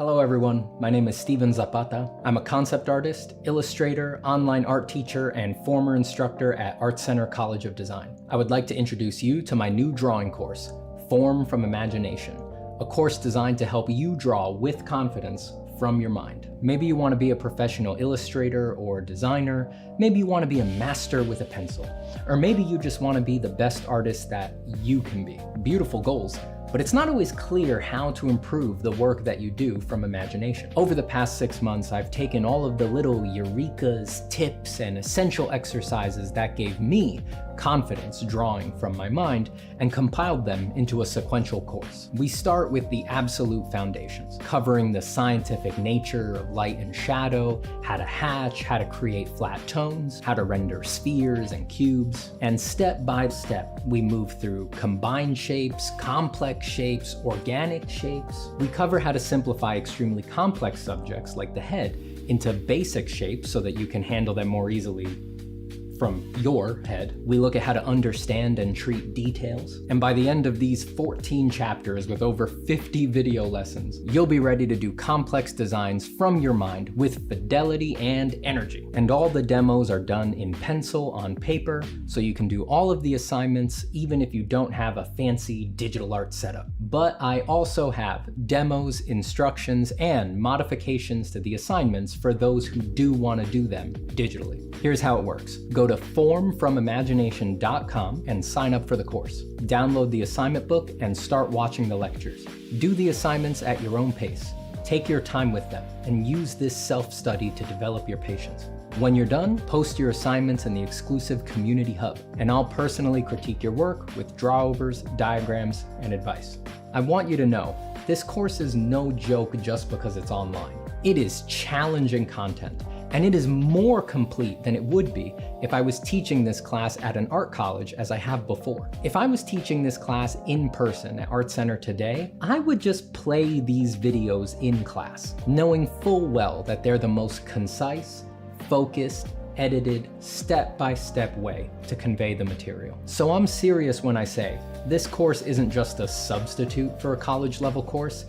Hello everyone, my name is Steven Zapata. I'm a concept artist, illustrator, online art teacher, and former instructor at Art Center College of Design. I would like to introduce you to my new drawing course, Form from Imagination, a course designed to help you draw with confidence from your mind. Maybe you want to be a professional illustrator or designer, maybe you want to be a master with a pencil, or maybe you just want to be the best artist that you can be. Beautiful goals. But it's not always clear how to improve the work that you do from imagination. Over the past 6 months, I've taken all of the little eurekas, tips, and essential exercises that gave me confidence drawing from my mind and compiled them into a sequential course. We start with the absolute foundations, covering the scientific nature of light and shadow, how to hatch, how to create flat tones, how to render spheres and cubes, and step by step, we move through combined shapes, complex shapes, organic shapes. We cover how to simplify extremely complex subjects like the head into basic shapes so that you can handle them more easily from your head. We look at how to understand and treat details. And by the end of these 14 chapters with over 50 video lessons, you'll be ready to do complex designs from your mind with fidelity and energy. And all the demos are done in pencil on paper, so you can do all of the assignments even if you don't have a fancy digital art setup. But I also have demos, instructions, and modifications to the assignments for those who do want to do them digitally. Here's how it works. Go to formfromimagination.com and sign up for the course. Download the assignment book and start watching the lectures. Do the assignments at your own pace. Take your time with them and use this self-study to develop your patience. When you're done, post your assignments in the exclusive community hub, and I'll personally critique your work with drawovers, diagrams, and advice. I want you to know, this course is no joke just because it's online. It is challenging content, and it is more complete than it would be if I was teaching this class at an art college as I have before. If I was teaching this class in person at Art Center today, I would just play these videos in class, knowing full well that they're the most concise, focused, edited, step-by-step way to convey the material. So I'm serious when I say, this course isn't just a substitute for a college-level course,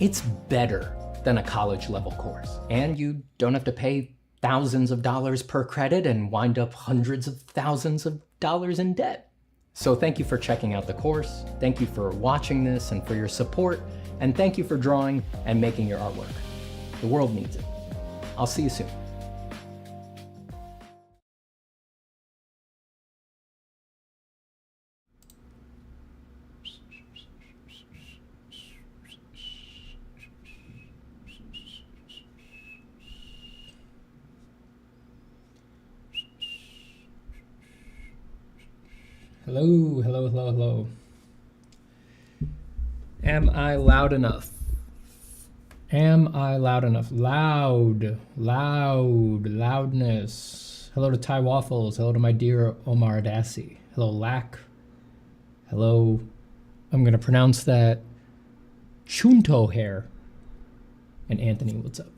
it's better than a college-level course. And you don't have to pay thousands of dollars per credit and wind up hundreds of thousands of dollars in debt. So thank you for checking out the course, thank you for watching this and for your support, and thank you for drawing and making your artwork. The world needs it. I'll see you soon. Hello, hello, hello, hello. Am I loud enough? Am I loud enough? Loud, loud, loudness. Hello to Ty Waffles. Hello to my dear Omar Adassi. Hello, Lack. Hello, I'm gonna pronounce that Chunto hair. And Anthony, what's up?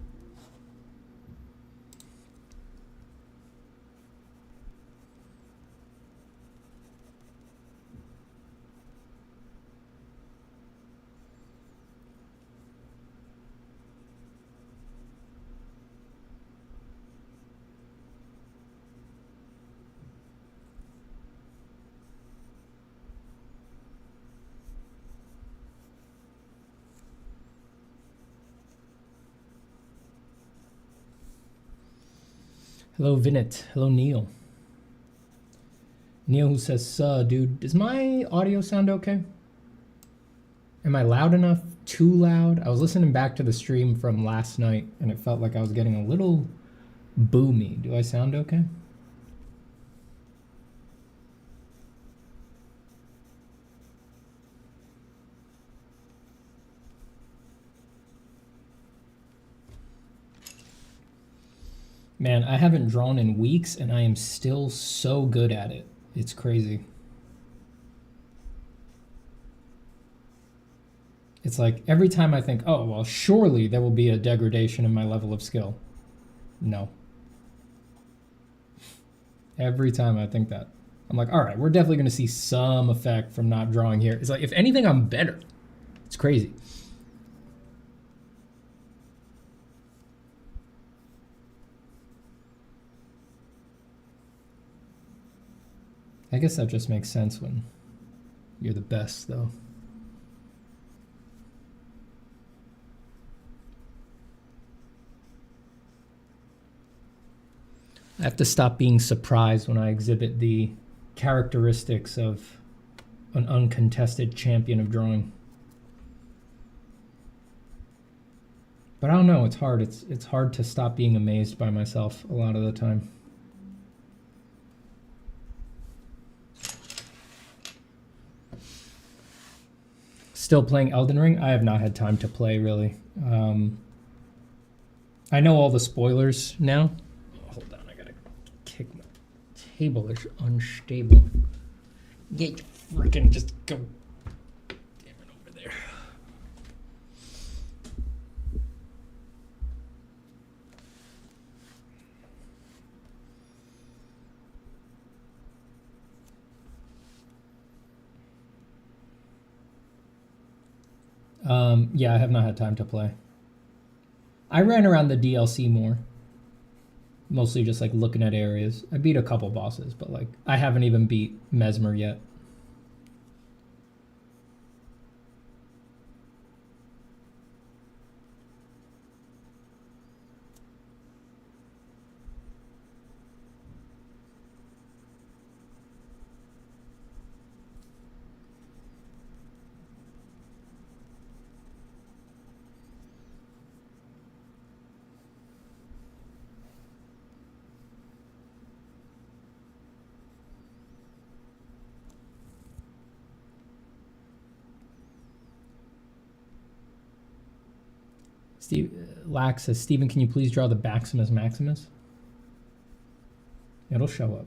Hello, Vinit. Hello, Neil. Neil who says, dude, does my audio sound okay? Am I loud enough? Too loud? I was listening back to the stream from last night and it felt like I was getting a little boomy. Do I sound okay? Man, I haven't drawn in weeks and I am still so good at it. It's crazy. It's like every time I think, oh, well, surely there will be a degradation in my level of skill. No. Every time I think that. I'm like, all right, we're definitely going to see some effect from not drawing here. It's like, if anything, I'm better. It's crazy. I guess that just makes sense when you're the best, though. I have to stop being surprised when I exhibit the characteristics of an uncontested champion of drawing. But I don't know, it's hard. It's hard to stop being amazed by myself a lot of the time. Still playing Elden Ring? I have not had time to play, really. I know all the spoilers now. Hold on, I gotta kick my table. It's unstable. Yeah, freaking just go. Damn it, over there. Yeah, I have not had time to play. I ran around the DLC more. Mostly just like looking at areas. I beat a couple bosses, but like I haven't even beat Mesmer yet. Steve Lax says, Steven, can you please draw the Baximus Maximus? It'll show up.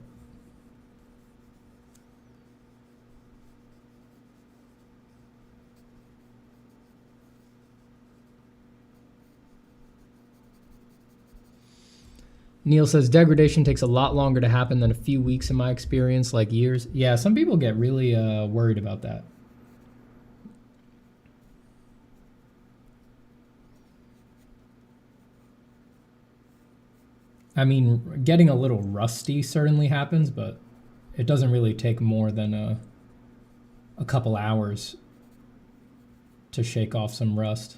Neil says, degradation takes a lot longer to happen than a few weeks in my experience, like years. Yeah, some people get really worried about that. I mean, getting a little rusty certainly happens, but it doesn't really take more than a couple hours to shake off some rust.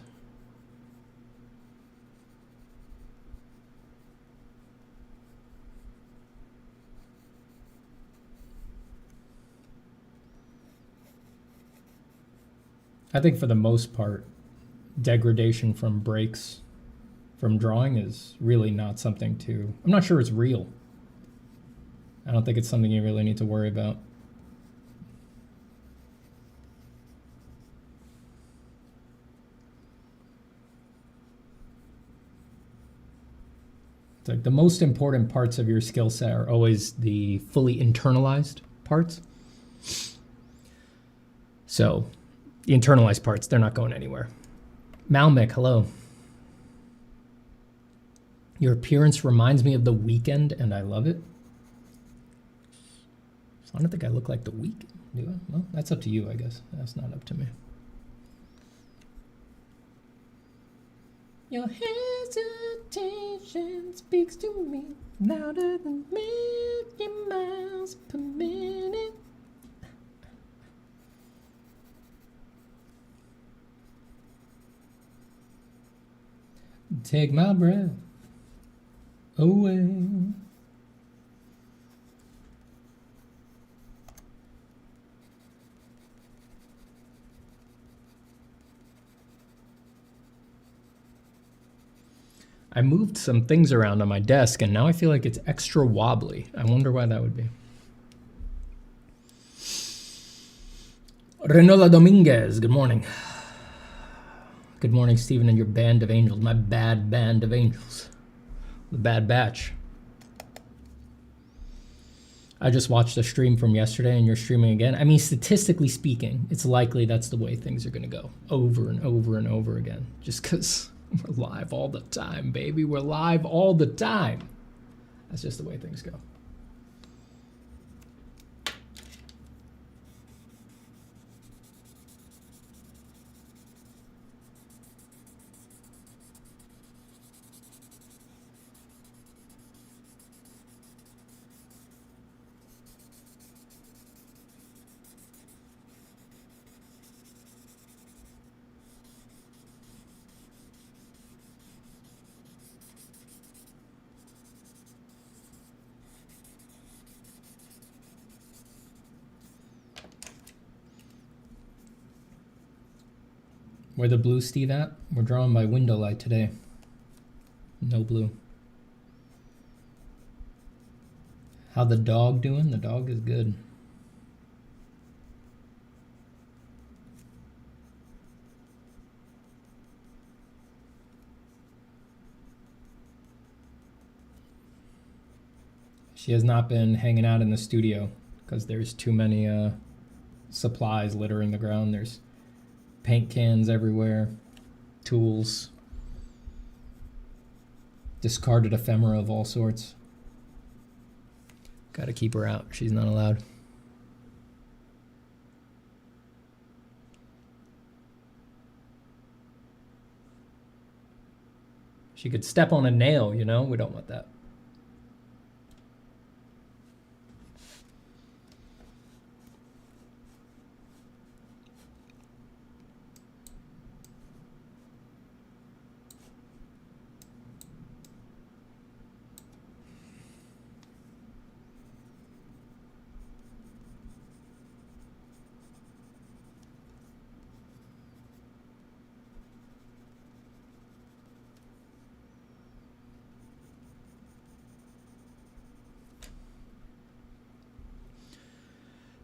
I think for the most part, degradation from breaks from drawing is really not something to... I'm not sure it's real. I don't think it's something you really need to worry about. It's like the most important parts of your skill set are always the fully internalized parts. So the internalized parts, they're not going anywhere. Malmick, hello. Your appearance reminds me of The Weeknd, and I love it. So I don't think I look like The Weeknd, do I? Well, that's up to you, I guess. That's not up to me. Your hesitation speaks to me louder than a million miles per minute. Take my breath away. I moved some things around on my desk and now I feel like it's extra wobbly. I wonder why that would be. Renola Dominguez, good morning. Good morning, Stephen, and your band of angels. My bad band of angels. The Bad Batch. I just watched a stream from yesterday and you're streaming again. I mean, statistically speaking, it's likely that's the way things are going to go over and over and over again. Just because we're live all the time, baby. We're live all the time. That's just the way things go. Where the blue Steve at? We're drawing by window light today. No blue. How the dog doing? The dog is good. She has not been hanging out in the studio because there's too many supplies littering the ground. There's paint cans everywhere, tools, discarded ephemera of all sorts. Gotta keep her out. She's not allowed. She could step on a nail, you know? We don't want that.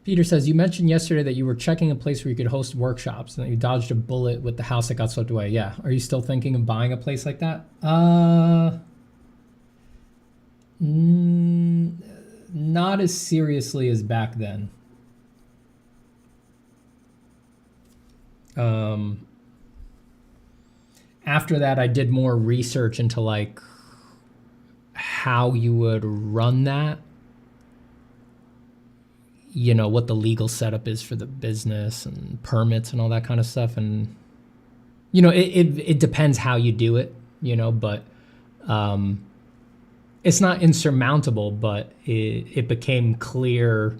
Peter says, you mentioned yesterday that you were checking a place where you could host workshops and that you dodged a bullet with the house that got swept away. Yeah. Are you still thinking of buying a place like that? Not as seriously as back then. After that, I did more research into like how you would run that. You know, what the legal setup is for the business and permits and all that kind of stuff. And, you know, it depends how you do it, you know, but it's not insurmountable, but it became clear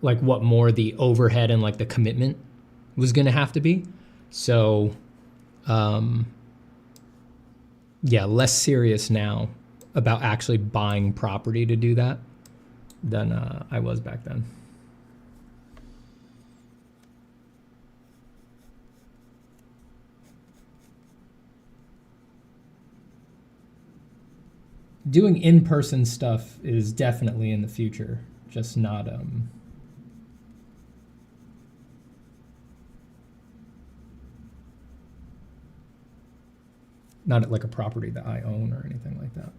like what more the overhead and like the commitment was going to have to be. So, yeah, less serious now about actually buying property to do that than I was back then. Doing in-person stuff is definitely in the future, just not at like a property that I own or anything like that.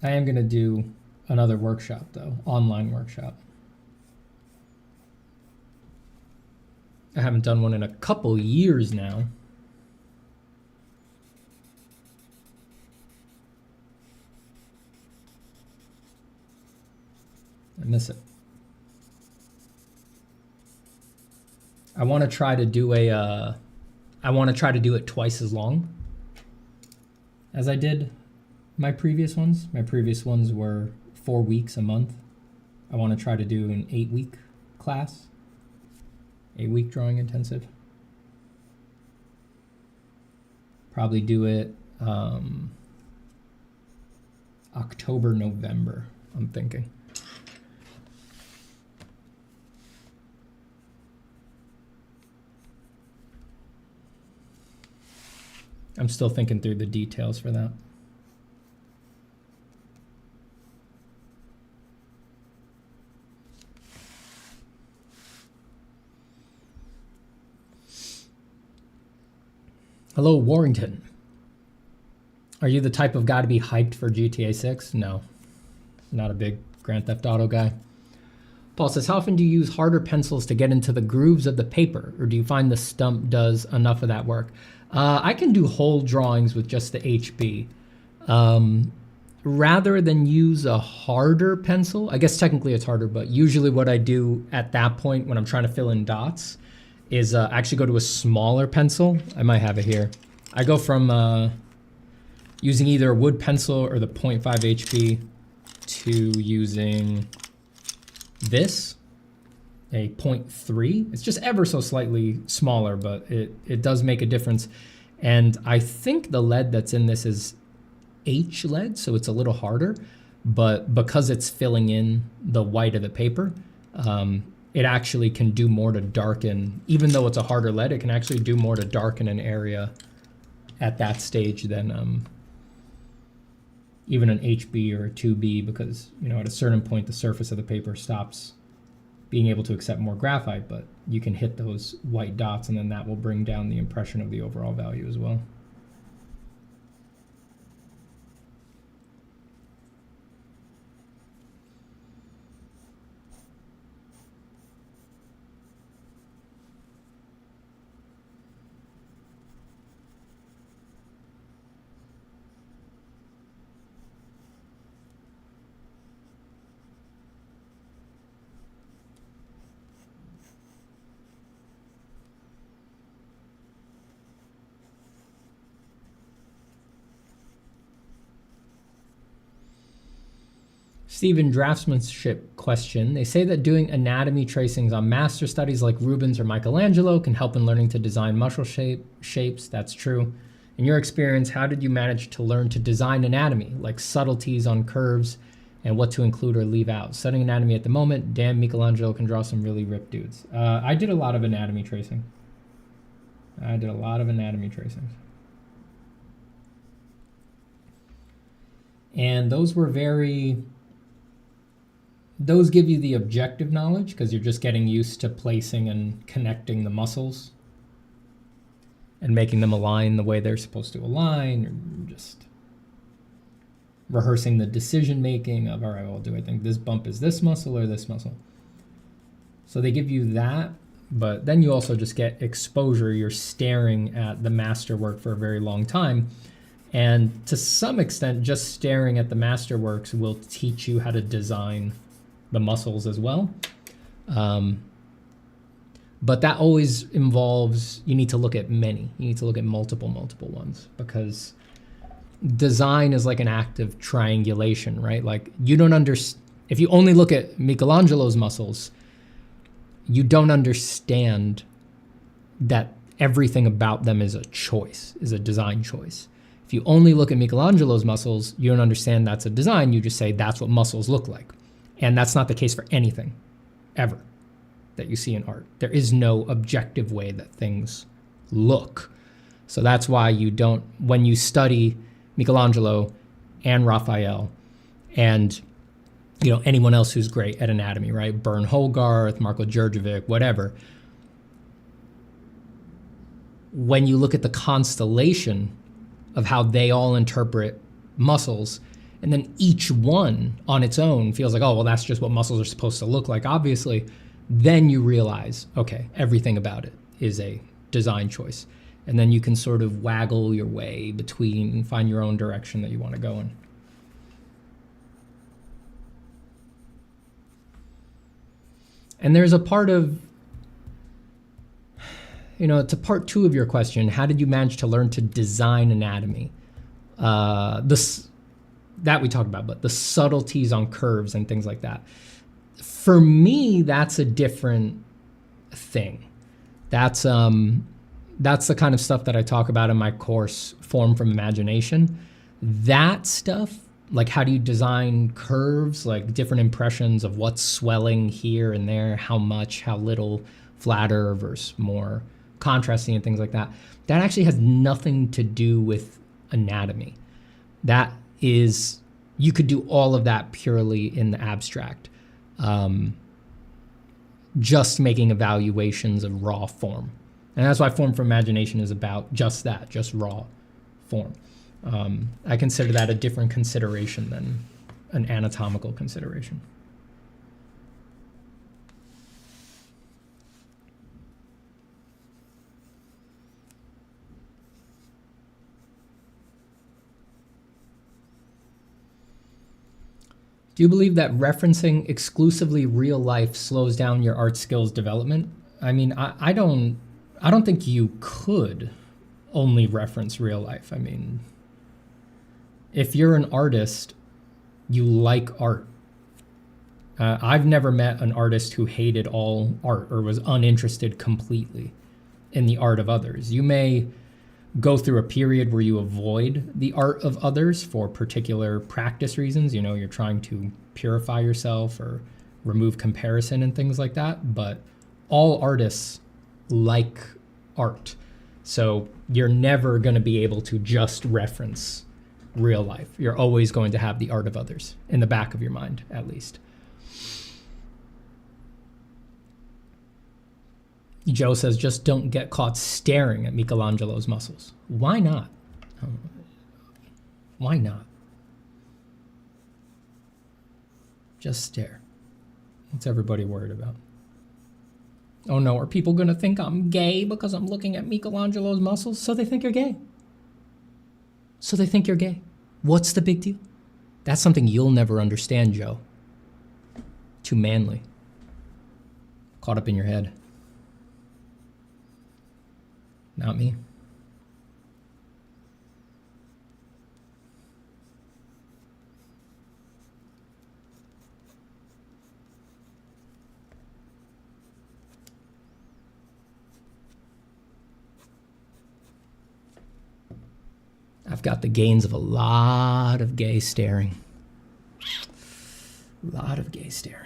I am going to do another workshop, though, online workshop. I haven't done one in a couple years now. I miss it. I want to try to do it twice as long as I did my previous ones. My previous ones were 4 weeks a month. I want to try to do an 8-week class, 8-week drawing intensive. Probably do it October, November, I'm thinking. I'm still thinking through the details for that. Hello, Warrington. Are you the type of guy to be hyped for GTA 6? No, not a big Grand Theft Auto guy. Paul says, how often do you use harder pencils to get into the grooves of the paper, or do you find the stump does enough of that work? I can do whole drawings with just the HB. Rather than use a harder pencil, I guess technically it's harder, but usually what I do at that point when I'm trying to fill in dots is actually go to a smaller pencil. I might have it here. I go from using either a wood pencil or the 0.5 HB to using this. a 0.3. It's just ever so slightly smaller, but it does make a difference. And I think the lead that's in this is H lead, so it's a little harder, but because it's filling in the white of the paper, it actually can do more to darken. Even though it's a harder lead, it can actually do more to darken an area at that stage than even an HB or a 2B, because at a certain point the surface of the paper stops being able to accept more graphite, but you can hit those white dots and then that will bring down the impression of the overall value as well. Stephen, draftsmanship question. They say that doing anatomy tracings on master studies like Rubens or Michelangelo can help in learning to design muscle shapes. That's true. In your experience, how did you manage to learn to design anatomy, like subtleties on curves and what to include or leave out? Studying anatomy at the moment, damn, Michelangelo can draw some really ripped dudes. I did a lot of anatomy tracing. And those give you the objective knowledge because you're just getting used to placing and connecting the muscles and making them align the way they're supposed to align, or just rehearsing the decision making of, all right, well, do I think this bump is this muscle or this muscle? So they give you that, but then you also just get exposure. You're staring at the masterwork for a very long time. And to some extent, just staring at the masterworks will teach you how to design the muscles as well. But that always involves, you need to look at many. You need to look at multiple ones, because design is like an act of triangulation, right? Like you don't understand, if you only look at Michelangelo's muscles, you don't understand that everything about them is a choice, is a design choice. If you only look at Michelangelo's muscles, you don't understand that's a design. You just say that's what muscles look like. And that's not the case for anything, ever, that you see in art. There is no objective way that things look. So that's why you don't, when you study Michelangelo and Raphael and anyone else who's great at anatomy, right? Bern Hogarth, Marko Djurdjevic, whatever. When you look at the constellation of how they all interpret muscles, and then each one on its own feels like, oh, well, that's just what muscles are supposed to look like, obviously, then you realize, okay, everything about it is a design choice. And then you can sort of waggle your way between and find your own direction that you want to go in. And there's a part of, it's a part two of your question. How did you manage to learn to design anatomy? That we talked about, but the subtleties on curves and things like that. For me, that's a different thing. That's the kind of stuff that I talk about in my course, Form from Imagination. That stuff, like how do you design curves, like different impressions of what's swelling here and there, how much, how little, flatter versus more contrasting and things like that. That actually has nothing to do with anatomy. That is, you could do all of that purely in the abstract, just making evaluations of raw form. And that's why Form from Imagination is about just that, just raw form. I consider that a different consideration than an anatomical consideration. Do you believe that referencing exclusively real life slows down your art skills development? I mean, I don't think you could only reference real life. I mean, if you're an artist, you like art. I've never met an artist who hated all art or was uninterested completely in the art of others. You may go through a period where you avoid the art of others for particular practice reasons. You know, you're trying to purify yourself or remove comparison and things like that. But all artists like art. So you're never going to be able to just reference real life. You're always going to have the art of others in the back of your mind, at least. Joe says, just don't get caught staring at Michelangelo's muscles. Why not? Why not? Just stare. What's everybody worried about? Oh no, are people going to think I'm gay because I'm looking at Michelangelo's muscles? So they think you're gay. So they think you're gay. What's the big deal? That's something you'll never understand, Joe. Too manly. Caught up in your head. Not me. I've got the gains of a lot of gay staring. A lot of gay staring.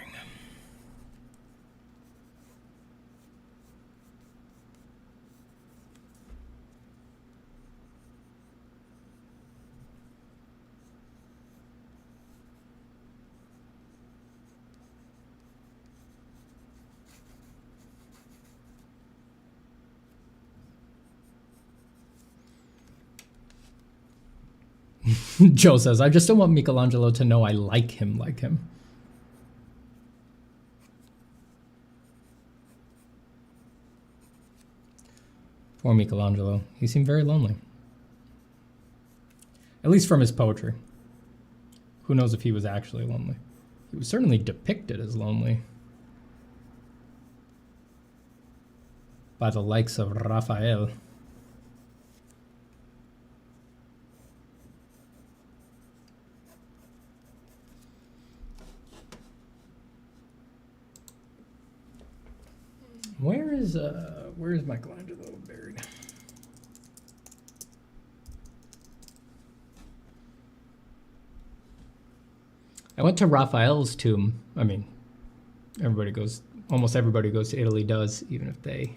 Joe says, I just don't want Michelangelo to know I like him like him. Poor Michelangelo. He seemed very lonely. At least from his poetry. Who knows if he was actually lonely? He was certainly depicted as lonely by the likes of Raphael. Where is Michelangelo buried? I went to Raphael's tomb. I mean, almost everybody goes to Italy does, even if they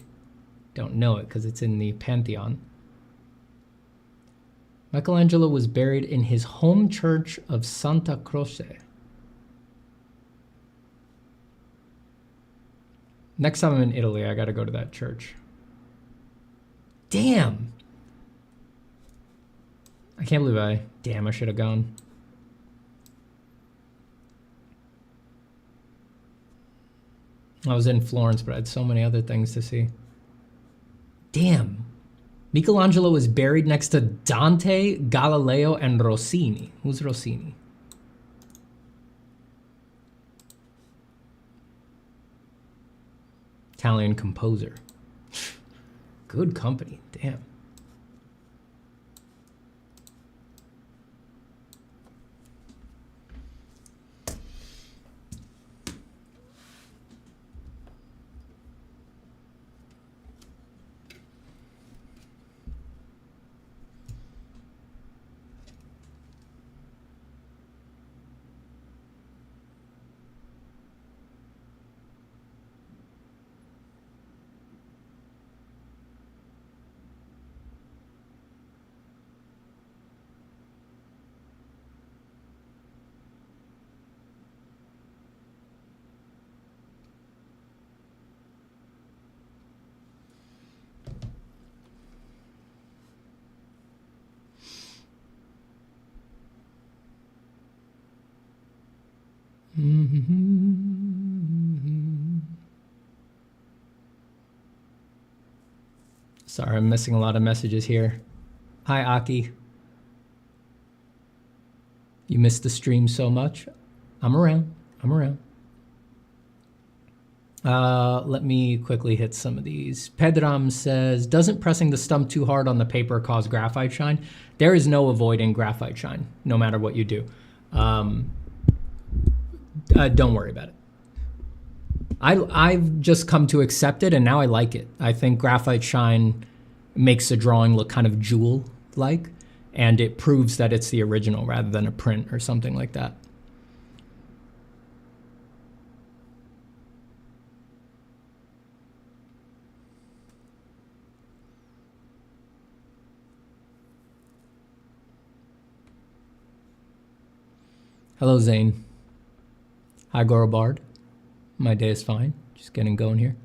don't know it, because it's in the Pantheon. Michelangelo was buried in his home church of Santa Croce. Next time I'm in Italy, I gotta go to that church. Damn! I can't believe I should have gone. I was in Florence, but I had so many other things to see. Damn. Michelangelo was buried next to Dante, Galileo, and Rossini. Who's Rossini? Italian composer. Good company, damn. Sorry, I'm missing a lot of messages here. Hi, Aki. You missed the stream so much. I'm around. Let me quickly hit some of these. Pedram says, doesn't pressing the stump too hard on the paper cause graphite shine? There is no avoiding graphite shine, no matter what you do. Don't worry about it. I've just come to accept it, and now I like it. I think graphite shine makes the drawing look kind of jewel-like, and it proves that it's the original rather than a print or something like that. Hello, Zane. Hi, Gorobard. My day is fine. Just getting going here.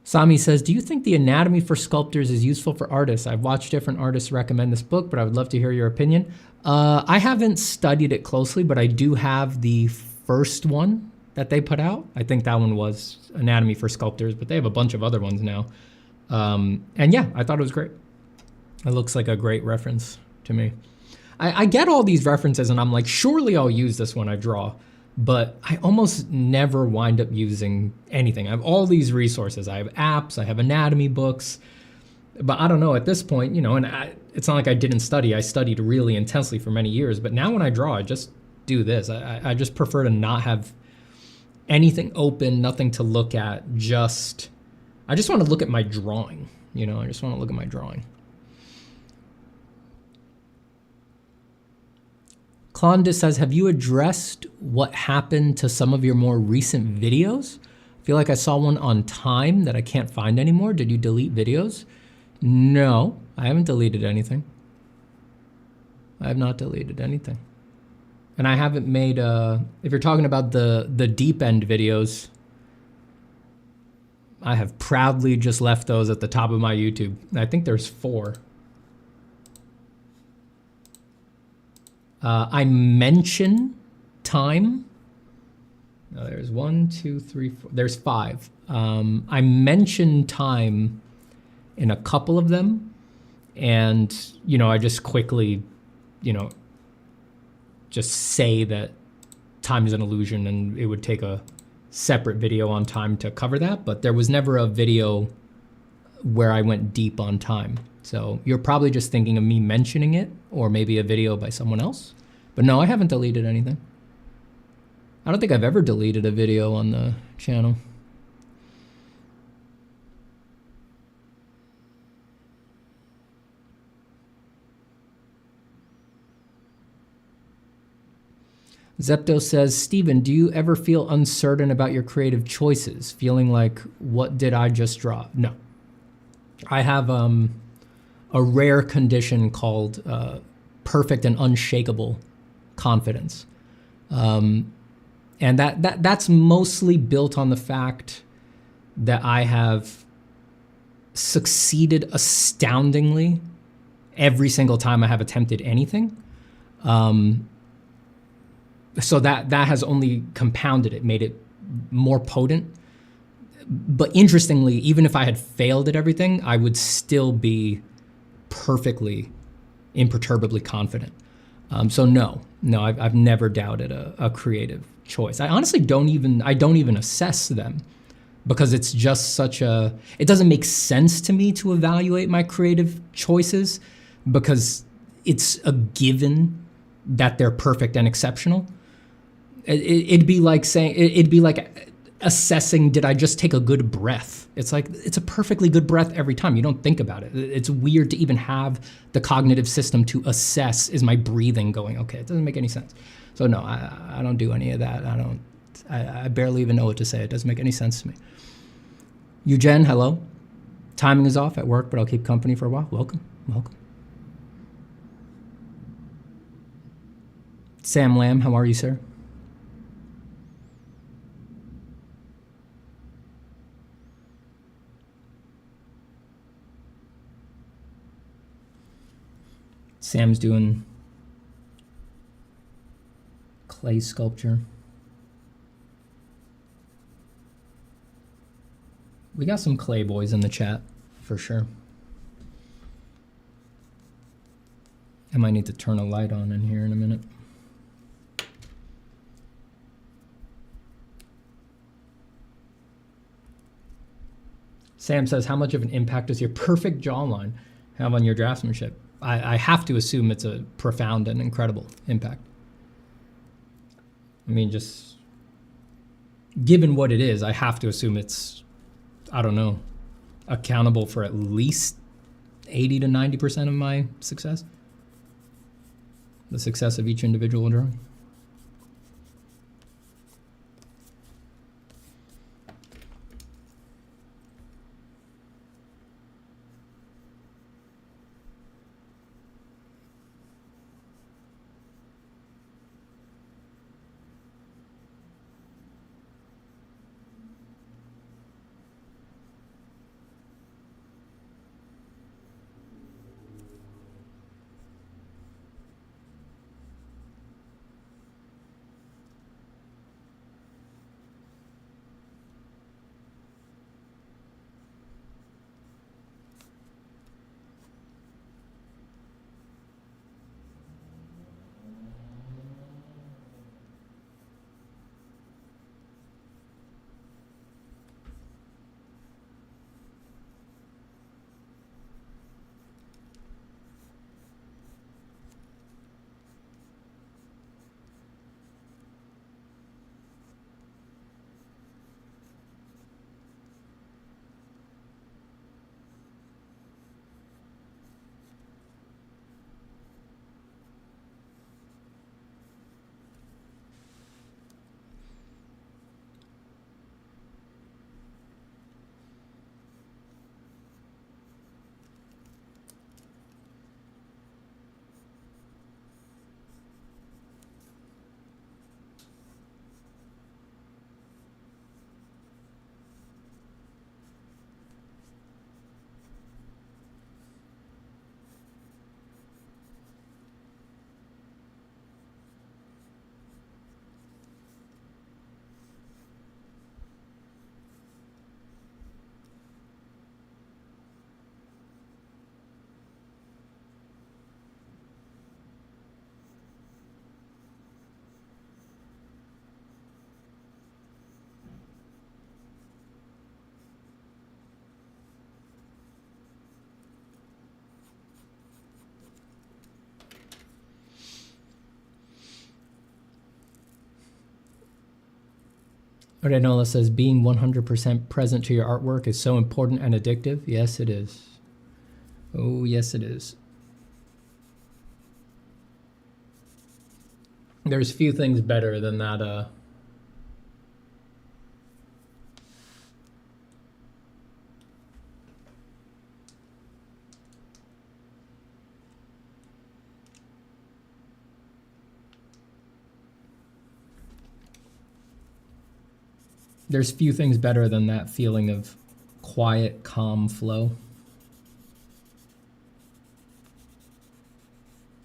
Sami says, do you think the anatomy for sculptors is useful for artists? I've watched different artists recommend this book, but I would love to hear your opinion. I haven't studied it closely, but I do have the first one that they put out. I think that one was Anatomy for Sculptors, but they have a bunch of other ones now. And yeah, I thought it was great. It looks like a great reference to me. I get all these references and I'm like, surely I'll use this when I draw, but I almost never wind up using anything. I have all these resources. I have apps, I have anatomy books, but I don't know at this point, you know, and it's not like I didn't study. I studied really intensely for many years, but now when I draw, I just do this. I just prefer to not have anything open, nothing to look at. I just want to look at my drawing, you know, I just want to look at my drawing. Klonda says, have you addressed what happened to some of your more recent videos? I feel like I saw one on time that I can't find anymore. Did you delete videos? No, I haven't deleted anything. I have not deleted anything. And I haven't made, if you're talking about the deep end videos, I have proudly just left those at the top of my YouTube. I think there's 4. I mention time. No, there's 1, 2, 3, 4. There's 5. I mention time in a couple of them, and you know, I just quickly, you know, just say that time is an illusion, and it would take a separate video on time to cover that. But there was never a video where I went deep on time. So you're probably just thinking of me mentioning it, or maybe a video by someone else. But no, I haven't deleted anything. I don't think I've ever deleted a video on the channel. Zepto says, Steven, do you ever feel uncertain about your creative choices? Feeling like, what did I just draw? No. I have a rare condition called perfect and unshakable confidence. And that's mostly built on the fact that I have succeeded astoundingly every single time I have attempted anything. So that has only compounded it, made it more potent. But interestingly, even if I had failed at everything, I would still be perfectly, imperturbably confident. So no, I've never doubted a creative choice. I honestly don't even assess them, because it's just it doesn't make sense to me to evaluate my creative choices, because it's a given that they're perfect and exceptional. It'd be like assessing, did I just take a good breath? It's like, it's a perfectly good breath every time. You don't think about it. It's weird to even have the cognitive system to assess, is my breathing going okay? It doesn't make any sense. So no, I don't do any of that. I barely even know what to say. It doesn't make any sense to me. Eugen, hello. Timing is off at work, but I'll keep company for a while. Welcome. Sam Lamb, how are you, sir? Sam's doing clay sculpture. We got some clay boys in the chat, for sure. I might need to turn a light on in here in a minute. Sam says, how much of an impact does your perfect jawline have on your draftsmanship? I have to assume it's a profound and incredible impact. I mean, just given what it is, I have to assume it's, I don't know, accountable for at least 80 to 90% of my success. The success of each individual drawing. Renola says, being 100% present to your artwork is so important and addictive. Yes, it is. Oh, yes, it is. There's few things better than that. There's few things better than that feeling of quiet, calm flow.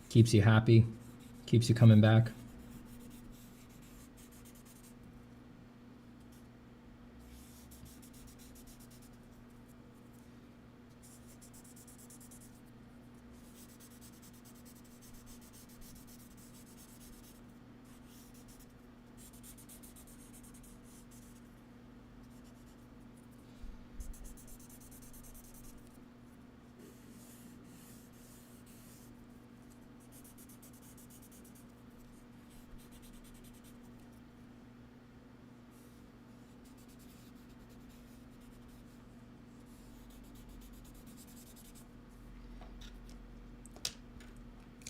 Keeps you happy, keeps you coming back.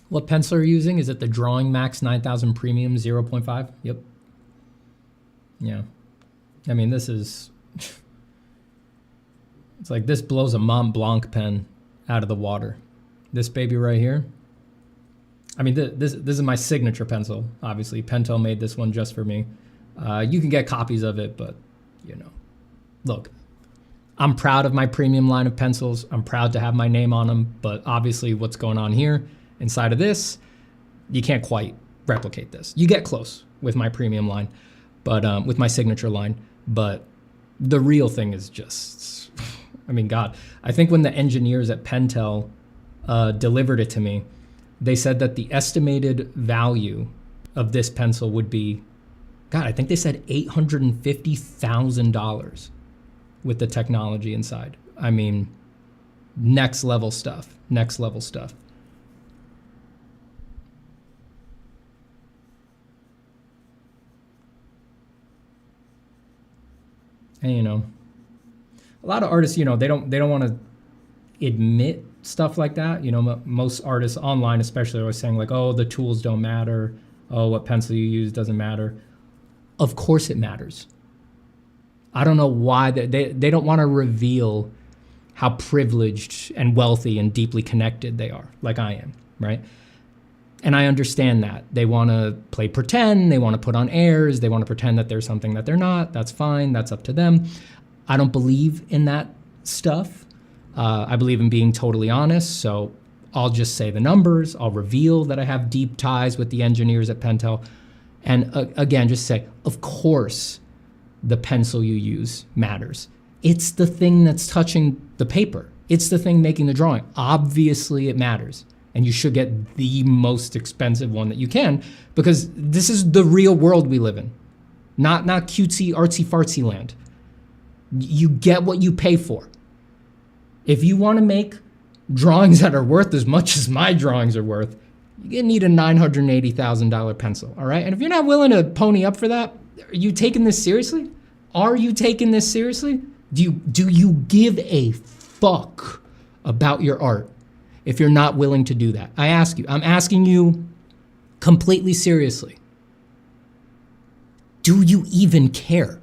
What pencil are you using? Is it the Drawing Max 9000 Premium 0.5? Yep. Yeah. I mean, this is... It's like this blows a Mont Blanc pen out of the water. This baby right here. I mean, this is my signature pencil, obviously. Pentel made this one just for me. You can get copies of it, but, you know. Look, I'm proud of my premium line of pencils. I'm proud to have my name on them, but obviously what's going on here inside of this, you can't quite replicate this. You get close with my premium line, but with my signature line, but the real thing is just, I mean, God, I think when the engineers at Pentel delivered it to me, they said that the estimated value of this pencil would be, God, I think they said $850,000 with the technology inside. I mean, next level stuff, next level stuff. And a lot of artists, they don't want to admit stuff like that. Most artists online especially are always saying like, oh, the tools don't matter. Oh, what pencil you use doesn't matter. Of course it matters. I don't know why they don't want to reveal how privileged and wealthy and deeply connected they are, like I am, right? And I understand that. They want to play pretend, they want to put on airs, they want to pretend that they're something that they're not. That's fine, that's up to them. I don't believe in that stuff. I believe in being totally honest, so I'll just say the numbers, I'll reveal that I have deep ties with the engineers at Pentel, and again, just say, of course, the pencil you use matters. It's the thing that's touching the paper. It's the thing making the drawing. Obviously, it matters. And you should get the most expensive one that you can, because this is the real world we live in, not cutesy, artsy, fartsy land. You get what you pay for. If you want to make drawings that are worth as much as my drawings are worth, you're gonna need a $980,000 pencil, all right? And if you're not willing to pony up for that, are you taking this seriously? Are you taking this seriously? Do you give a fuck about your art if you're not willing to do that? I'm asking you completely seriously. Do you even care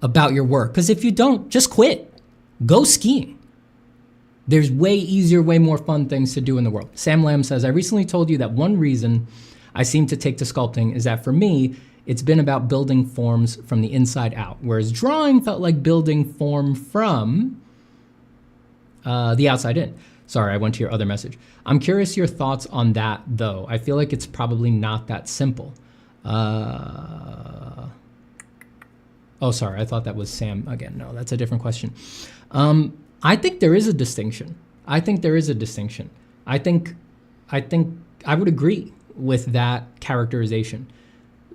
about your work? Because if you don't, just quit. Go skiing. There's way easier, way more fun things to do in the world. Sam Lamb says, I recently told you that one reason I seem to take to sculpting is that for me, it's been about building forms from the inside out, whereas drawing felt like building form from the outside in. Sorry, I went to your other message. I'm curious your thoughts on that, though. I feel like it's probably not that simple. Oh, sorry, I thought that was Sam again. No, that's a different question. I think there is a distinction. I think I would agree with that characterization.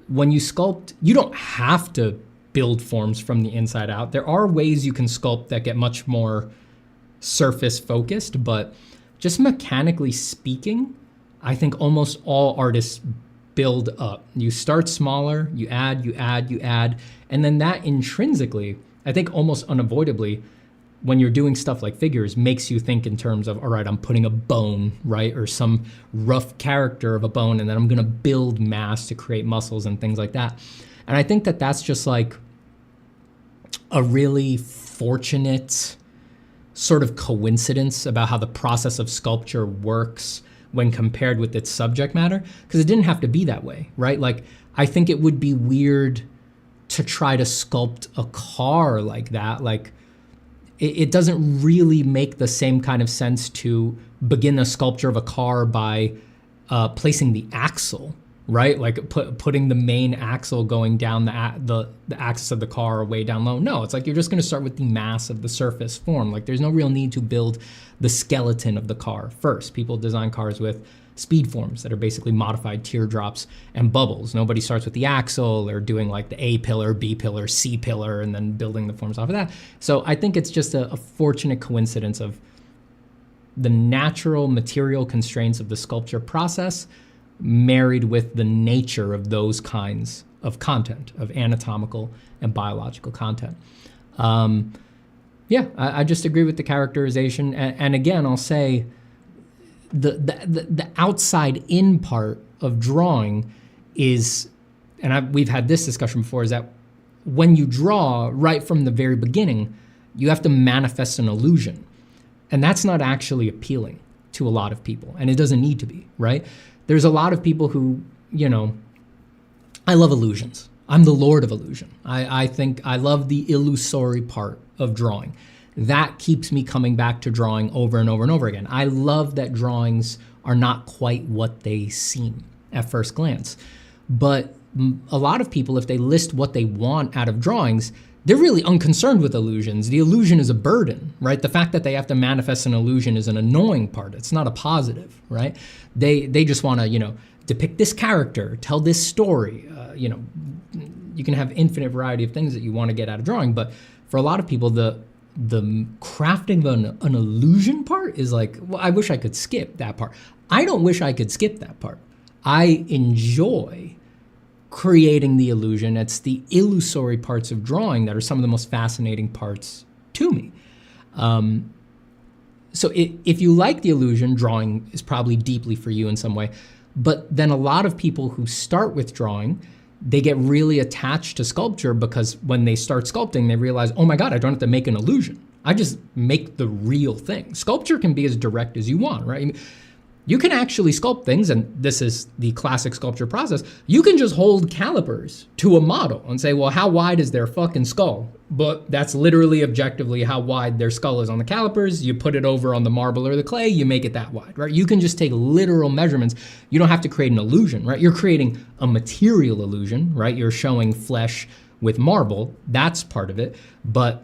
When you sculpt, you don't have to build forms from the inside out. There are ways you can sculpt that get much more surface focused, but just mechanically speaking, I think almost all artists build up. You start smaller, you add, and then that intrinsically, I think almost unavoidably, when you're doing stuff like figures, makes you think in terms of, all right, I'm putting a bone, right? Or some rough character of a bone, and then I'm gonna build mass to create muscles and things like that. And I think that that's just like a really fortunate sort of coincidence about how the process of sculpture works when compared with its subject matter, because it didn't have to be that way, right? Like, I think it would be weird to try to sculpt a car like that. Like, it doesn't really make the same kind of sense to begin a sculpture of a car by placing the axle, right? Like putting the main axle going down the axis of the car way down low. No, it's like you're just gonna start with the mass of the surface form. Like, there's no real need to build the skeleton of the car first. People design cars with speed forms that are basically modified teardrops and bubbles. Nobody starts with the axle or doing like the A pillar, B pillar, C pillar, and then building the forms off of that. So I think it's just a fortunate coincidence of the natural material constraints of the sculpture process married with the nature of those kinds of content, of anatomical and biological content. I just agree with the characterization. And again, I'll say, the outside in part of drawing is, and we've had this discussion before, is that when you draw right from the very beginning, you have to manifest an illusion. And that's not actually appealing to a lot of people. And it doesn't need to be, right? There's a lot of people who, I love illusions. I'm the lord of illusion. I think I love the illusory part of drawing. That keeps me coming back to drawing over and over and over again. I love that drawings are not quite what they seem at first glance. But a lot of people, if they list what they want out of drawings, they're really unconcerned with illusions. The illusion is a burden, right? The fact that they have to manifest an illusion is an annoying part. It's not a positive, right? They just want to, depict this character, tell this story. You can have infinite variety of things that you want to get out of drawing, but for a lot of people, the crafting of an illusion part is like, well, I wish I could skip that part. I don't wish I could skip that part. I enjoy creating the illusion. It's the illusory parts of drawing that are some of the most fascinating parts to me. So if you like the illusion, drawing is probably deeply for you in some way. But then a lot of people who start with drawing, they get really attached to sculpture because when they start sculpting, they realize, oh my God, I don't have to make an illusion. I just make the real thing. Sculpture can be as direct as you want, right? I mean, you can actually sculpt things, and this is the classic sculpture process. You can just hold calipers to a model and say, well, how wide is their fucking skull? But that's literally objectively how wide their skull is on the calipers. You put it over on the marble or the clay, you make it that wide, right? You can just take literal measurements. You don't have to create an illusion, right? You're creating a material illusion, right? You're showing flesh with marble. That's part of it. But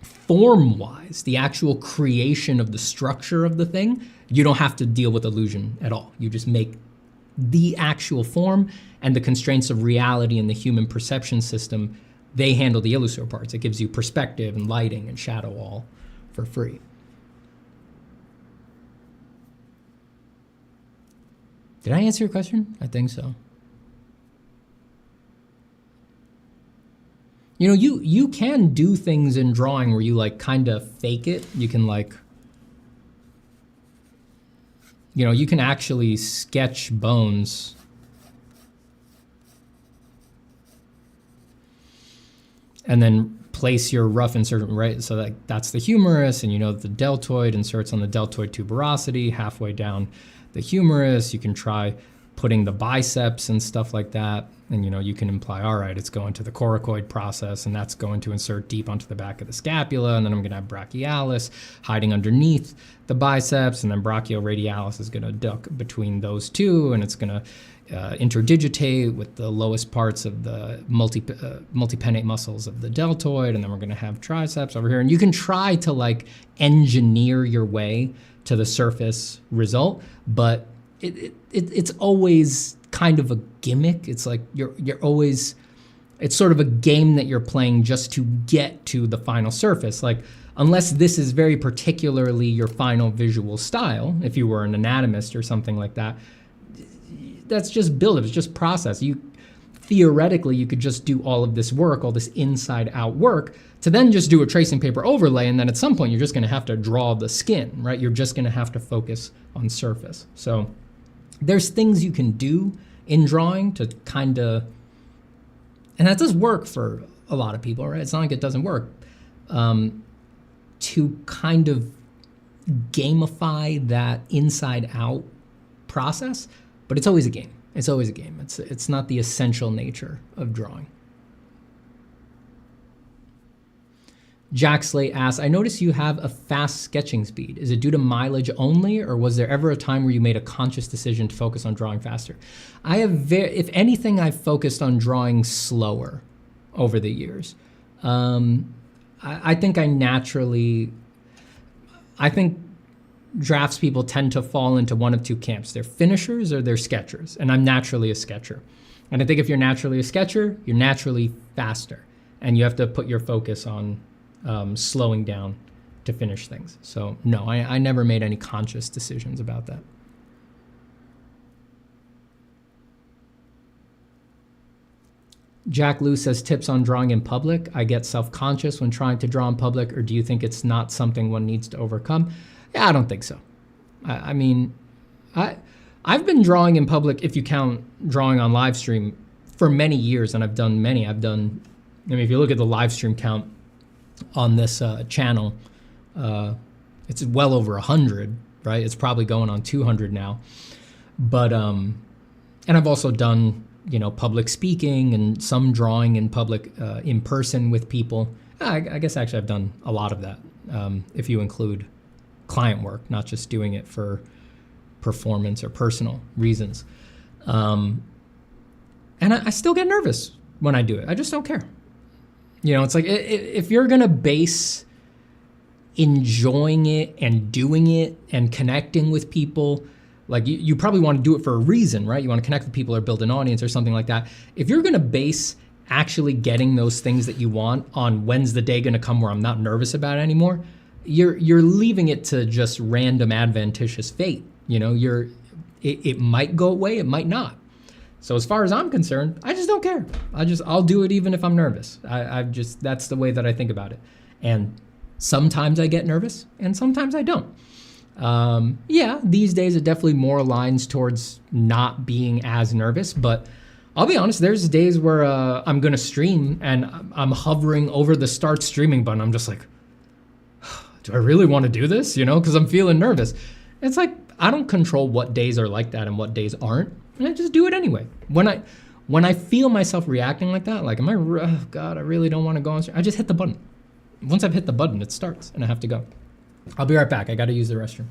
form-wise, the actual creation of the structure of the thing, you don't have to deal with illusion at all. You just make the actual form, and the constraints of reality and the human perception system, they handle the illusory parts. It gives you perspective and lighting and shadow all for free. Did I answer your question? I think so. You know, you can do things in drawing where you like kind of fake it. You can like, you know, you can actually sketch bones. And then place your rough insert, right? So that's the humerus, and you know the deltoid inserts on the deltoid tuberosity, halfway down the humerus. You can try putting the biceps and stuff like that. And you know, you can imply, all right, it's going to the coracoid process, and that's going to insert deep onto the back of the scapula, and then I'm gonna have brachialis hiding underneath the biceps, and then brachioradialis is gonna duck between those two, and it's gonna interdigitate with the lowest parts of the multipennate muscles of the deltoid, and then we're gonna have triceps over here. And you can try to like engineer your way to the surface result, but it's always kind of a gimmick. It's like you're always, it's sort of a game that you're playing just to get to the final surface. Like, unless this is very particularly your final visual style, if you were an anatomist or something like that, that's just build-up, it's just process. Theoretically, you could just do all of this work, all this inside-out work, to then just do a tracing paper overlay, and then at some point you're just gonna have to draw the skin, right? You're just gonna have to focus on surface. So there's things you can do in drawing to kind of, and that does work for a lot of people, right? It's not like it doesn't work, to kind of gamify that inside-out process, but it's always a game. It's always a game. It's not the essential nature of drawing. Jack Slate asks, I notice you have a fast sketching speed. Is it due to mileage only, or was there ever a time where you made a conscious decision to focus on drawing faster? I have, if anything, I've focused on drawing slower over the years. I think drafts people tend to fall into one of two camps. They're finishers or they're sketchers, and I'm naturally a sketcher. And I think if you're naturally a sketcher, you're naturally faster, and you have to put your focus on slowing down to finish things. So no, I never made any conscious decisions about that. Jack Lou says, tips on drawing in public. I get self-conscious when trying to draw in public, or do you think it's not something one needs to overcome? Yeah, I don't think so. I mean, I've been drawing in public, if you count drawing on live stream, for many years, and I've done many. I mean, if you look at the live stream count on this channel, it's well over 100, right? It's probably going on 200 now. But, and I've also done, you know, public speaking and some drawing in public in person with people. I guess actually I've done a lot of that, if you include client work, not just doing it for performance or personal reasons. And I still get nervous when I do it. I just don't care. You know, it's like, if you're gonna base enjoying it and doing it and connecting with people, like you probably want to do it for a reason, right? You want to connect with people or build an audience or something like that. If you're gonna base actually getting those things that you want on when's the day gonna come where I'm not nervous about it anymore, you're leaving it to just random adventitious fate. You know, it might go away, it might not. So as far as I'm concerned, I just don't care. I'll do it even if I'm nervous. That's the way that I think about it. And sometimes I get nervous and sometimes I don't. Yeah, these days it definitely more aligns towards not being as nervous, but I'll be honest, there's days where I'm gonna stream and I'm hovering over the start streaming button. I'm just like, do I really want to do this? You know, because I'm feeling nervous. It's like, I don't control what days are like that and what days aren't, and I just do it anyway. When I feel myself reacting like that, like, oh God, I really don't want to go on stream, I just hit the button. Once I've hit the button, it starts and I have to go. I'll be right back. I got to use the restroom.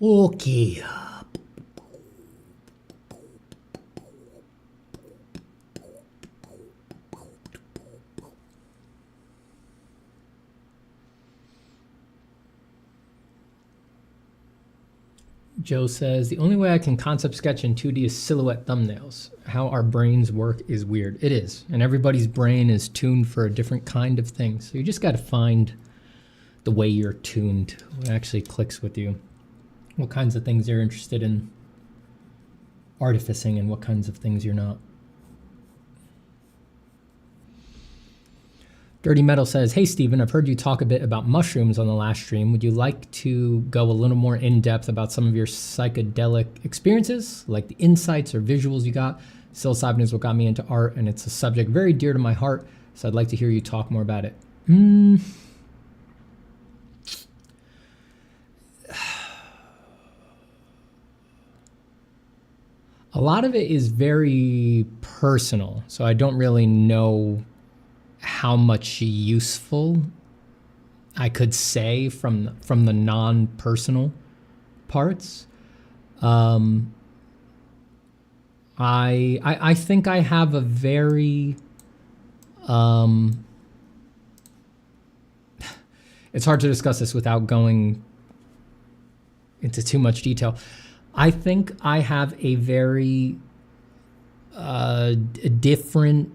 Okay. Joe says, the only way I can concept sketch in 2D is silhouette thumbnails. How our brains work is weird. It is. And everybody's brain is tuned for a different kind of thing. So you just got to find the way you're tuned, what actually clicks with you. What kinds of things you're interested in artificing and what kinds of things you're not. Dirty Metal says, hey, Steven, I've heard you talk a bit about mushrooms on the last stream. Would you like to go a little more in depth about some of your psychedelic experiences, like the insights or visuals you got? Psilocybin is what got me into art, and it's a subject very dear to my heart, so I'd like to hear you talk more about it. A lot of it is very personal, so I don't really know how much useful I could say from the non-personal parts. I think I have a very it's hard to discuss this without going into too much detail. I think I have a very different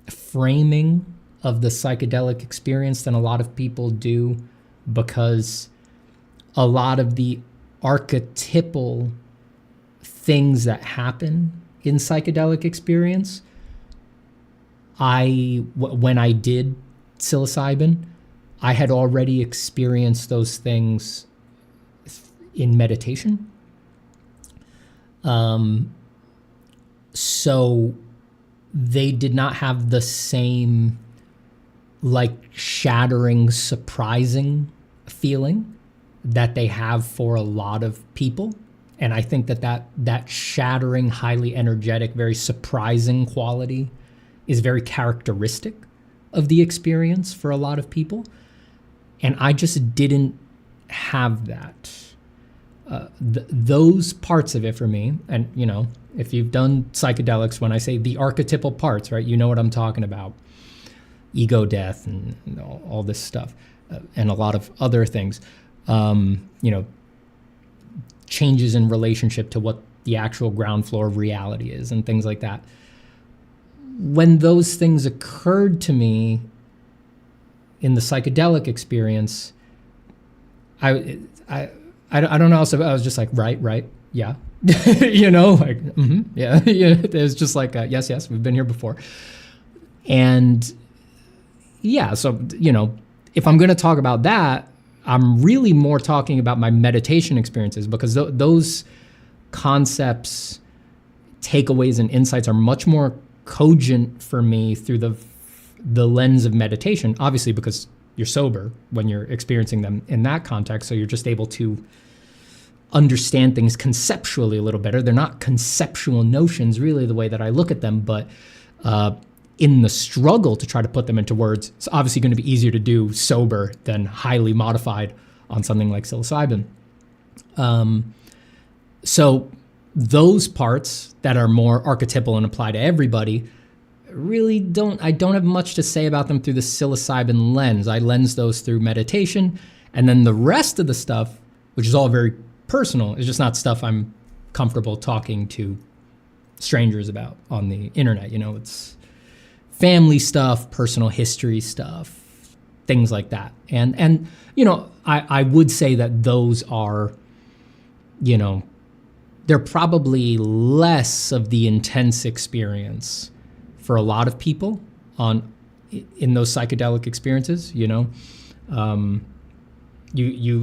framing of the psychedelic experience than a lot of people do, because a lot of the archetypal things that happen in psychedelic experience, when I did psilocybin, I had already experienced those things in meditation. So they did not have the same like shattering, surprising feeling that they have for a lot of people. And I think that shattering, highly energetic, very surprising quality is very characteristic of the experience for a lot of people. And I just didn't have that. Those parts of it for me, and if you've done psychedelics, when I say the archetypal parts, right, you know what I'm talking about. Ego death and all this stuff, and a lot of other things. Changes in relationship to what the actual ground floor of reality is and things like that. When those things occurred to me in the psychedelic experience, I don't know. So I was just like, right, yeah, yeah. It was just like, yes, we've been here before, and yeah. So if I'm going to talk about that, I'm really more talking about my meditation experiences, because those concepts, takeaways, and insights are much more cogent for me through the lens of meditation, obviously because you're sober when you're experiencing them in that context, so you're just able to understand things conceptually a little better. They're not conceptual notions really the way that I look at them, but in the struggle to try to put them into words, it's obviously going to be easier to do sober than highly modified on something like psilocybin. So those parts that are more archetypal and apply to everybody really I don't have much to say about them through the psilocybin lens. I lens those through meditation, and then the rest of the stuff, which is all very personal, is just not stuff I'm comfortable talking to strangers about on the internet. It's family stuff, personal history stuff, things like that. And I would say that those are, they're probably less of the intense experience for a lot of people in those psychedelic experiences.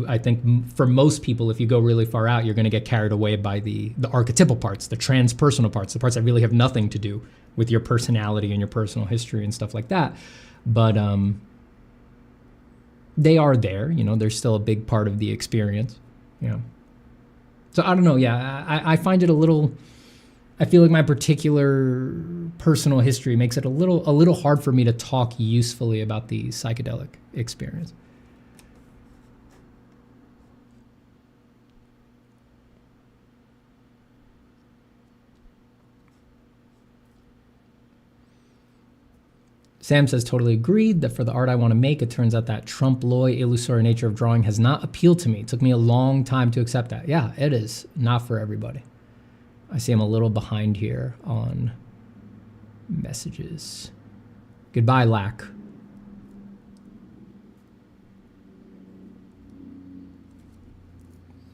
I think for most people, if you go really far out, you're going to get carried away by the archetypal parts, the transpersonal parts, the parts that really have nothing to do with your personality and your personal history and stuff like that. But they are there, they're still a big part of the experience. So I don't know. Yeah, I find it I feel like my particular personal history makes it a little hard for me to talk usefully about the psychedelic experience. Sam says, totally agreed that for the art I want to make, it turns out that trompe-l'oeil illusory nature of drawing has not appealed to me. It took me a long time to accept that. Yeah, it is not for everybody. I see I'm a little behind here on messages. Goodbye, Lack.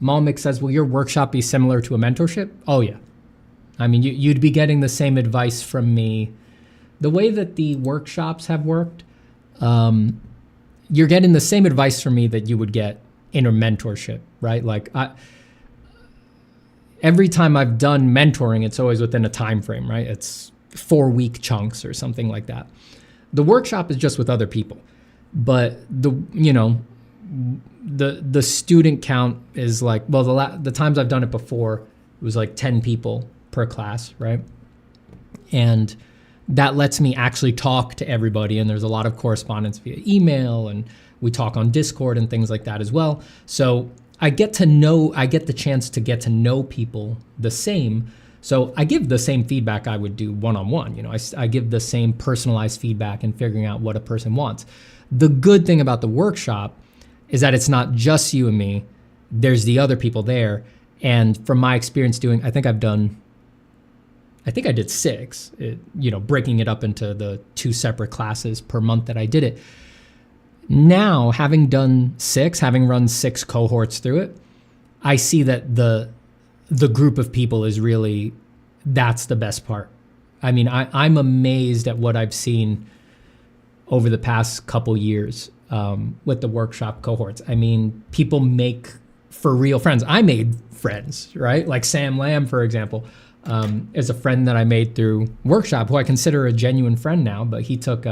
Malmik says, will your workshop be similar to a mentorship? Oh, yeah. I mean, you'd be getting the same advice from me. The way that the workshops have worked, you're getting the same advice from me that you would get in a mentorship, right? Like every time I've done mentoring, it's always within a time frame, right? It's 4-week chunks or something like that. The workshop is just with other people, but the student count is like, well, the times I've done it before, it was like 10 people per class, right? And that lets me actually talk to everybody, and there's a lot of correspondence via email, and we talk on Discord and things like that as well. So I get the chance to get to know people the same. So I give the same feedback I would do one-on-one. I give the same personalized feedback in figuring out what a person wants. The good thing about the workshop is that it's not just you and me. There's the other people there. And from my experience doing, I think I did 6, breaking it up into the 2 separate classes per month that I did it. Now, having done 6, having run 6 cohorts through it, I see that the group of people is really, that's the best part. I mean, I'm amazed at what I've seen over the past couple years with the workshop cohorts. I mean, people make for real friends. I made friends, right? Like Sam Lamb, for example. Is a friend that I made through workshop, who I consider a genuine friend now, but he took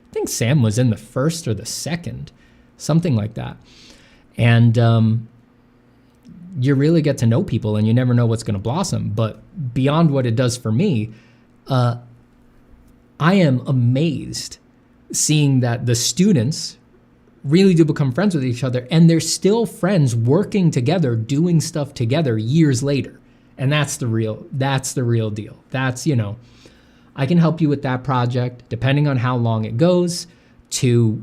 I think Sam was in the first or the second, something like that. And you really get to know people, and you never know what's going to blossom. But beyond what it does for me, I am amazed seeing that the students really do become friends with each other, and they're still friends working together, doing stuff together years later. And that's the real deal. That's, I can help you with that project, depending on how long it goes, to,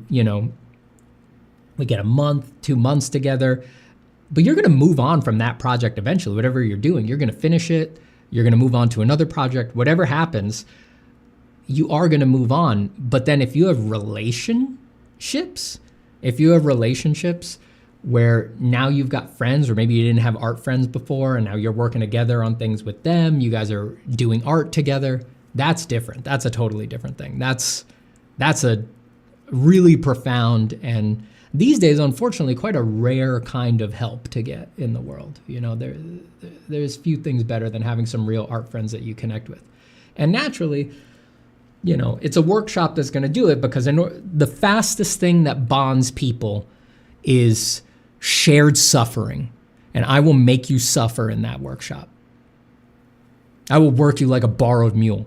we get a month, 2 months together, but you're going to move on from that project eventually. Whatever you're doing, you're going to finish it. You're going to move on to another project. Whatever happens, you are going to move on. But then if you have relationships where now you've got friends, or maybe you didn't have art friends before, and now you're working together on things with them, you guys are doing art together, that's different. That's a totally different thing. That's a really profound, and these days, unfortunately, quite a rare kind of help to get in the world. There's few things better than having some real art friends that you connect with. And naturally, it's a workshop that's going to do it, because the fastest thing that bonds people is shared suffering. And I will make you suffer in that workshop. I will work you like a borrowed mule.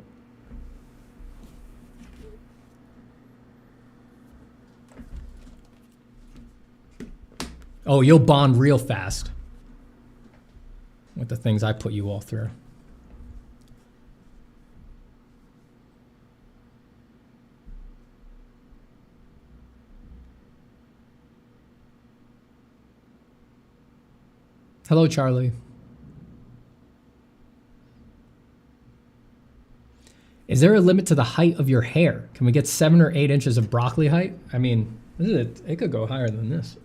Oh, you'll bond real fast with the things I put you all through. Hello, Charlie. Is there a limit to the height of your hair? Can we get 7 or 8 inches of broccoli height? I mean, it could go higher than this.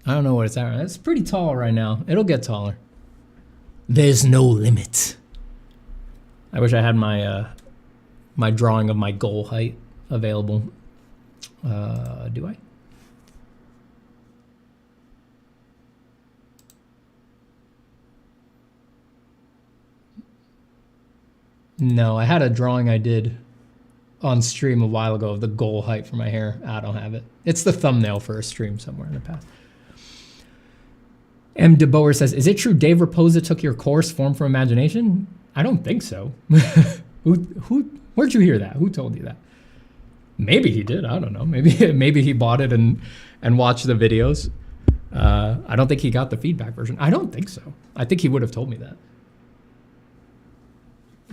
I don't know what it's at. It's pretty tall right now. It'll get taller. There's no limit. I wish I had my my drawing of my goal height available. Do I? No, I had a drawing I did on stream a while ago of the goal height for my hair. I don't have it. It's the thumbnail for a stream somewhere in the past. M. DeBoer says, is it true Dave Raposa took your course, Form from Imagination? I don't think so. Where'd you hear that? Who told you that? Maybe he did. I don't know. Maybe he bought it and watched the videos. I don't think he got the feedback version. I don't think so. I think he would have told me that.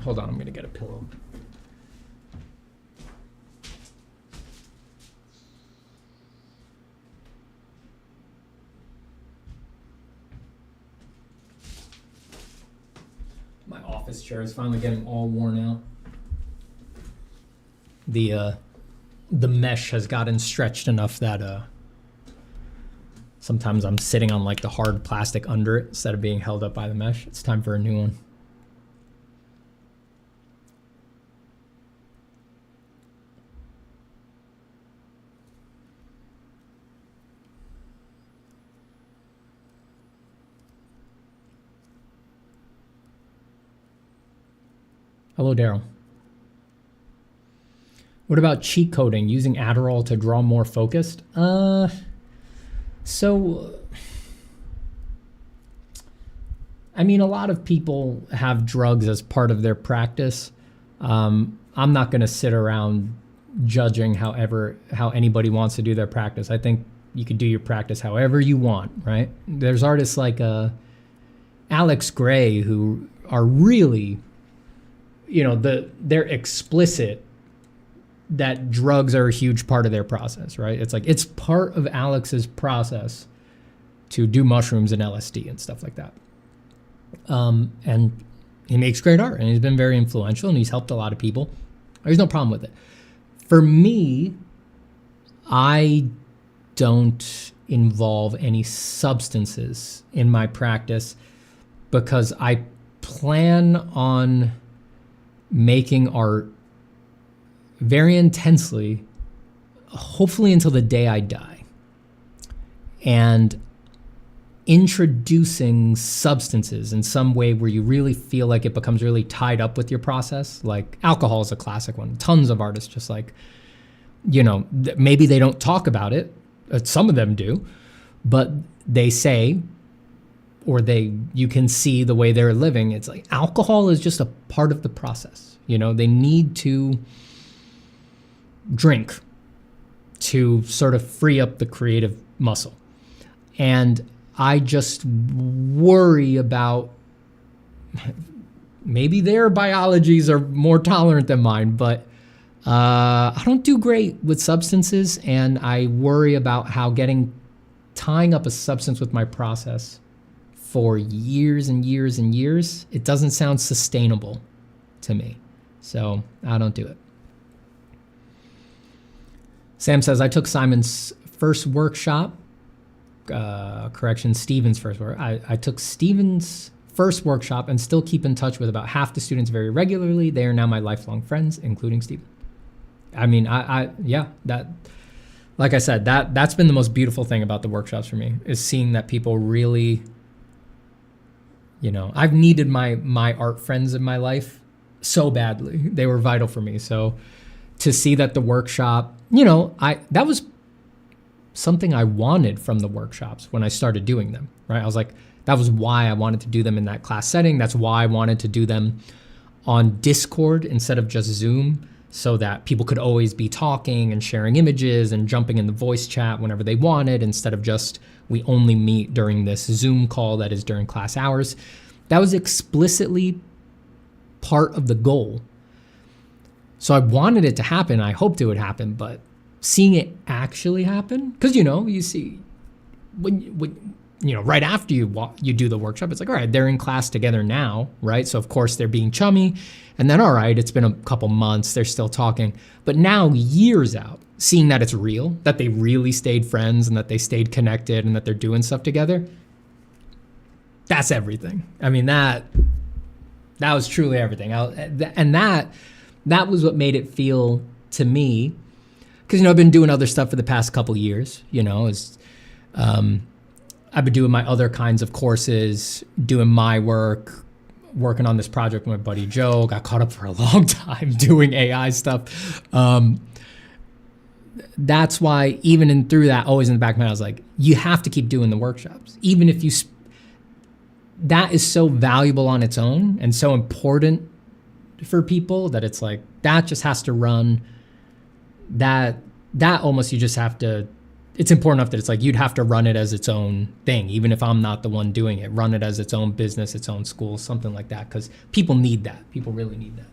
Hold on, I'm going to get a pillow. My office chair is finally getting all worn out. The mesh has gotten stretched enough that sometimes I'm sitting on like the hard plastic under it instead of being held up by the mesh. It's time for a new one. Hello, Daryl. What about cheat coding, using Adderall to draw more focused? So, I mean, a lot of people have drugs as part of their practice. I'm not going to sit around judging how anybody wants to do their practice. I think you could do your practice however you want, right? There's artists like Alex Gray who are really, they're explicit that drugs are a huge part of their process, right? It's like, it's part of Alex's process to do mushrooms and LSD and stuff like that. And he makes great art, and he's been very influential, and he's helped a lot of people. There's no problem with it. For me, I don't involve any substances in my practice because I plan on making art very intensely, hopefully until the day I die. And introducing substances in some way where you really feel like it becomes really tied up with your process. Like alcohol is a classic one. Tons of artists just like, maybe they don't talk about it. Some of them do, but they say, or you can see the way they're living. It's like alcohol is just a part of the process. They need to drink to sort of free up the creative muscle. And I just worry about, maybe their biologies are more tolerant than mine, but I don't do great with substances, and I worry about how tying up a substance with my process for years and years and years, it doesn't sound sustainable to me. So I don't do it. Sam says, I took Simon's first workshop. Stephen's first work. I took Stephen's first workshop and still keep in touch with about half the students very regularly. They are now my lifelong friends, including Stephen. I mean, like I said, that's been the most beautiful thing about the workshops for me, is seeing that people really, I've needed my art friends in my life so badly. They were vital for me. So to see that the workshop, that was something I wanted from the workshops when I started doing them, right? I was like, that was why I wanted to do them in that class setting. That's why I wanted to do them on Discord instead of just Zoom, so that people could always be talking and sharing images and jumping in the voice chat whenever they wanted, instead of just we only meet during this Zoom call that is during class hours. That was explicitly part of the goal. So I wanted it to happen. I hoped it would happen, but seeing it actually happen, because you see when right after you do the workshop, it's like, all right, they're in class together now, right? So of course they're being chummy, and then all right, it's been a couple months, they're still talking. But now, years out, seeing that it's real, that they really stayed friends and that they stayed connected and that they're doing stuff together, that's everything. I mean, that was truly everything. And that was what made it feel to me, because I've been doing other stuff for the past couple years. I've been doing my other kinds of courses, doing my work, working on this project with my buddy Joe. Got caught up for a long time doing AI stuff. That's why even through that, always in the back of my head, I was like, you have to keep doing the workshops, even if that is so valuable on its own and so important for people that it's like, that just has to run. That almost, you just have to, it's important enough that it's like, you'd have to run it as its own thing, even if I'm not the one doing it. Run it as its own business, its own school, something like that, because people need that. People really need that.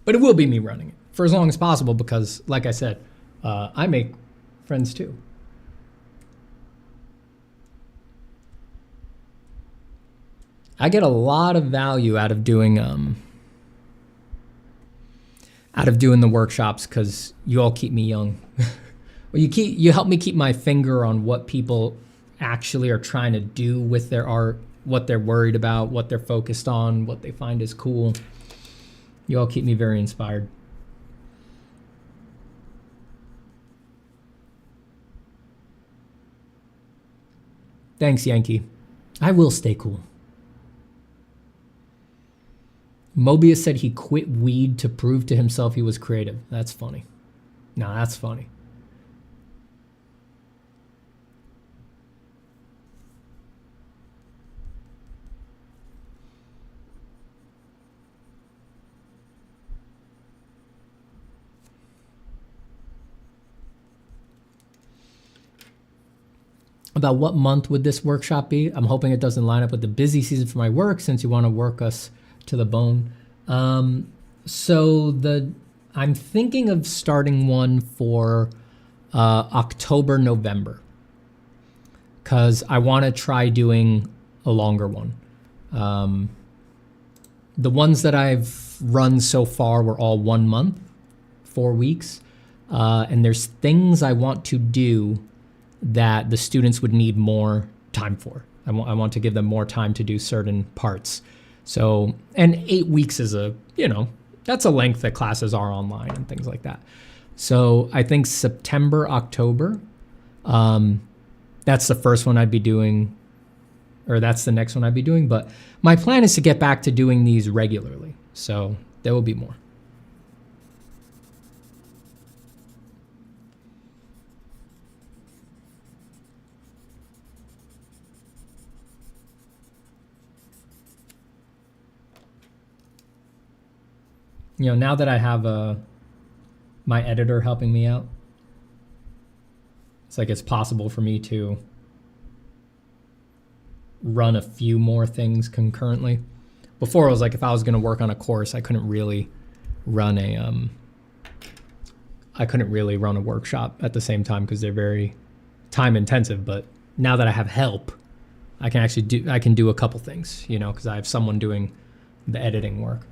But it will be me running it for as long as possible, because like I said, I make friends too. I get a lot of value out of doing the workshops, because you all keep me young. Well, you help me keep my finger on what people actually are trying to do with their art, what they're worried about, what they're focused on, what they find is cool. You all keep me very inspired. Thanks, Yankee. I will stay cool. Mobius said he quit weed to prove to himself he was creative. That's funny. No, that's funny. About what month would this workshop be? I'm hoping it doesn't line up with the busy season for my work, since you want to work us to the bone. So I'm thinking of starting one for October, November, because I want to try doing a longer one. The ones that I've run so far were all 1 month, 4 weeks. And there's things I want to do that the students would need more time for. I want to give them more time to do certain parts. So, and 8 weeks is that's a length that classes are online and things like that. So I think September, October, that's the first one I'd be doing, or that's the next one I'd be doing. But my plan is to get back to doing these regularly. So there will be more. Now that I have my editor helping me out, it's like it's possible for me to run a few more things concurrently. Before, it was like if I was going to work on a course, I couldn't really run a workshop at the same time because they're very time intensive. But now that I have help, I can do a couple things, because I have someone doing the editing work.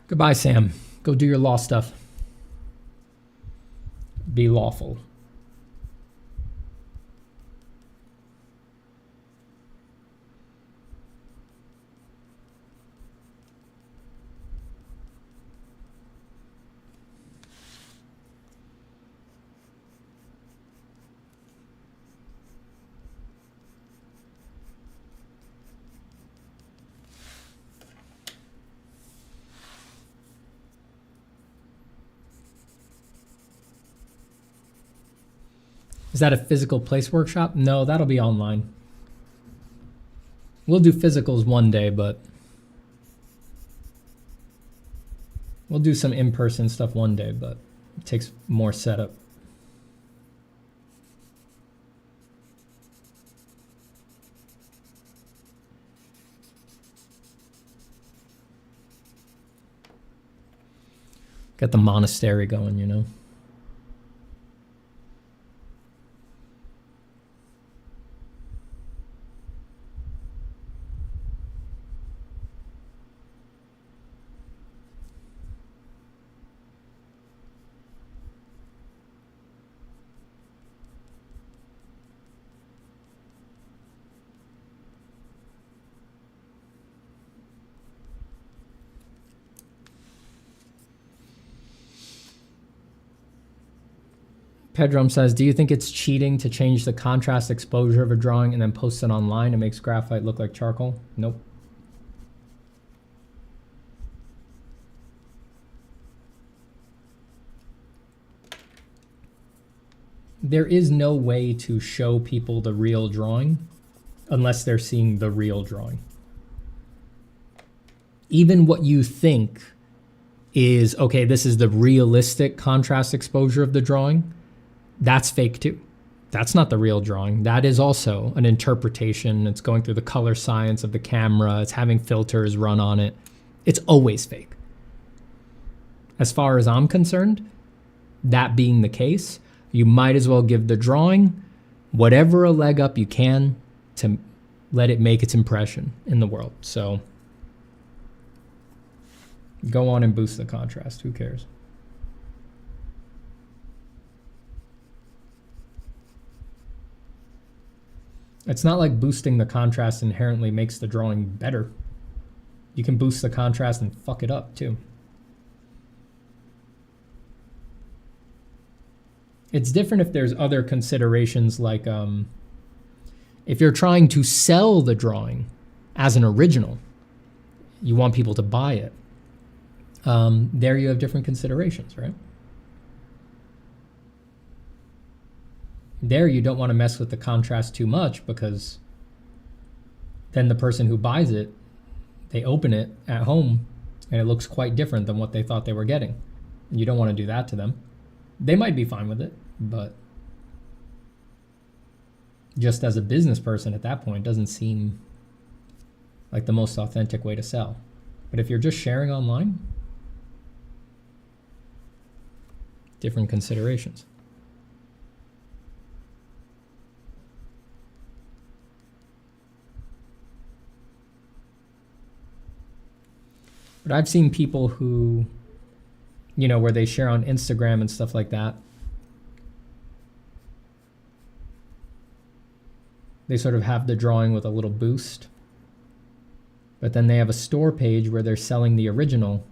Goodbye, Sam. Go do your law stuff. Be lawful. Is that a physical place workshop? No, that'll be online. We'll do physicals one day, but we'll do some in-person stuff one day, but it takes more setup. Got the monastery going, Pedram says, do you think it's cheating to change the contrast exposure of a drawing and then post it online? It makes graphite look like charcoal. Nope. There is no way to show people the real drawing unless they're seeing the real drawing. Even what you think is, okay, this is the realistic contrast exposure of the drawing, that's fake too. That's not the real drawing. That is also an interpretation. It's going through the color science of the camera. It's having filters run on it. It's always fake. As far as I'm concerned, that being the case, you might as well give the drawing whatever a leg up you can to let it make its impression in the world. So go on and boost the contrast. Who cares? It's not like boosting the contrast inherently makes the drawing better. You can boost the contrast and fuck it up too. It's different if there's other considerations like if you're trying to sell the drawing as an original, you want people to buy it. There you have different considerations, right? There you don't want to mess with the contrast too much because then the person who buys it, they open it at home and it looks quite different than what they thought they were getting. You don't want to do that to them. They might be fine with it, but just as a business person at that point, doesn't seem like the most authentic way to sell. But if you're just sharing online, different considerations. But I've seen people who, where they share on Instagram and stuff like that, they sort of have the drawing with a little boost, but then they have a store page where they're selling the original,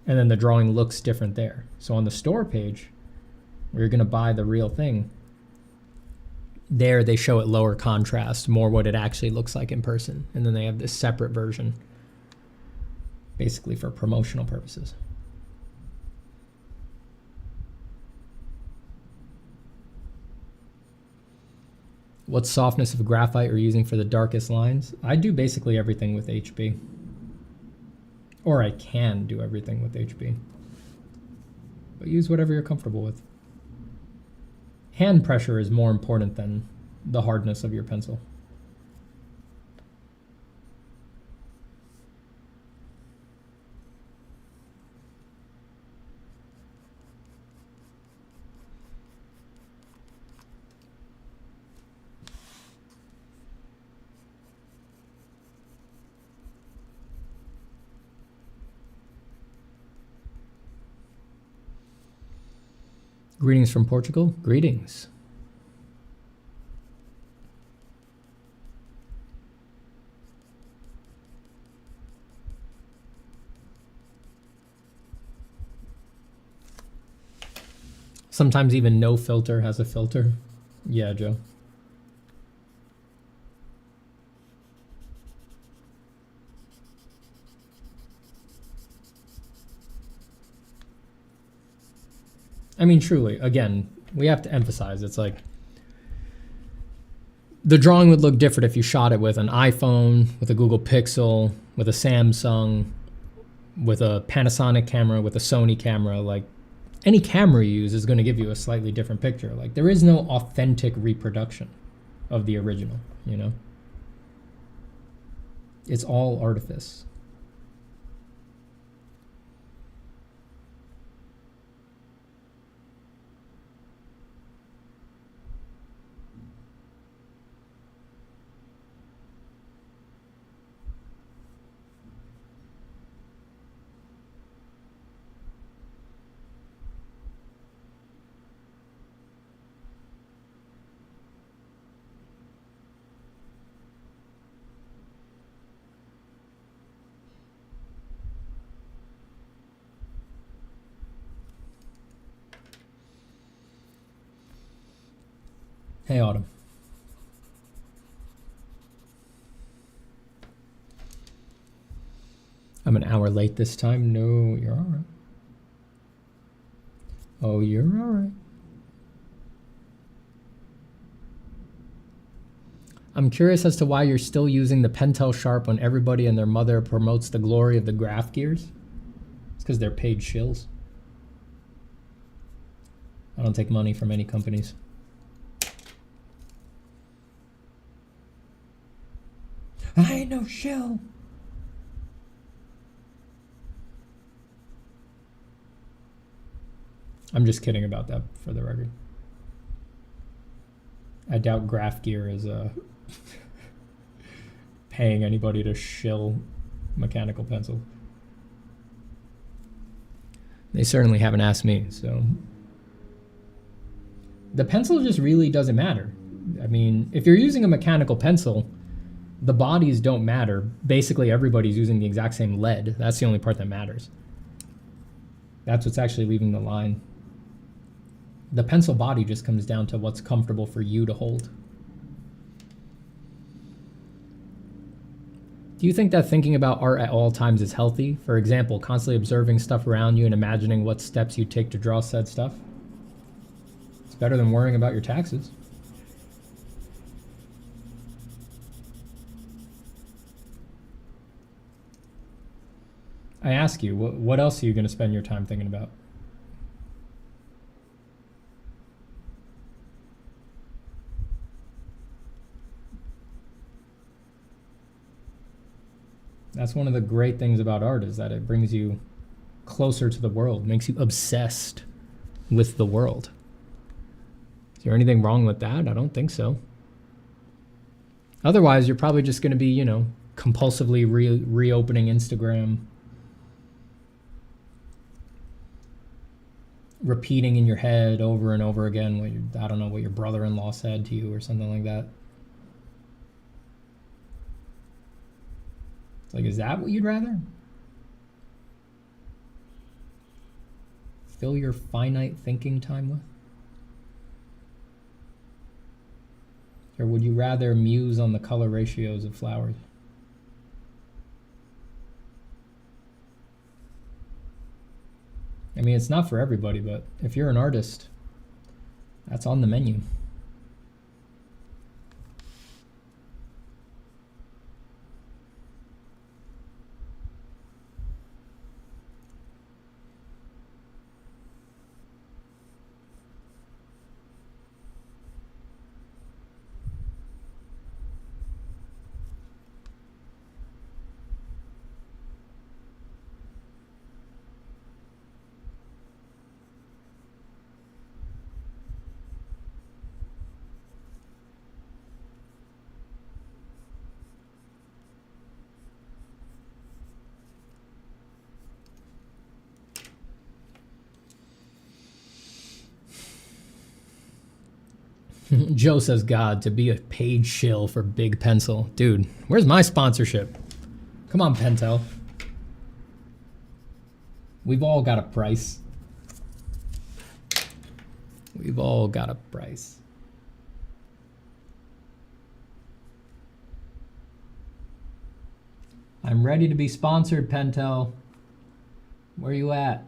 and then the drawing looks different there. So on the store page, where you're going to buy the real thing, there they show it lower contrast, more what it actually looks like in person. And then they have this separate version, basically for promotional purposes. What softness of graphite are you using for the darkest lines? I do basically everything with HB. Or I can do everything with HB. But use whatever you're comfortable with. Hand pressure is more important than the hardness of your pencil. Greetings from Portugal. Greetings. Sometimes even no filter has a filter. Yeah, Joe. I mean, truly, again, we have to emphasize, it's like the drawing would look different if you shot it with an iPhone, with a Google Pixel, with a Samsung, with a Panasonic camera, with a Sony camera. Like, any camera you use is going to give you a slightly different picture. Like, there is no authentic reproduction of the original, It's all artifice. Hey, Autumn. I'm an hour late this time. No, you're all right. Oh, you're all right. I'm curious as to why you're still using the Pentel Sharp when everybody and their mother promotes the glory of the graph gears. It's because they're paid shills. I don't take money from any companies. I ain't no shill. I'm just kidding about that, for the record. I doubt Graph Gear is paying anybody to shill mechanical pencil. They certainly haven't asked me, so. The pencil just really doesn't matter. I mean, if you're using a mechanical pencil, the bodies don't matter. Basically, everybody's using the exact same lead. That's the only part that matters. That's what's actually leaving the line. The pencil body just comes down to what's comfortable for you to hold. Do you think that thinking about art at all times is healthy? For example, constantly observing stuff around you and imagining what steps you take to draw said stuff? It's better than worrying about your taxes. I ask you, what else are you going to spend your time thinking about? That's one of the great things about art, is that it brings you closer to the world, makes you obsessed with the world. Is there anything wrong with that? I don't think so. Otherwise, you're probably just going to be, compulsively reopening Instagram, repeating in your head over and over again what your brother-in-law said to you or something like that. It's like, is that what you'd rather? Fill your finite thinking time with? Or would you rather muse on the color ratios of flowers? I mean, it's not for everybody, but if you're an artist, that's on the menu. Joe says, God, to be a paid shill for Big Pencil. Dude, where's my sponsorship? Come on, Pentel. We've all got a price. We've all got a price. I'm ready to be sponsored, Pentel. Where you at?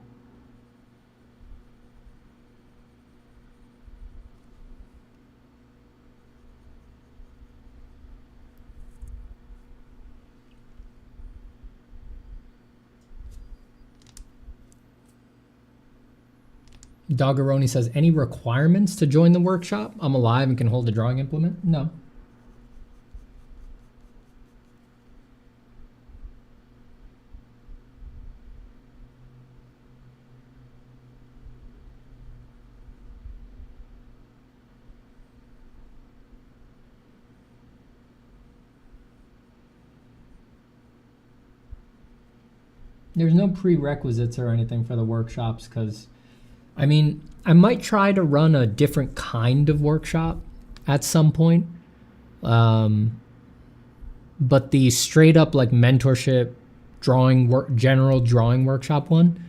Doggeroni says, any requirements to join the workshop? I'm alive and can hold a drawing implement? No. There's no prerequisites or anything for the workshops because, I mean, I might try to run a different kind of workshop at some point. But the straight up like mentorship general drawing workshop one,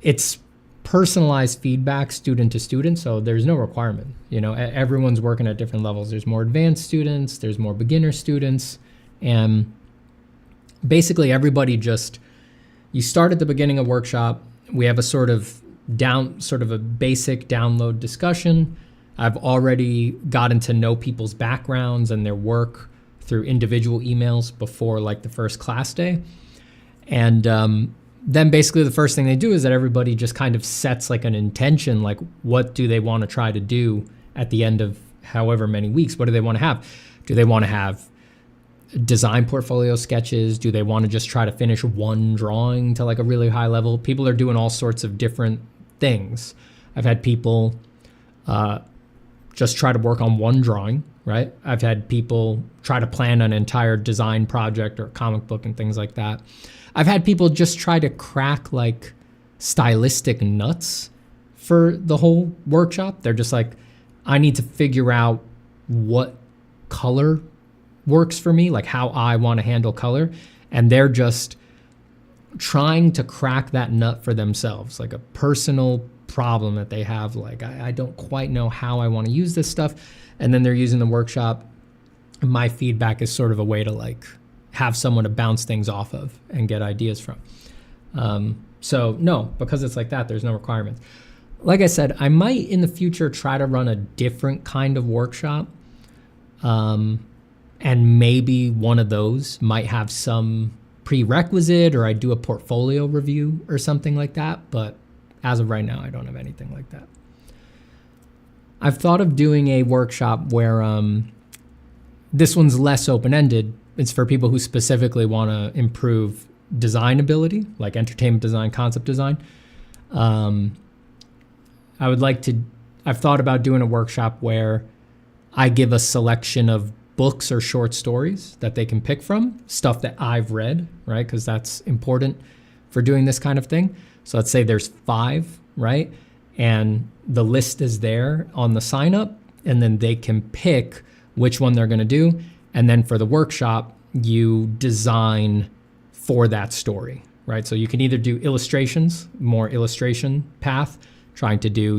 it's personalized feedback student to student. So there's no requirement, everyone's working at different levels. There's more advanced students, there's more beginner students. And basically everybody you start at the beginning of workshop. We have a sort of a basic download discussion. I've already gotten to know people's backgrounds and their work through individual emails before like the first class day. And then basically the first thing they do is that everybody just kind of sets like an intention, like what do they want to try to do at the end of however many weeks? What do they want to have? Do they want to have design portfolio sketches? Do they want to just try to finish one drawing to like a really high level? People are doing all sorts of different things. I've had people just try to work on one drawing, right? I've had people try to plan an entire design project or comic book and things like that. I've had people just try to crack like stylistic nuts for the whole workshop. They're just like, I need to figure out what color works for me, like how I want to handle color. And they're just trying to crack that nut for themselves, like a personal problem that they have. Like, I don't quite know how I want to use this stuff. And then they're using the workshop. My feedback is sort of a way to like have someone to bounce things off of and get ideas from. So no, because it's like that, there's no requirements. Like I said, I might in the future try to run a different kind of workshop. And maybe one of those might have some prerequisite, or I do a portfolio review or something like that. But as of right now, I don't have anything like that. I've thought of doing a workshop where this one's less open-ended. It's for people who specifically want to improve design ability, like entertainment design, concept design. I've thought about doing a workshop where I give a selection of books or short stories that they can pick from, stuff that I've read, right? Because that's important for doing this kind of thing. So let's say there's 5, right? and the list is there on the sign up, and then they can pick which one they're going to do. And then for the workshop, you design for that story, right? So you can either do illustrations, more illustration path, trying to do,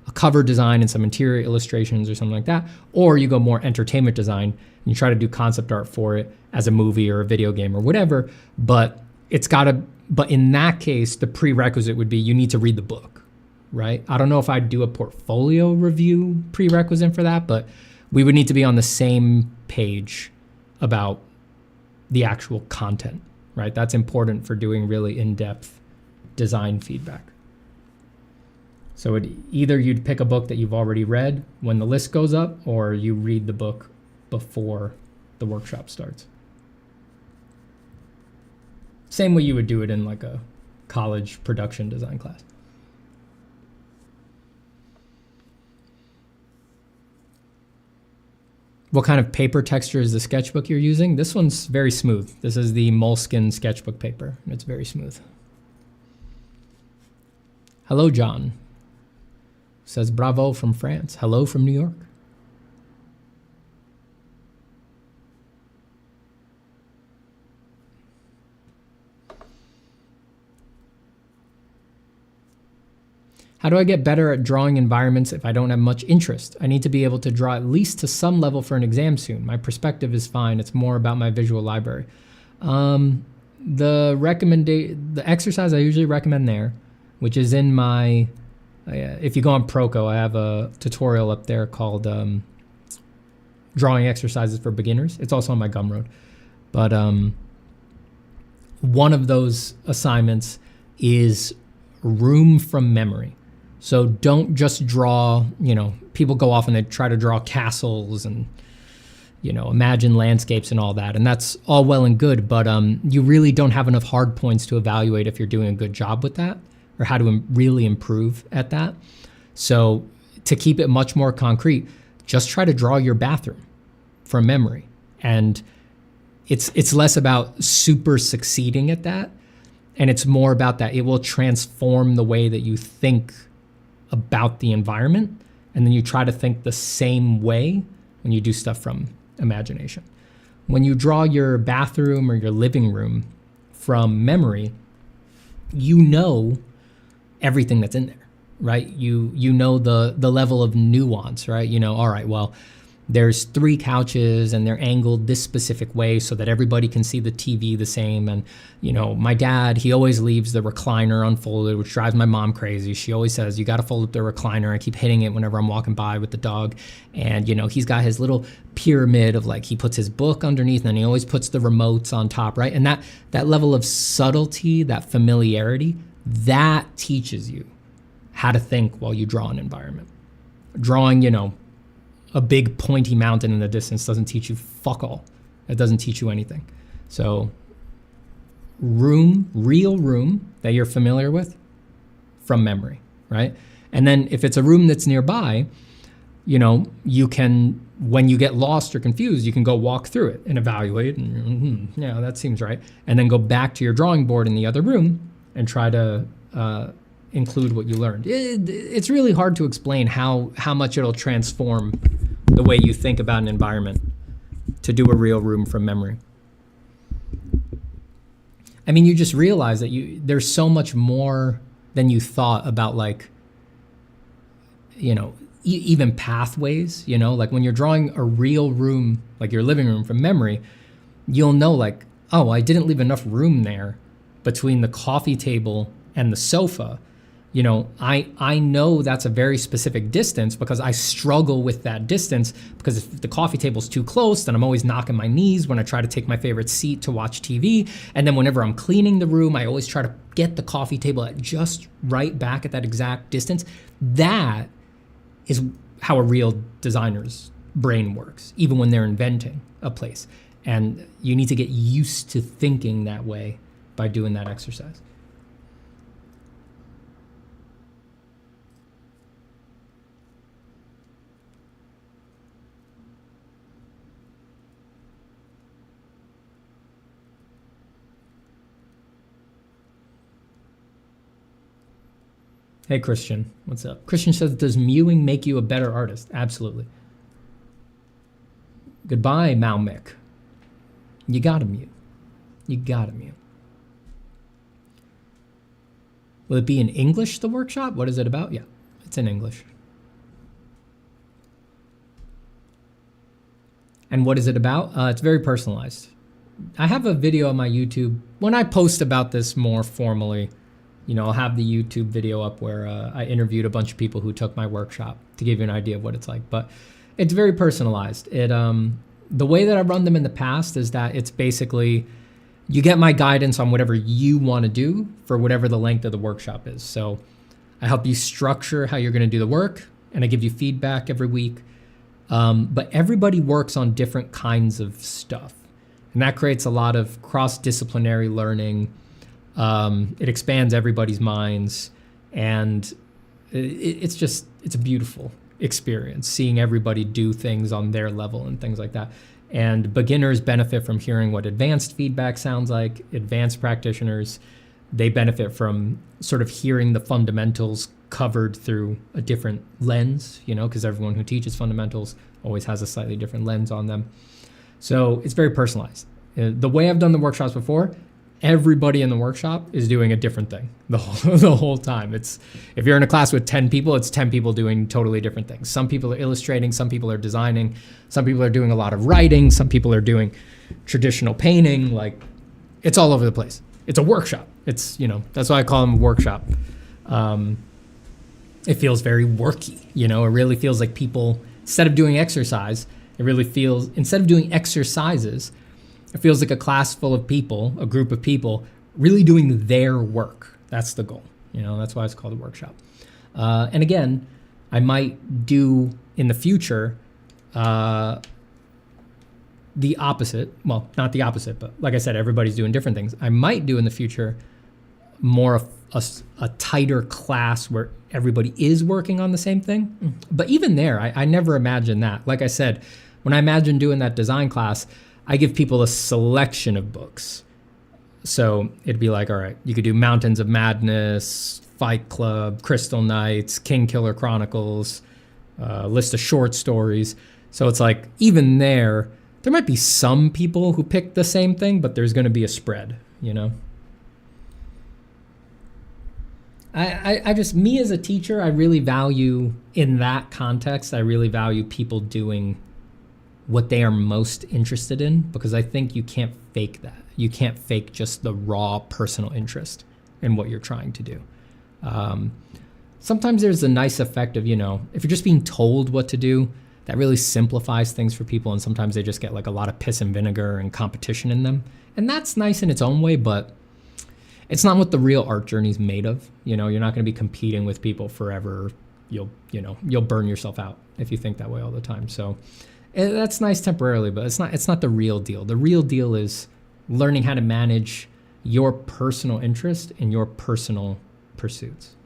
a cover design and some interior illustrations or something like that, or you go more entertainment design and you try to do concept art for it as a movie or a video game or whatever. But in that case, the prerequisite would be you need to read the book, right? I don't know if I'd do a portfolio review prerequisite for that, but we would need to be on the same page about the actual content, right? That's important for doing really in-depth design feedback. So either you'd pick a book that you've already read when the list goes up, or you read the book before the workshop starts. Same way you would do it in like a college production design class. What kind of paper texture is the sketchbook you're using? This one's very smooth. This is the Moleskine sketchbook paper. It's very smooth. Hello, John. Says bravo from France. Hello from New York. How do I get better at drawing environments if I don't have much interest? I need to be able to draw at least to some level for an exam soon. My perspective is fine. It's more about my visual library. The exercise I usually recommend there, which is in my, if you go on Proco, I have a tutorial up there called Drawing Exercises for Beginners. It's also on my Gumroad. But one of those assignments is room from memory. So don't just draw, people go off and they try to draw castles and, imagine landscapes and all that. And that's all well and good, but you really don't have enough hard points to evaluate if you're doing a good job with that or how to really improve at that. So to keep it much more concrete, just try to draw your bathroom from memory. And it's less about super succeeding at that. And it's more about that it will transform the way that you think about the environment. And then you try to think the same way when you do stuff from imagination. When you draw your bathroom or your living room from memory, you know everything that's in there, right? You know the level of nuance, right? All right, well, there's 3 couches and they're angled this specific way so that everybody can see the TV the same. And, my dad, he always leaves the recliner unfolded, which drives my mom crazy. She always says, you got to fold up the recliner. I keep hitting it whenever I'm walking by with the dog. And, he's got his little pyramid of he puts his book underneath and then he always puts the remotes on top, right? And that level of subtlety, that familiarity, that teaches you how to think while you draw an environment. Drawing, a big pointy mountain in the distance doesn't teach you fuck all. It doesn't teach you anything. So real room that you're familiar with from memory, right? And then if it's a room that's nearby, you can, when you get lost or confused, you can go walk through it and evaluate and yeah, that seems right. And then go back to your drawing board in the other room and try to include what you learned. It's really hard to explain how much it'll transform the way you think about an environment to do a real room from memory. I mean, you just realize that there's so much more than you thought about even pathways, when you're drawing a real room, like your living room from memory, you'll know oh, I didn't leave enough room there between the coffee table and the sofa. I know that's a very specific distance because I struggle with that distance, because if the coffee table's too close, then I'm always knocking my knees when I try to take my favorite seat to watch TV. And then whenever I'm cleaning the room, I always try to get the coffee table at just right back at that exact distance. That is how a real designer's brain works, even when they're inventing a place. And you need to get used to thinking that way by doing that exercise. Hey, Christian, what's up? Christian says, does mewing make you a better artist? Absolutely. Goodbye, Malmick. You gotta mute. You gotta mute. Will it be in English, the workshop? What is it about? Yeah, it's in English. And what is it about? It's very personalized. I have a video on my YouTube. When I post about this more formally, I'll have the YouTube video up where I interviewed a bunch of people who took my workshop to give you an idea of what it's like. But it's very personalized. The way that I've run them in the past is that it's basically, you get my guidance on whatever you want to do for whatever the length of the workshop is. So I help you structure how you're going to do the work, and I give you feedback every week. But everybody works on different kinds of stuff, and that creates a lot of cross-disciplinary learning. It expands everybody's minds, and it's a beautiful experience seeing everybody do things on their level and things like that. And beginners benefit from hearing what advanced feedback sounds like. Advanced practitioners, they benefit from sort of hearing the fundamentals covered through a different lens, because everyone who teaches fundamentals always has a slightly different lens on them. So it's very personalized. The way I've done the workshops before, everybody in the workshop is doing a different thing the whole time. If you're in a class with 10 people, it's 10 people doing totally different things. Some people are illustrating, some people are designing, some people are doing a lot of writing, some people are doing traditional painting. Like, it's all over the place. It's a workshop. It's, that's why I call them a workshop. It feels very worky, it really feels like people, instead of doing exercises, it feels like a class full of people, a group of people, really doing their work. That's the goal. That's why it's called a workshop. And again, I might do in the future the opposite. Well, not the opposite, but like I said, everybody's doing different things. I might do in the future more of a tighter class where everybody is working on the same thing. But even there, I never imagined that. Like I said, when I imagined doing that design class, I give people a selection of books. So it'd be like, all right, you could do Mountains of Madness, Fight Club, Crystal Knights, King Killer Chronicles, a list of short stories. So it's like, even there might be some people who pick the same thing, but there's going to be a spread, me as a teacher, I really value, in that context, I really value people doing what they are most interested in, because I think you can't fake that. You can't fake just the raw personal interest in what you're trying to do. Sometimes there's a nice effect of, if you're just being told what to do, that really simplifies things for people, and sometimes they just get like a lot of piss and vinegar and competition in them. And that's nice in its own way, but it's not what the real art journey is made of. You're not going to be competing with people forever. You'll burn yourself out if you think that way all the time. So that's nice temporarily, but it's not the real deal. The real deal is learning how to manage your personal interest in your personal pursuits.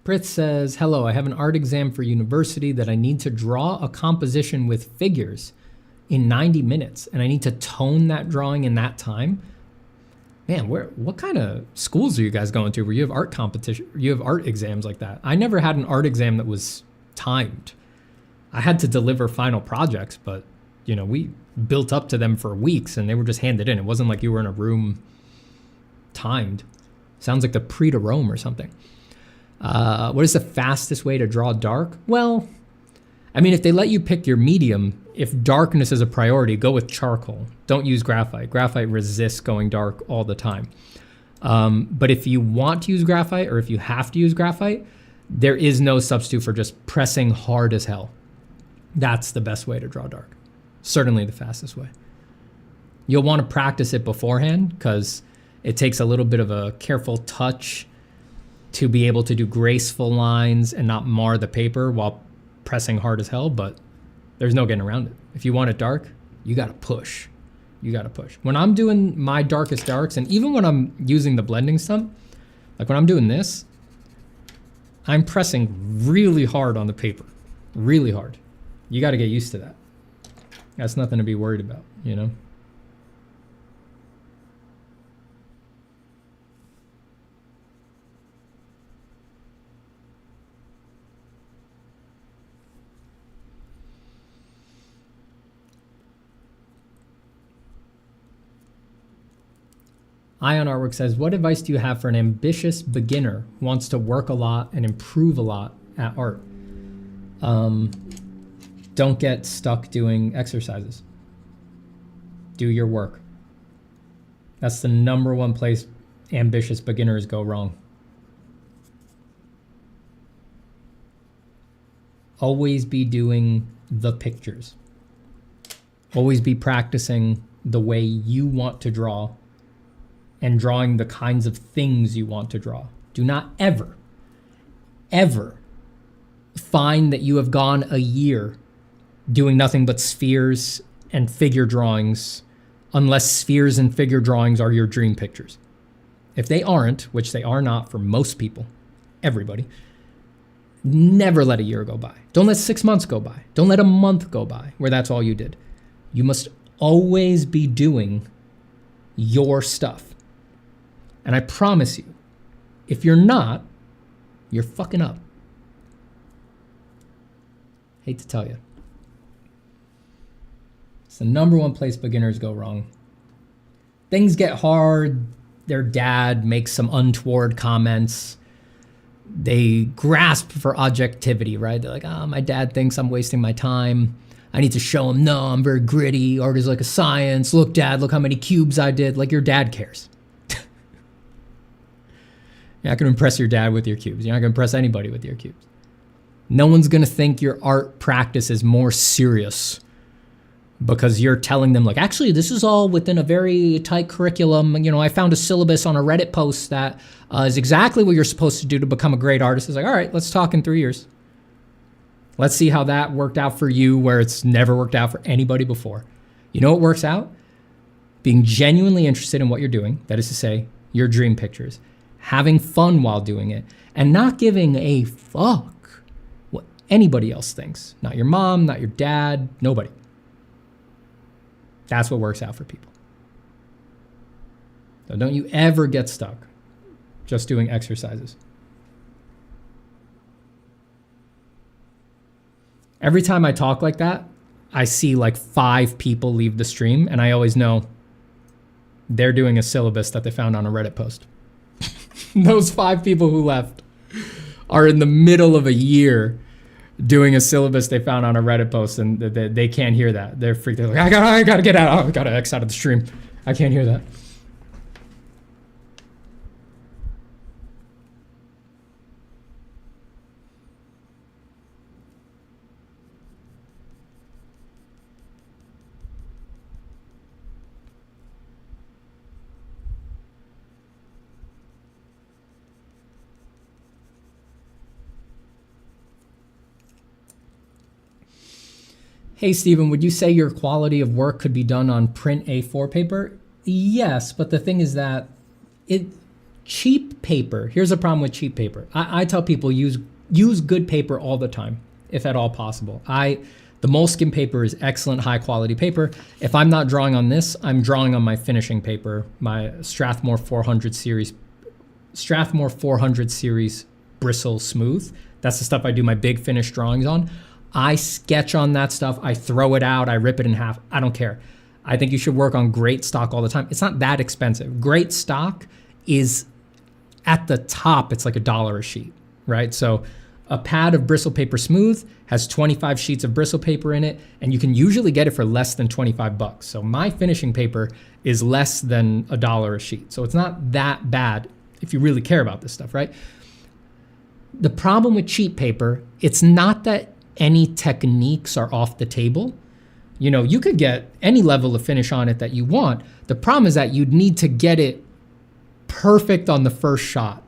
Pritz says, hello, I have an art exam for university that I need to draw a composition with figures in 90 minutes, and I need to tone that drawing in that time. Man, what kind of schools are you guys going to where you have art competition, you have art exams like that? I never had an art exam that was timed. I had to deliver final projects, but we built up to them for weeks and they were just handed in. It wasn't like you were in a room timed. Sounds like the Prix de Rome or something. What is the fastest way to draw dark? Well, if they let you pick your medium, if darkness is a priority, go with charcoal. Don't use graphite. Graphite resists going dark all the time. But if you want to use graphite, or if you have to use graphite, there is no substitute for just pressing hard as hell. That's the best way to draw dark. Certainly the fastest way. You'll want to practice it beforehand because it takes a little bit of a careful touch to be able to do graceful lines and not mar the paper while pressing hard as hell, but There's no getting around it. If you want it dark, you gotta push. You gotta push. When I'm doing my darkest darks, and even when I'm using the blending stuff, like when I'm doing this, I'm pressing really hard on the paper, really hard. You gotta get used to that. That's nothing to be worried about, you know? Ion Artwork says, what advice do you have for an ambitious beginner who wants to work a lot and improve a lot at art? Don't get stuck doing exercises. Do your work. That's the number one place ambitious beginners go wrong. Always be doing the pictures. Always be practicing the way you want to draw and drawing the kinds of things you want to draw. Do not ever, ever find that you have gone a year doing nothing but spheres and figure drawings unless spheres and figure drawings are your dream pictures. If they aren't, which they are not for most people, everybody, never let a year go by. Don't let 6 months go by. Don't let a month go by where that's all you did. You must always be doing your stuff. And I promise you, if you're not, you're fucking up. Hate to tell you. It's the number one place beginners go wrong. Things get hard. Their dad makes some untoward comments. They grasp for objectivity, right? They're like, my dad thinks I'm wasting my time. I need to show him, no, I'm very gritty. Art is like a science. Look, Dad, look how many cubes I did. Like your dad cares. You're not going to impress your dad with your cubes. You're not going to impress anybody with your cubes. No one's going to think your art practice is more serious because you're telling them, like, actually, this is all within a very tight curriculum. You know, I found a syllabus on a Reddit post that is exactly what you're supposed to do to become a great artist. It's like, all right, let's talk in 3 years. Let's see how that worked out for you where it's never worked out for anybody before. You know what works out? Being genuinely interested in what you're doing. That is to say, your dream pictures. Having fun while doing it, and not giving a fuck what anybody else thinks. Not your mom, not your dad, nobody. That's what works out for people. So don't you ever get stuck just doing exercises. Every time I talk like that, I see like 5 people leave the stream, and I always know they're doing a syllabus that they found on a Reddit post. Those 5 people who left are in the middle of a year doing a syllabus they found on a Reddit post, and they can't hear that. They're freaked. They're like, I gotta get out. I gotta X out of the stream. I can't hear that. Hey, Stephen, would you say your quality of work could be done on print A4 paper? Yes, but the thing is that cheap paper, here's a problem with cheap paper. I tell people use good paper all the time, if at all possible. The Moleskine paper is excellent, high quality paper. If I'm not drawing on this, I'm drawing on my finishing paper, my Strathmore 400 series bristle smooth. That's the stuff I do my big finish drawings on. I sketch on that stuff. I throw it out. I rip it in half. I don't care. I think you should work on great stock all the time. It's not that expensive. Great stock is at the top. It's like $1 a sheet, right? So a pad of bristle paper smooth has 25 sheets of bristle paper in it, and you can usually get it for less than 25 bucks. So my finishing paper is less than $1 a sheet. So it's not that bad if you really care about this stuff, right? The problem with cheap paper, it's not that any techniques are off the table. You know, you could get any level of finish on it that you want. The problem is that you'd need to get it perfect on the first shot,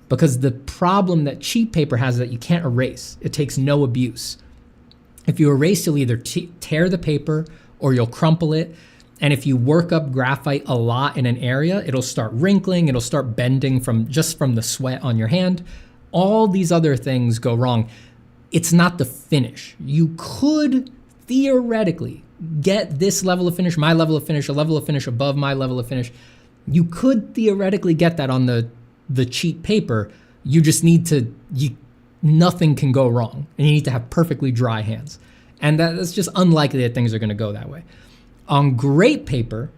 because the problem that cheap paper has is that you can't erase. It takes no abuse. If you erase, you'll either tear the paper or you'll crumple it. And if you work up graphite a lot in an area, it'll start wrinkling, it'll start bending from the sweat on your hand. All these other things go wrong. It's not the finish. You could theoretically get this level of finish, my level of finish, a level of finish above my level of finish. You could theoretically get that on the cheap paper. You just need to, nothing can go wrong. And you need to have perfectly dry hands. And that's just unlikely that things are gonna go that way. On great paper,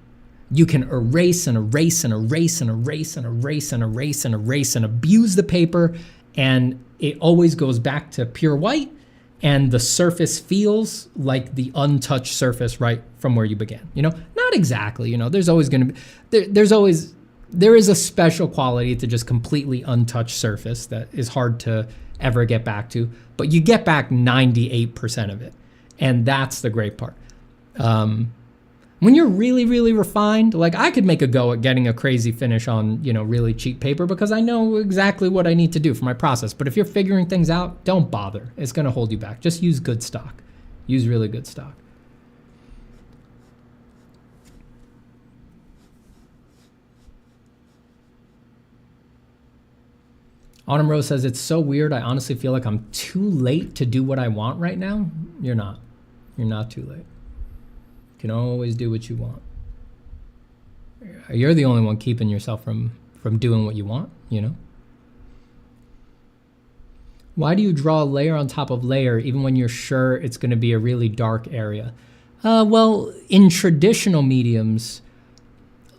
you can erase and erase and erase and erase and erase and erase and erase and abuse the paper, and it always goes back to pure white, and the surface feels like the untouched surface right from where you began. Not exactly, there's always gonna be, there is a special quality to just completely untouched surface that is hard to ever get back to, but you get back 98% of it. And that's the great part. When you're really, really refined, like I could make a go at getting a crazy finish on, really cheap paper because I know exactly what I need to do for my process. But if you're figuring things out, don't bother. It's going to hold you back. Just use good stock. Use really good stock. Autumn Rose says, it's so weird. I honestly feel like I'm too late to do what I want right now. You're not. You're not too late. You can always do what you want. You're the only one keeping yourself from doing what you want, Why do you draw layer on top of layer even when you're sure it's going to be a really dark area? Well, in traditional mediums,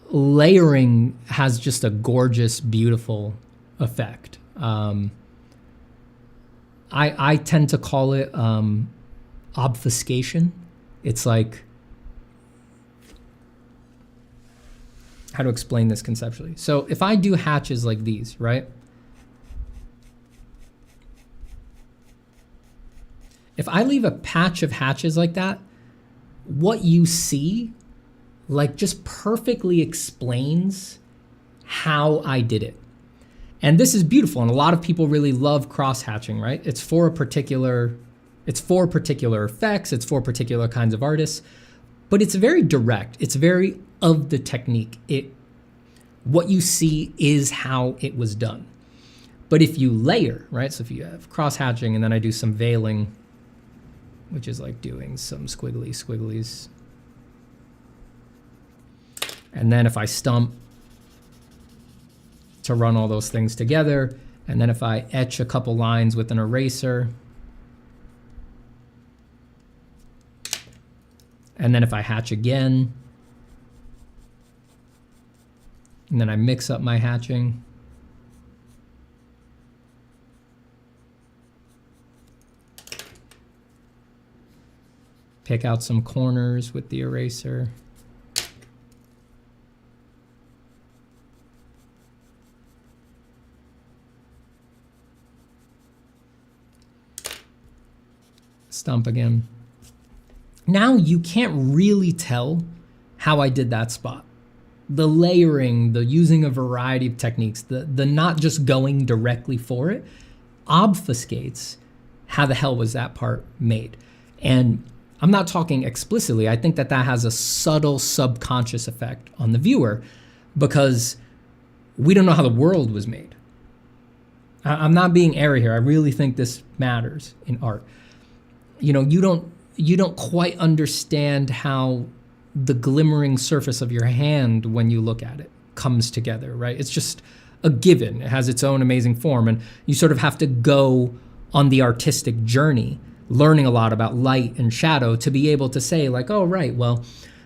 layering has just a gorgeous, beautiful effect. I tend to call it obfuscation. It's like, how to explain this conceptually? So if I do hatches like these, right? If I leave a patch of hatches like that, what you see like just perfectly explains how I did it. And this is beautiful. And a lot of people really love cross hatching, right? It's for particular effects. It's for particular kinds of artists, but it's very direct. It's very of the technique. What you see is how it was done. But if you layer, right? So if you have cross hatching and then I do some veiling, which is like doing some squigglies. And then if I stump to run all those things together, and then if I etch a couple lines with an eraser, and then if I hatch again, and then I mix up my hatching, pick out some corners with the eraser, stump again. Now you can't really tell how I did that spot. The layering, the using a variety of techniques, the not just going directly for it obfuscates how the hell was that part made. And I'm not talking explicitly. I think that has a subtle subconscious effect on the viewer because we don't know how the world was made. I'm not being airy here. I really think this matters in art. You don't quite understand how the glimmering surface of your hand when you look at it comes together, right? It's just a given. It has its own amazing form, and you sort of have to go on the artistic journey, learning a lot about light and shadow to be able to say like, oh, right, well,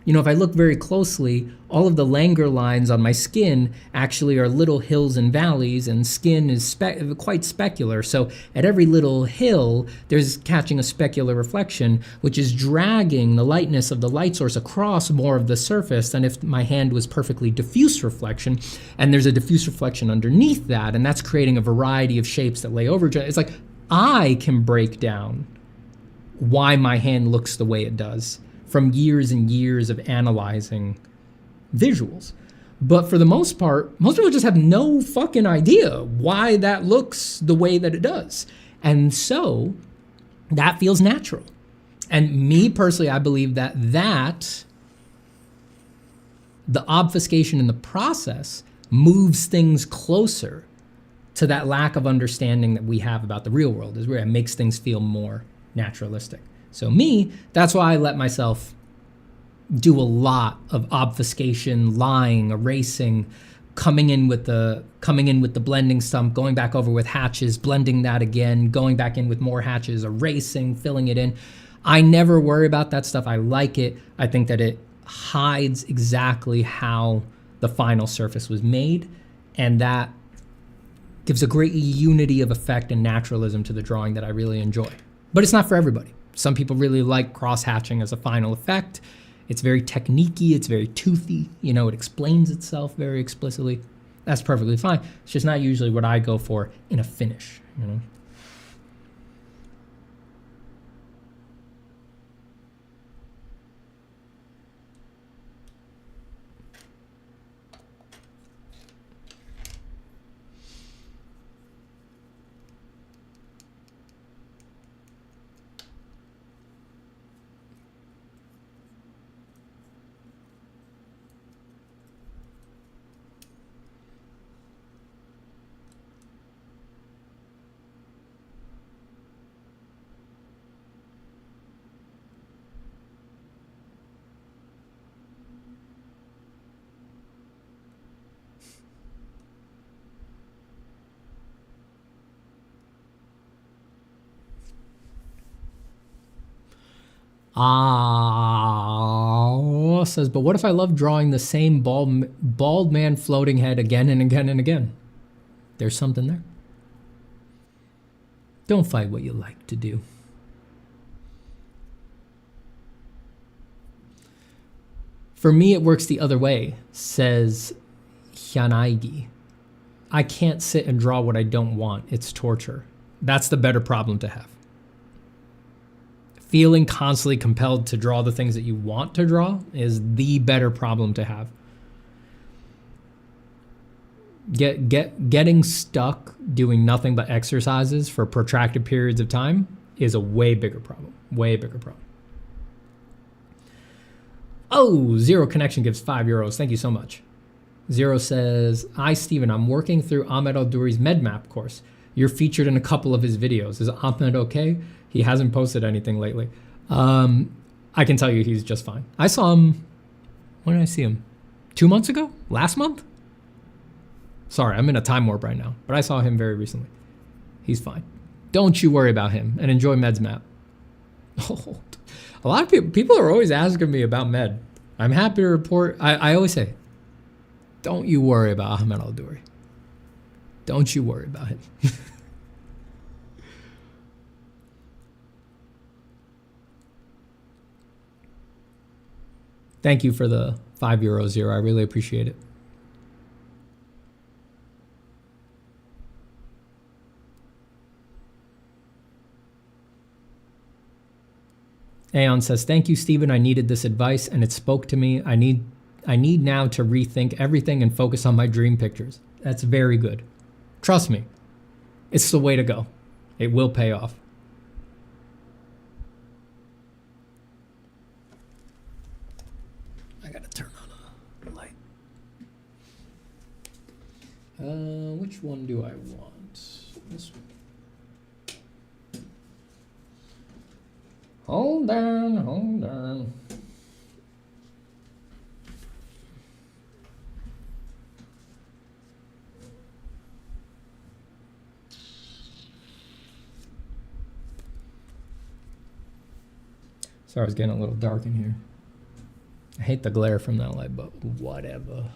if I look very closely, all of the Langer lines on my skin actually are little hills and valleys, and skin is quite specular. So at every little hill, there's catching a specular reflection, which is dragging the lightness of the light source across more of the surface than if my hand was perfectly diffuse reflection. And there's a diffuse reflection underneath that, and that's creating a variety of shapes that lay over. It's like I can break down why my hand looks the way it does from years and years of analyzing visuals. But for the most part, most people just have no fucking idea why that looks the way that it does. And so that feels natural. And me personally, I believe that the obfuscation in the process moves things closer to that lack of understanding that we have about the real world, is where it makes things feel more naturalistic. So me, that's why I let myself do a lot of obfuscation, lying, erasing, coming in with the blending stump, going back over with hatches, blending that again, going back in with more hatches, erasing, filling it in. I never worry about that stuff. I like it. I think that it hides exactly how the final surface was made, and that gives a great unity of effect and naturalism to the drawing that I really enjoy. But it's not for everybody. Some people really like cross-hatching as a final effect. It's very techniquey, it's very toothy, it explains itself very explicitly. That's perfectly fine. It's just not usually what I go for in a finish, says, but what if I love drawing the same bald man floating head again and again and again? There's something there. Don't fight what you like to do. For me, it works the other way, says Hyanaigi. I can't sit and draw what I don't want. It's torture. That's the better problem to have. Feeling constantly compelled to draw the things that you want to draw is the better problem to have. Getting stuck doing nothing but exercises for protracted periods of time is a way bigger problem. Way bigger problem. Oh, Zero Connection gives €5. Thank you so much. Zero says, hi, Stephen. I'm working through Ahmed Al-Duri's MedMap course. You're featured in a couple of his videos. Is Ahmed okay? He hasn't posted anything lately. I can tell you he's just fine. I saw him, when did I see him? 2 months ago? Last month? Sorry, I'm in a time warp right now, but I saw him very recently. He's fine. Don't you worry about him and enjoy Med's map. Oh, a lot of people are always asking me about Med. I'm happy to report, I always say, don't you worry about Ahmed Al-Duri. Don't you worry about him. Thank you for the €5, Zero. I really appreciate it. Aeon says, thank you, Stephen. I needed this advice and it spoke to me. I need now to rethink everything and focus on my dream pictures. That's very good. Trust me. It's the way to go. It will pay off. I gotta turn on a light. Which one do I want? This one. Hold on. Sorry, it's getting a little dark in here. I hate the glare from that light, but whatever.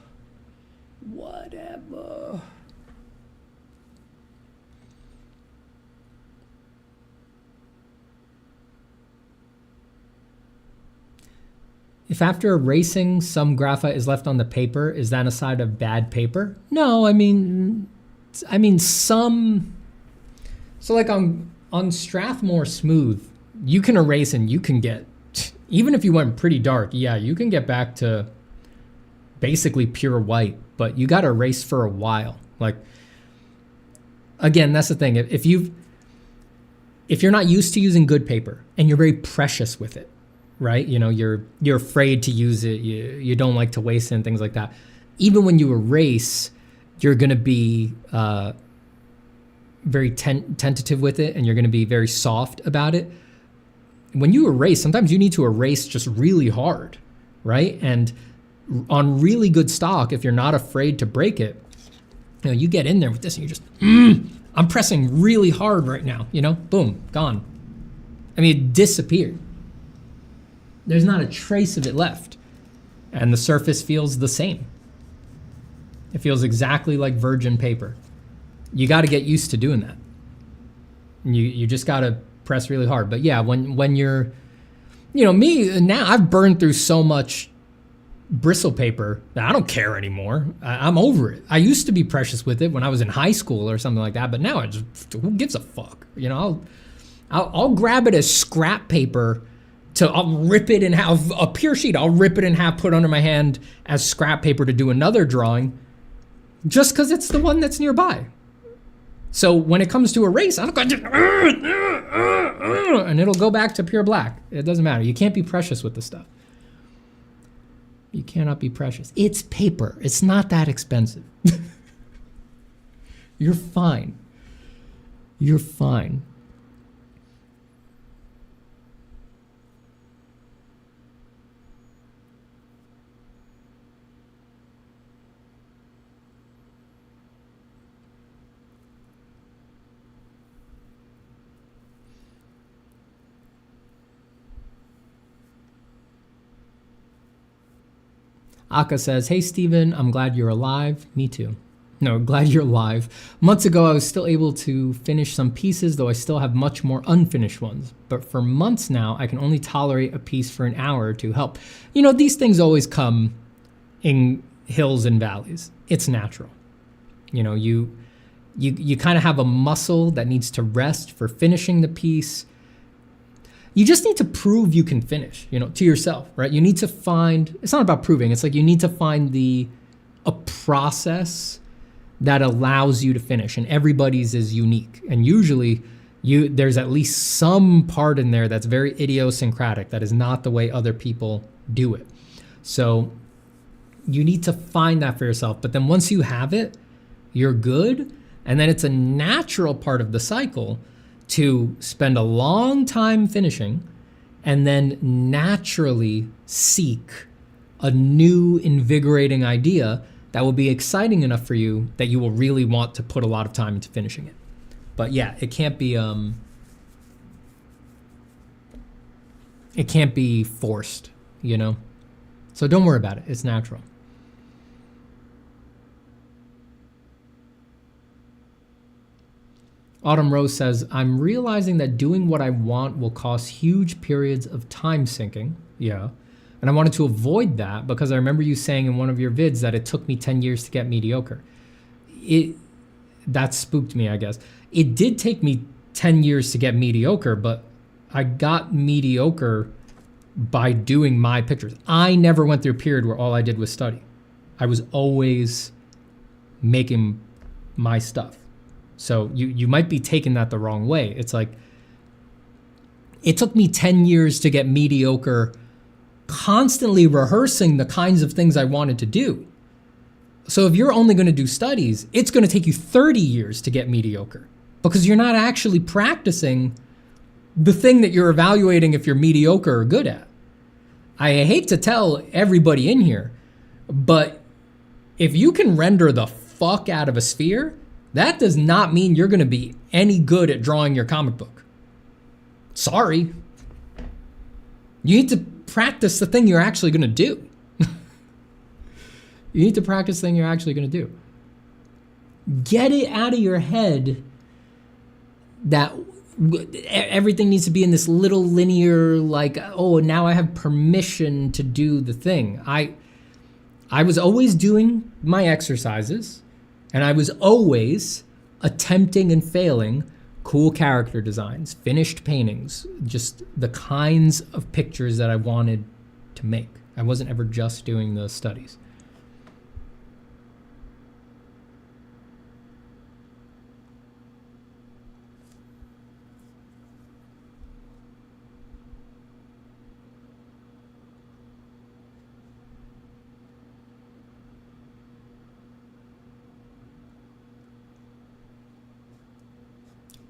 If after erasing some graphite is left on the paper, is that a sign of bad paper? No, I mean some. So like on Strathmore Smooth, you can erase and you can get, even if you went pretty dark, yeah, you can get back to basically pure white, but you got to erase for a while. Like, again, that's the thing. if you're not used to using good paper and you're very precious with it, right? You know, you're afraid to use it. You don't like to waste it and things like that. Even when you erase, you're going to be very tentative with it, and you're going to be very soft about it. When you erase, sometimes you need to erase just really hard, right? And on really good stock, if you're not afraid to break it, you know, you get in there with this and you're just, I'm pressing really hard right now, you know, boom, gone. I mean, it disappeared. There's not a trace of it left. And the surface feels the same. It feels exactly like virgin paper. You got to get used to doing that. You just got to press really hard. But yeah, when you're, you know, me now, I've burned through so much bristle paper that I don't care anymore. I'm over it. I used to be precious with it when I was in high school or something like that, but now I just, who gives a fuck? You know, I'll grab it as scrap paper. I'll rip it in half, a pure sheet, I'll rip it in half, put it under my hand as scrap paper to do another drawing, just because it's the one that's nearby. So when it comes to erase, I'm going to, and it'll go back to pure black. It doesn't matter. You can't be precious with this stuff. You cannot be precious. It's paper. It's not that expensive. You're fine. You're fine. Aka says, hey, Steven, I'm glad you're alive. Me too. No, glad you're alive. Months ago, I was still able to finish some pieces, though I still have much more unfinished ones. But for months now, I can only tolerate a piece for an hour to help. You know, these things always come in hills and valleys. It's natural. You know, you kind of have a muscle that needs to rest for finishing the piece. You just need to prove you can finish, you know, to yourself, right? You need to find, it's not about proving, it's like you need to find a process that allows you to finish, and everybody's is unique. And usually there's at least some part in there that's very idiosyncratic, that is not the way other people do it. So you need to find that for yourself. But then once you have it, you're good. And then it's a natural part of the cycle to spend a long time finishing and then naturally seek a new invigorating idea that will be exciting enough for you that you will really want to put a lot of time into finishing it. But yeah, it can't be forced, you know? So don't worry about it. It's natural. Autumn Rose says, I'm realizing that doing what I want will cause huge periods of time sinking. Yeah. And I wanted to avoid that because I remember you saying in one of your vids that it took me 10 years to get mediocre. That spooked me, I guess. It did take me 10 years to get mediocre, but I got mediocre by doing my pictures. I never went through a period where all I did was study. I was always making my stuff. So you might be taking that the wrong way. It's like, it took me 10 years to get mediocre, constantly rehearsing the kinds of things I wanted to do. So if you're only going to do studies, it's going to take you 30 years to get mediocre because you're not actually practicing the thing that you're evaluating if you're mediocre or good at. I hate to tell everybody in here, but if you can render the fuck out of a sphere, that does not mean you're going to be any good at drawing your comic book. Sorry. You need to practice the thing you're actually going to do. You need to practice the thing you're actually going to do. Get it out of your head that everything needs to be in this little linear, like, oh, now I have permission to do the thing. I was always doing my exercises, and I was always attempting and failing cool character designs, finished paintings, just the kinds of pictures that I wanted to make. I wasn't ever just doing the studies.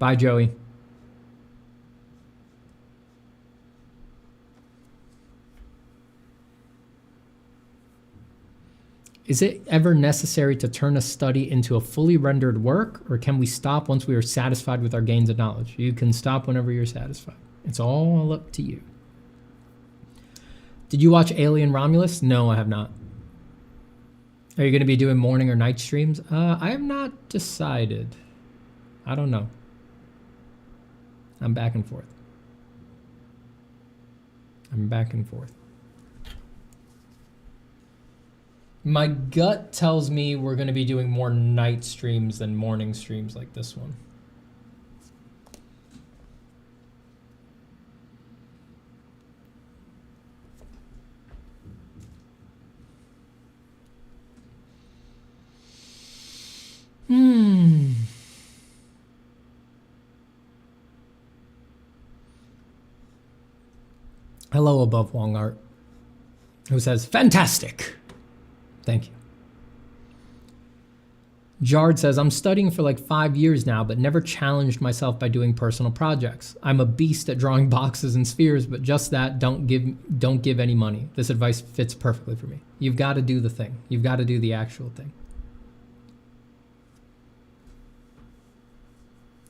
Bye, Joey. Is it ever necessary to turn a study into a fully rendered work, or can we stop once we are satisfied with our gains of knowledge? You can stop whenever you're satisfied. It's all up to you. Did you watch Alien Romulus? No, I have not. Are you going to be doing morning or night streams? I have not decided. I don't know. I'm back and forth. My gut tells me we're going to be doing more night streams than morning streams like this one. Hello above Wong Art, who says, fantastic. Thank you. Jard says, I'm studying for like 5 years now, but never challenged myself by doing personal projects. I'm a beast at drawing boxes and spheres, but just that, don't give any money. This advice fits perfectly for me. You've got to do the thing. You've got to do the actual thing.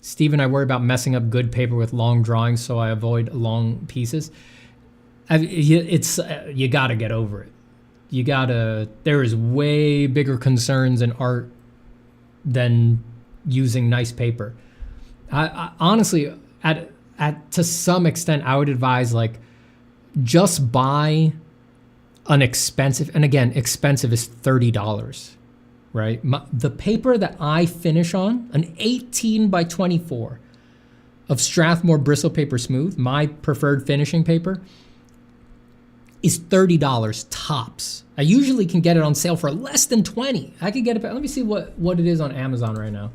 Steven, I worry about messing up good paper with long drawings, so I avoid long pieces. You got to get over it. There is way bigger concerns in art than using nice paper. I honestly, to some extent, I would advise like just buy an expensive, and again, expensive is $30, right? The paper that I finish on, an 18 by 24 of Strathmore Bristle Paper Smooth, my preferred finishing paper, is $30 tops. I usually can get it on sale for less than $20. I could get it. Let me see what it is on Amazon right now.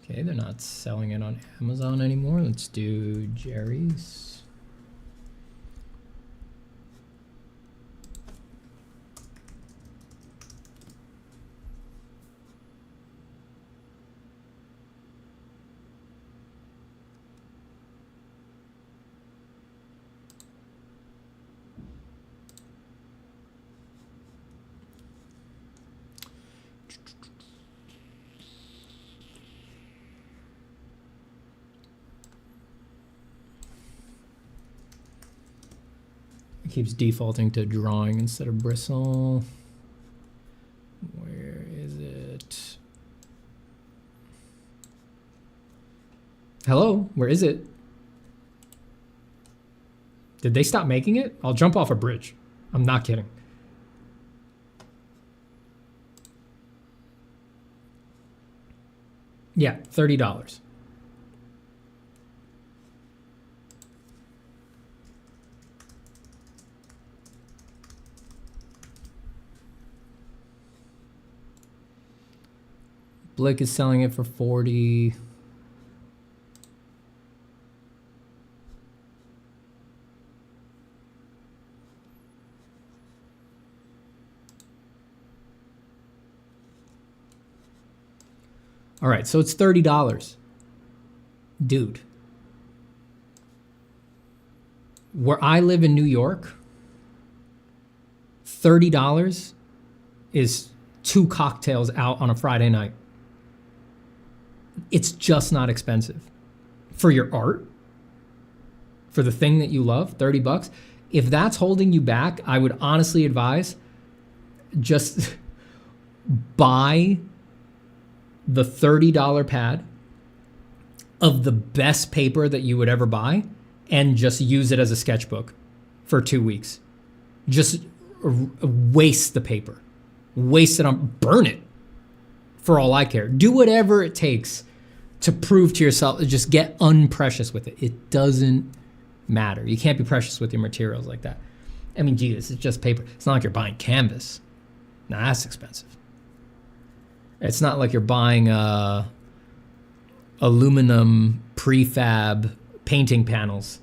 Okay, they're not selling it on Amazon anymore. Let's do Jerry's. Keeps defaulting to drawing instead of bristle. Where is it? Hello, where is it? Did they stop making it? I'll jump off a bridge. I'm not kidding. Yeah, $30. Blake is selling it for 40. All right, so it's $30. Dude. Where I live in New York, $30 is 2 cocktails out on a Friday night. It's just not expensive. For your art, for the thing that you love, $30. If that's holding you back, I would honestly advise just buy the $30 pad of the best paper that you would ever buy and just use it as a sketchbook for 2 weeks. Just waste the paper. Waste it on, burn it for all I care. Do whatever it takes to prove to yourself, just get unprecious with it. It doesn't matter. You can't be precious with your materials like that. I mean, Jesus, it's just paper. It's not like you're buying canvas. Now that's expensive. It's not like you're buying aluminum prefab painting panels,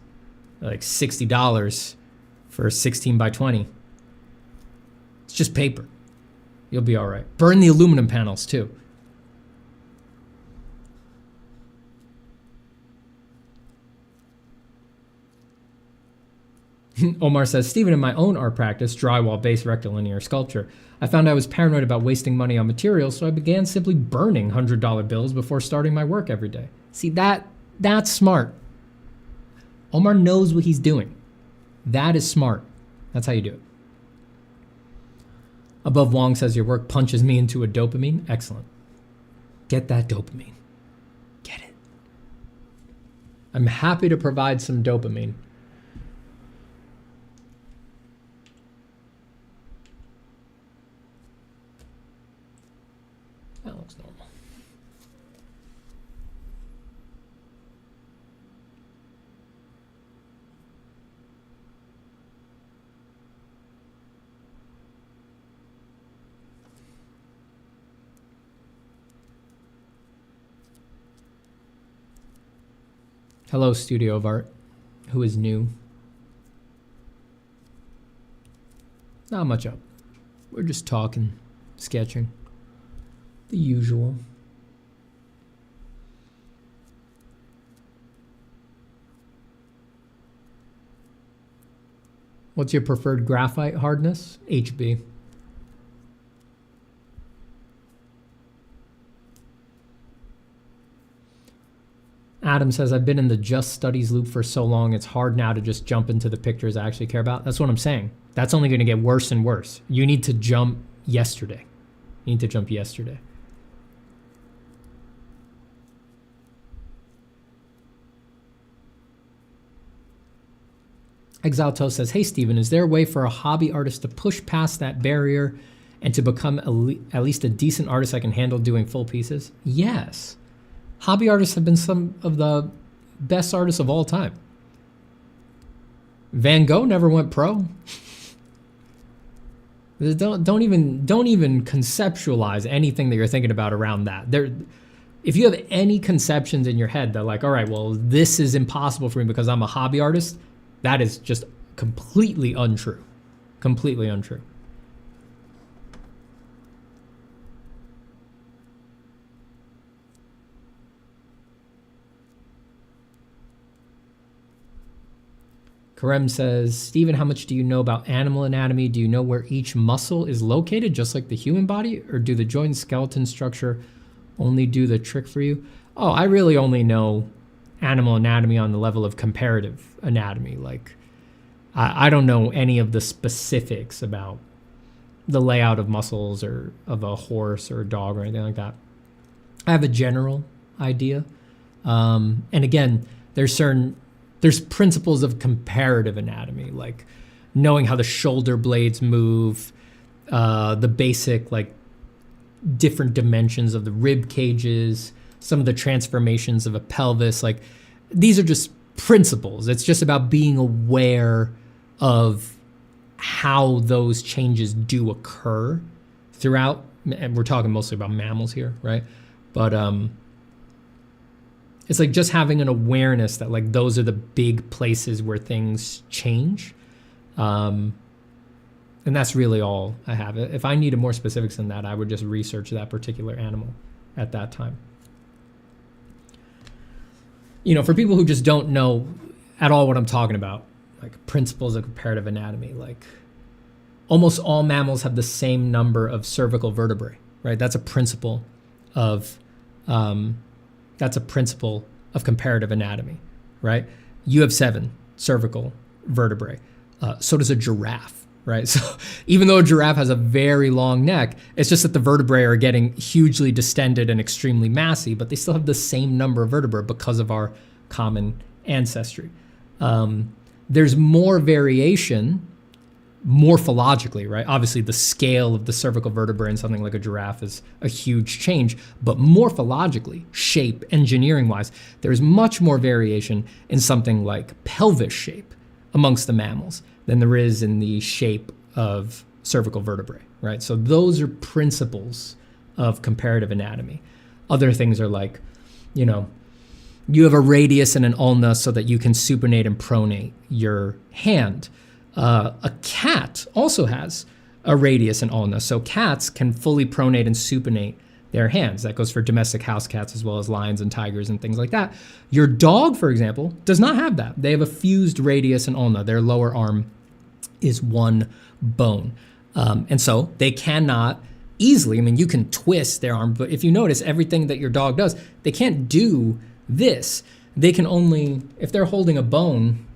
like $60 for 16 by 20. It's just paper. You'll be all right. Burn the aluminum panels too. Omar says, Stephen, in my own art practice, drywall-based rectilinear sculpture, I found I was paranoid about wasting money on materials, so I began simply burning $100 bills before starting my work every day. See, that's smart. Omar knows what he's doing. That is smart. That's how you do it. Above Wong says, your work punches me into a dopamine. Excellent. Get that dopamine. Get it. I'm happy to provide some dopamine. That looks normal. Hello, Studio of Art, who is new. Not much up. We're just talking, sketching. The usual. What's your preferred graphite hardness? HB. Adam says, I've been in the just studies loop for so long, it's hard now to just jump into the pictures I actually care about. That's what I'm saying. That's only going to get worse and worse. You need to jump yesterday. You need to jump yesterday. Exalto says, hey, Stephen, is there a way for a hobby artist to push past that barrier and to become at least a decent artist that can handle doing full pieces? Yes. Hobby artists have been some of the best artists of all time. Van Gogh never went pro. Don't even conceptualize anything that you're thinking about around that. If you have any conceptions in your head that like, all right, well, this is impossible for me because I'm a hobby artist, that is just completely untrue. Completely untrue. Karem says, Stephen, how much do you know about animal anatomy? Do you know where each muscle is located, just like the human body? Or do the joint skeleton structure only do the trick for you? Oh, I really only know animal anatomy on the level of comparative anatomy. Like, I don't know any of the specifics about the layout of muscles or of a horse or a dog or anything like that. I have a general idea. And again, there's principles of comparative anatomy, like knowing how the shoulder blades move, the basic like different dimensions of the rib cages, some of the transformations of a pelvis. Like these are just principles. It's just about being aware of how those changes do occur throughout. And we're talking mostly about mammals here, right? But it's like just having an awareness that like those are the big places where things change. And that's really all I have. If I needed more specifics than that, I would just research that particular animal at that time. You know, for people who just don't know at all what I'm talking about, like principles of comparative anatomy, like almost all mammals have the same number of cervical vertebrae, right? That's a principle of comparative anatomy, right? You have 7 cervical vertebrae. So does a giraffe, right? So even though a giraffe has a very long neck, it's just that the vertebrae are getting hugely distended and extremely massy, but they still have the same number of vertebrae because of our common ancestry. There's more variation morphologically, right? Obviously, the scale of the cervical vertebrae in something like a giraffe is a huge change, but morphologically, shape, engineering-wise, there's much more variation in something like pelvis shape amongst the mammals than there is in the shape of cervical vertebrae, right? So those are principles of comparative anatomy. Other things are like, you have a radius and an ulna so that you can supinate and pronate your hand. A cat also has a radius and ulna, so cats can fully pronate and supinate their hands. That goes for domestic house cats as well as lions and tigers and things like that. Your dog, for example, does not have that. They have a fused radius and ulna. Their lower arm is one bone. And so they cannot easily, you can twist their arm, but if you notice everything that your dog does, they can't do this. They can only, if they're holding a bone,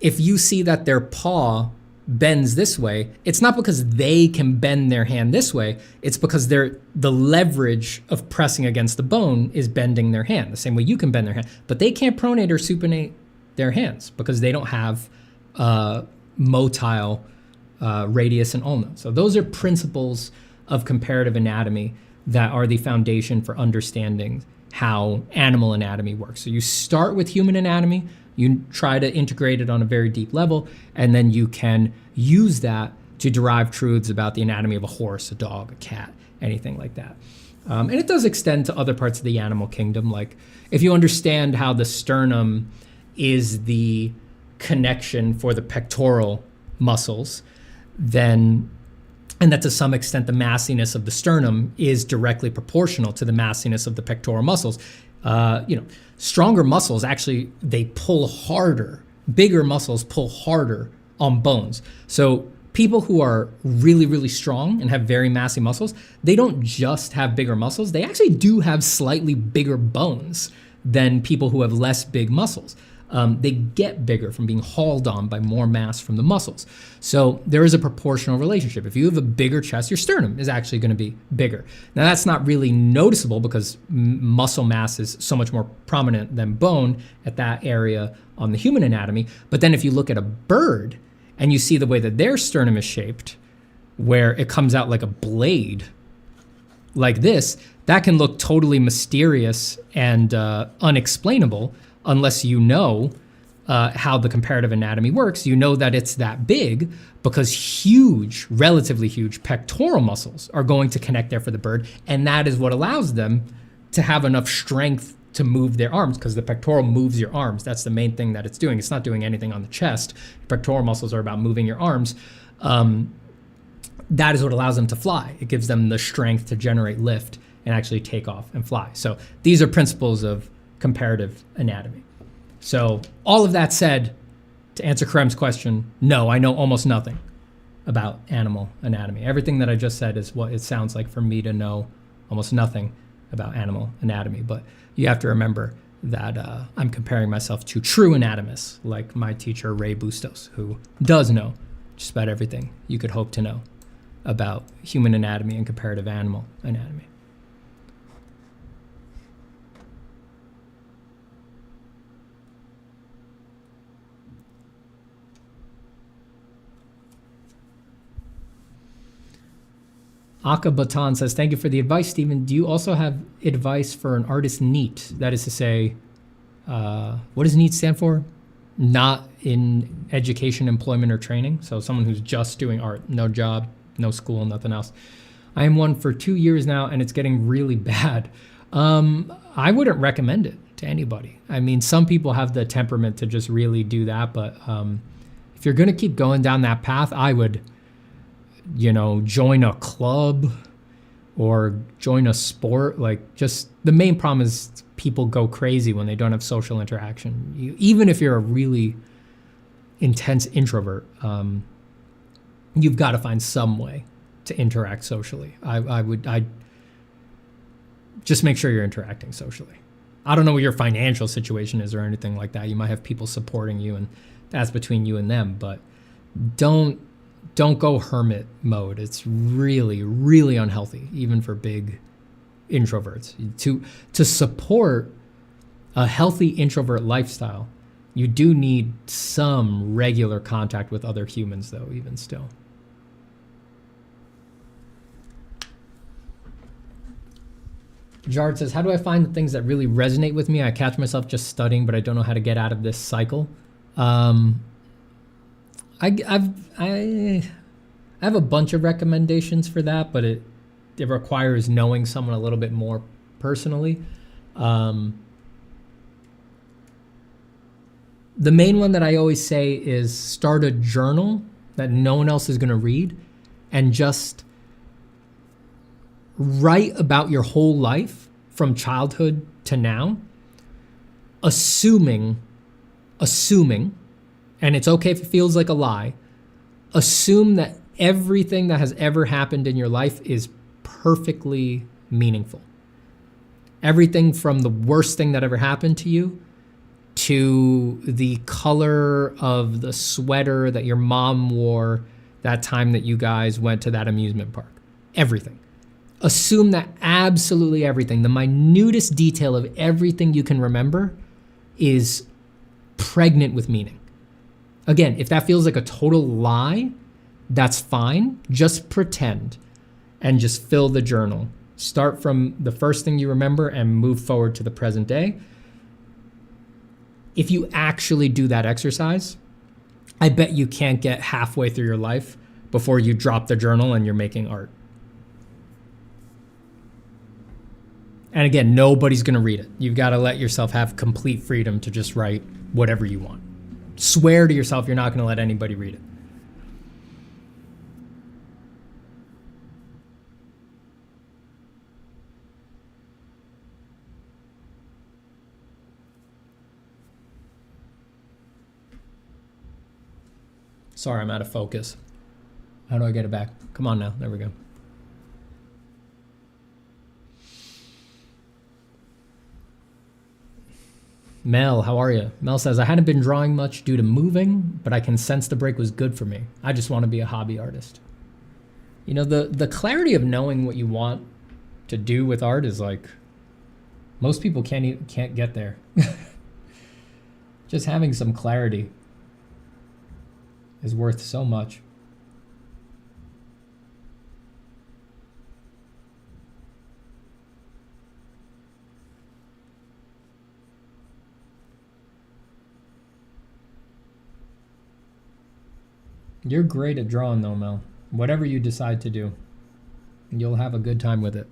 if you see that their paw bends this way, it's not because they can bend their hand this way, it's because the leverage of pressing against the bone is bending their hand, the same way you can bend their hand. But they can't pronate or supinate their hands because they don't have motile radius and ulna. So those are principles of comparative anatomy that are the foundation for understanding how animal anatomy works. So you start with human anatomy, you try to integrate it on a very deep level, and then you can use that to derive truths about the anatomy of a horse, a dog, a cat, anything like that. And it does extend to other parts of the animal kingdom. Like if you understand how the sternum is the connection for the pectoral muscles, then, and that to some extent the massiness of the sternum is directly proportional to the massiness of the pectoral muscles. Stronger muscles actually, they pull harder. Bigger muscles pull harder on bones. So people who are really, really strong and have very massy muscles, they don't just have bigger muscles, they actually do have slightly bigger bones than people who have less big muscles. They get bigger from being hauled on by more mass from the muscles. So there is a proportional relationship. If you have a bigger chest, your sternum is actually going to be bigger. Now that's not really noticeable because muscle mass is so much more prominent than bone at that area on the human anatomy. But then if you look at a bird and you see the way that their sternum is shaped, where it comes out like a blade, like this, that can look totally mysterious and unexplainable. Unless you know how the comparative anatomy works, you know that it's that big because huge, relatively huge pectoral muscles are going to connect there for the bird. And that is what allows them to have enough strength to move their arms, because the pectoral moves your arms. That's the main thing that it's doing. It's not doing anything on the chest. Pectoral muscles are about moving your arms. That is what allows them to fly. It gives them the strength to generate lift and actually take off and fly. So these are principles of comparative anatomy. So all of that said, to answer Krem's question, no, I know almost nothing about animal anatomy. Everything that I just said is what it sounds like for me to know almost nothing about animal anatomy. But you have to remember that I'm comparing myself to true anatomists like my teacher, Ray Bustos, who does know just about everything you could hope to know about human anatomy and comparative animal anatomy. Aka Batan says, thank you for the advice, Stephen. Do you also have advice for an artist NEET? That is to say, what does NEET stand for? Not in education, employment, or training. So someone who's just doing art, no job, no school, nothing else. I am one for 2 years now, and it's getting really bad. I wouldn't recommend it to anybody. I mean, some people have the temperament to just really do that, but if you're going to keep going down that path, I would join a club or join a sport. Like, just the main problem is people go crazy when they don't have social interaction. Even if you're a really intense introvert, you've got to find some way to interact socially. I just make sure you're interacting socially. I don't know what your financial situation is or anything like that. You might have people supporting you, and that's between you and them, but don't go hermit mode. It's really, really unhealthy, even for big introverts. To support a healthy introvert lifestyle, You do need some regular contact with other humans, though, even still. Jard says, how do I find the things that really resonate with me? I catch myself just studying, but I don't know how to get out of this cycle. I have a bunch of recommendations for that, but it requires knowing someone a little bit more personally. The main one that I always say is start a journal that no one else is going to read and just write about your whole life from childhood to now, assuming, and it's okay if it feels like a lie, assume that everything that has ever happened in your life is perfectly meaningful. Everything from the worst thing that ever happened to you to the color of the sweater that your mom wore that time that you guys went to that amusement park. Everything. Assume that absolutely everything, the minutest detail of everything you can remember, is pregnant with meaning. Again, if that feels like a total lie, that's fine. Just pretend and just fill the journal. Start from the first thing you remember and move forward to the present day. If you actually do that exercise, I bet you can't get halfway through your life before you drop the journal and you're making art. And again, nobody's going to read it. You've got to let yourself have complete freedom to just write whatever you want. Swear to yourself you're not going to let anybody read it. Sorry, I'm out of focus. How do I get it back? Come on now. There we go. Mel, how are you? Mel says, I hadn't been drawing much due to moving, but I can sense the break was good for me. I just want to be a hobby artist. You know, the clarity of knowing what you want to do with art is like, most people can't get there. Just having some clarity is worth so much. You're great at drawing though, Mel. Whatever you decide to do, you'll have a good time with it.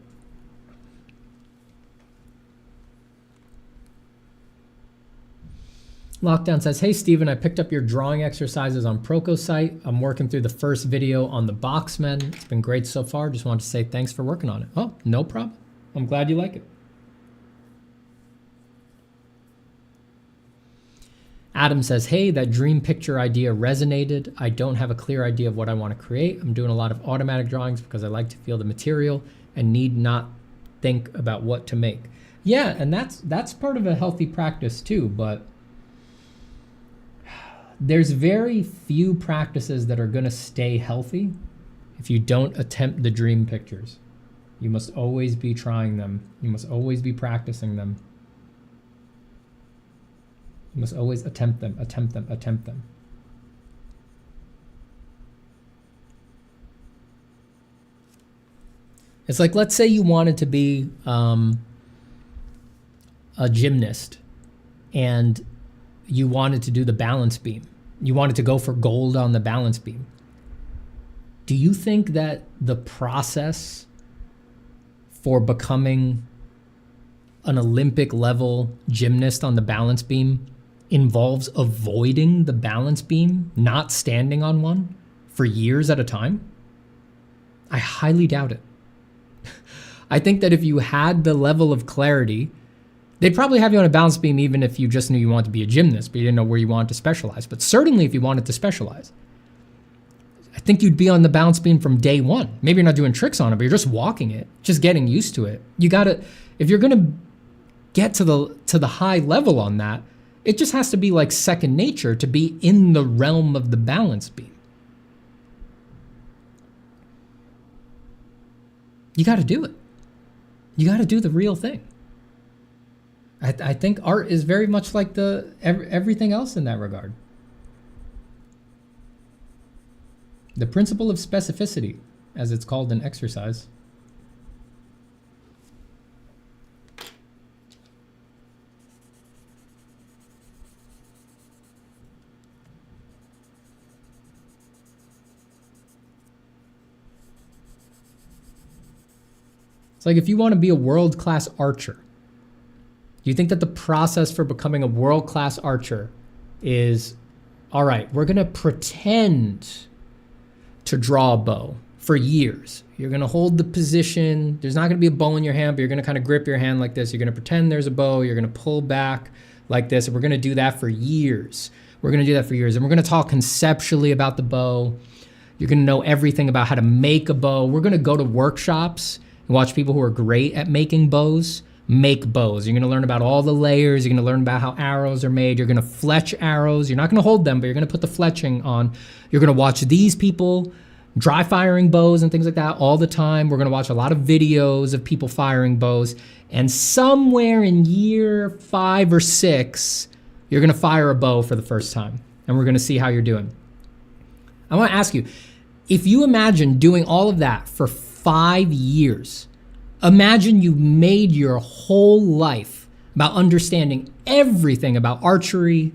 Lockdown says, hey Steven, I picked up your drawing exercises on Proco's site. I'm working through the first video on the Boxmen. It's been great so far. Just wanted to say thanks for working on it. Oh, no problem. I'm glad you like it. Adam says, hey, that dream picture idea resonated. I don't have a clear idea of what I want to create. I'm doing a lot of automatic drawings because I like to feel the material and need not think about what to make. Yeah, and that's part of a healthy practice too, but there's very few practices that are going to stay healthy if you don't attempt the dream pictures. You must always be trying them. You must always be practicing them. You must always attempt them, attempt them, attempt them. It's like, let's say you wanted to be a gymnast and you wanted to do the balance beam. You wanted to go for gold on the balance beam. Do you think that the process for becoming an Olympic level gymnast on the balance beam involves avoiding the balance beam, not standing on one for years at a time? I highly doubt it. I think that if you had the level of clarity, they'd probably have you on a balance beam even if you just knew you wanted to be a gymnast, but you didn't know where you wanted to specialize. But certainly if you wanted to specialize, I think you'd be on the balance beam from day one. Maybe you're not doing tricks on it, but you're just walking it, just getting used to it. You gotta, if you're gonna get to the high level on that, it just has to be like second nature to be in the realm of the balance beam. You gotta do it. You gotta do the real thing. I think art is very much like everything else in that regard. The principle of specificity, as it's called in exercise. It's like if you want to be a world-class archer, you think that the process for becoming a world-class archer is, all right, we're going to pretend to draw a bow for years. You're going to hold the position. There's not going to be a bow in your hand, but you're going to kind of grip your hand like this. You're going to pretend there's a bow. You're going to pull back like this. And we're going to do that for years. We're going to do that for years. And we're going to talk conceptually about the bow. You're going to know everything about how to make a bow. We're going to go to workshops and watch people who are great at making bows make bows. You're going to learn about all the layers. You're going to learn about how arrows are made. You're going to fletch arrows. You're not going to hold them, but you're going to put the fletching on. You're going to watch these people dry firing bows and things like that all the time. We're going to watch a lot of videos of people firing bows. And somewhere in year 5 or 6, you're going to fire a bow for the first time. And we're going to see how you're doing. I want to ask you, if you imagine doing all of that for 5 years, imagine you made your whole life about understanding everything about archery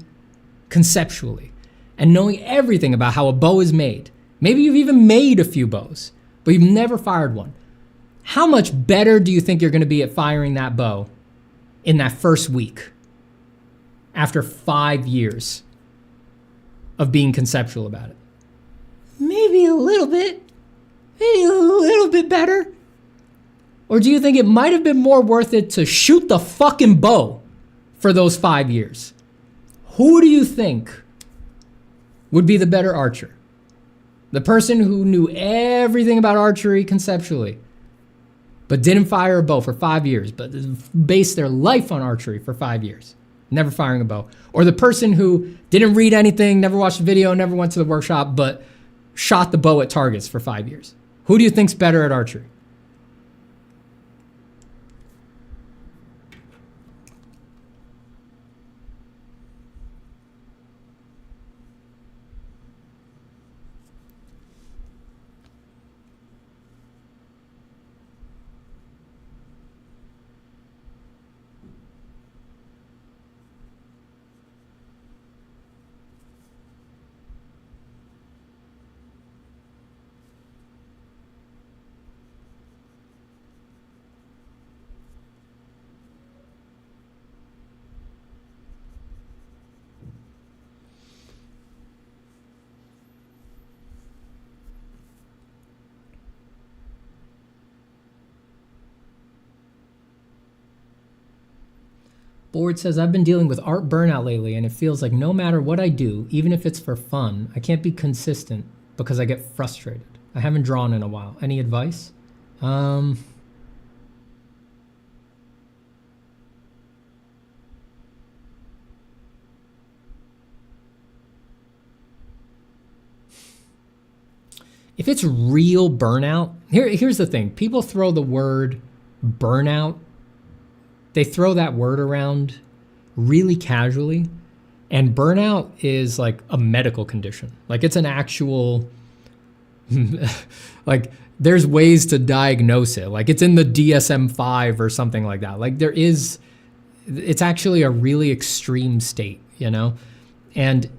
conceptually and knowing everything about how a bow is made. Maybe you've even made a few bows, but you've never fired one. How much better do you think you're going to be at firing that bow in that first week after 5 years of being conceptual about it? Maybe a little bit. Maybe a little bit better. Or do you think it might have been more worth it to shoot the fucking bow for those 5 years? Who do you think would be the better archer? The person who knew everything about archery conceptually, but didn't fire a bow for 5 years, but based their life on archery for 5 years, never firing a bow. Or the person who didn't read anything, never watched a video, never went to the workshop, but shot the bow at targets for 5 years. Who do you think's better at archery? Board says, I've been dealing with art burnout lately, and it feels like no matter what I do, even if it's for fun, I can't be consistent because I get frustrated. I haven't drawn in a while. Any advice? If it's real burnout, here's the thing. People throw the word burnout, they throw that word around really casually. And burnout is like a medical condition. Like it's an actual, like there's ways to diagnose it. Like it's in the DSM-5 or something like that. Like it's actually a really extreme state, you know? And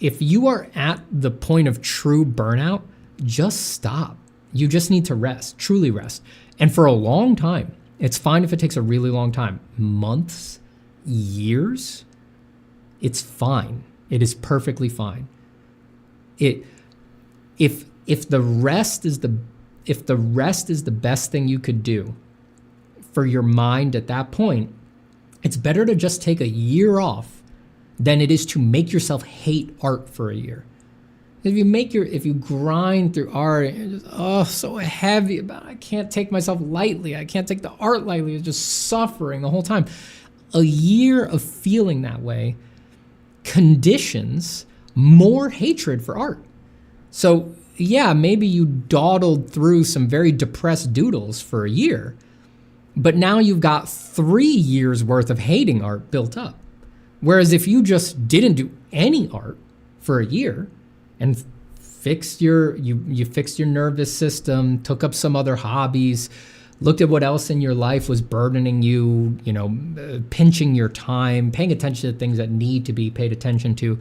if you are at the point of true burnout, just stop. You just need to rest, truly rest. And for a long time, it's fine if it takes a really long time, months, years, it's fine. It is perfectly fine. If the rest is the best thing you could do for your mind at that point, it's better to just take a year off than it is to make yourself hate art for a year. If you grind through art and you're just, so heavy about it, I can't take myself lightly. I can't take the art lightly. It's just suffering the whole time. A year of feeling that way conditions more hatred for art. So yeah, maybe you dawdled through some very depressed doodles for a year, But now you've got 3 years worth of hating art built up. Whereas if you just didn't do any art for a year and fixed you fixed your nervous system, took up some other hobbies, looked at what else in your life was burdening you, pinching your time, paying attention to things that need to be paid attention to,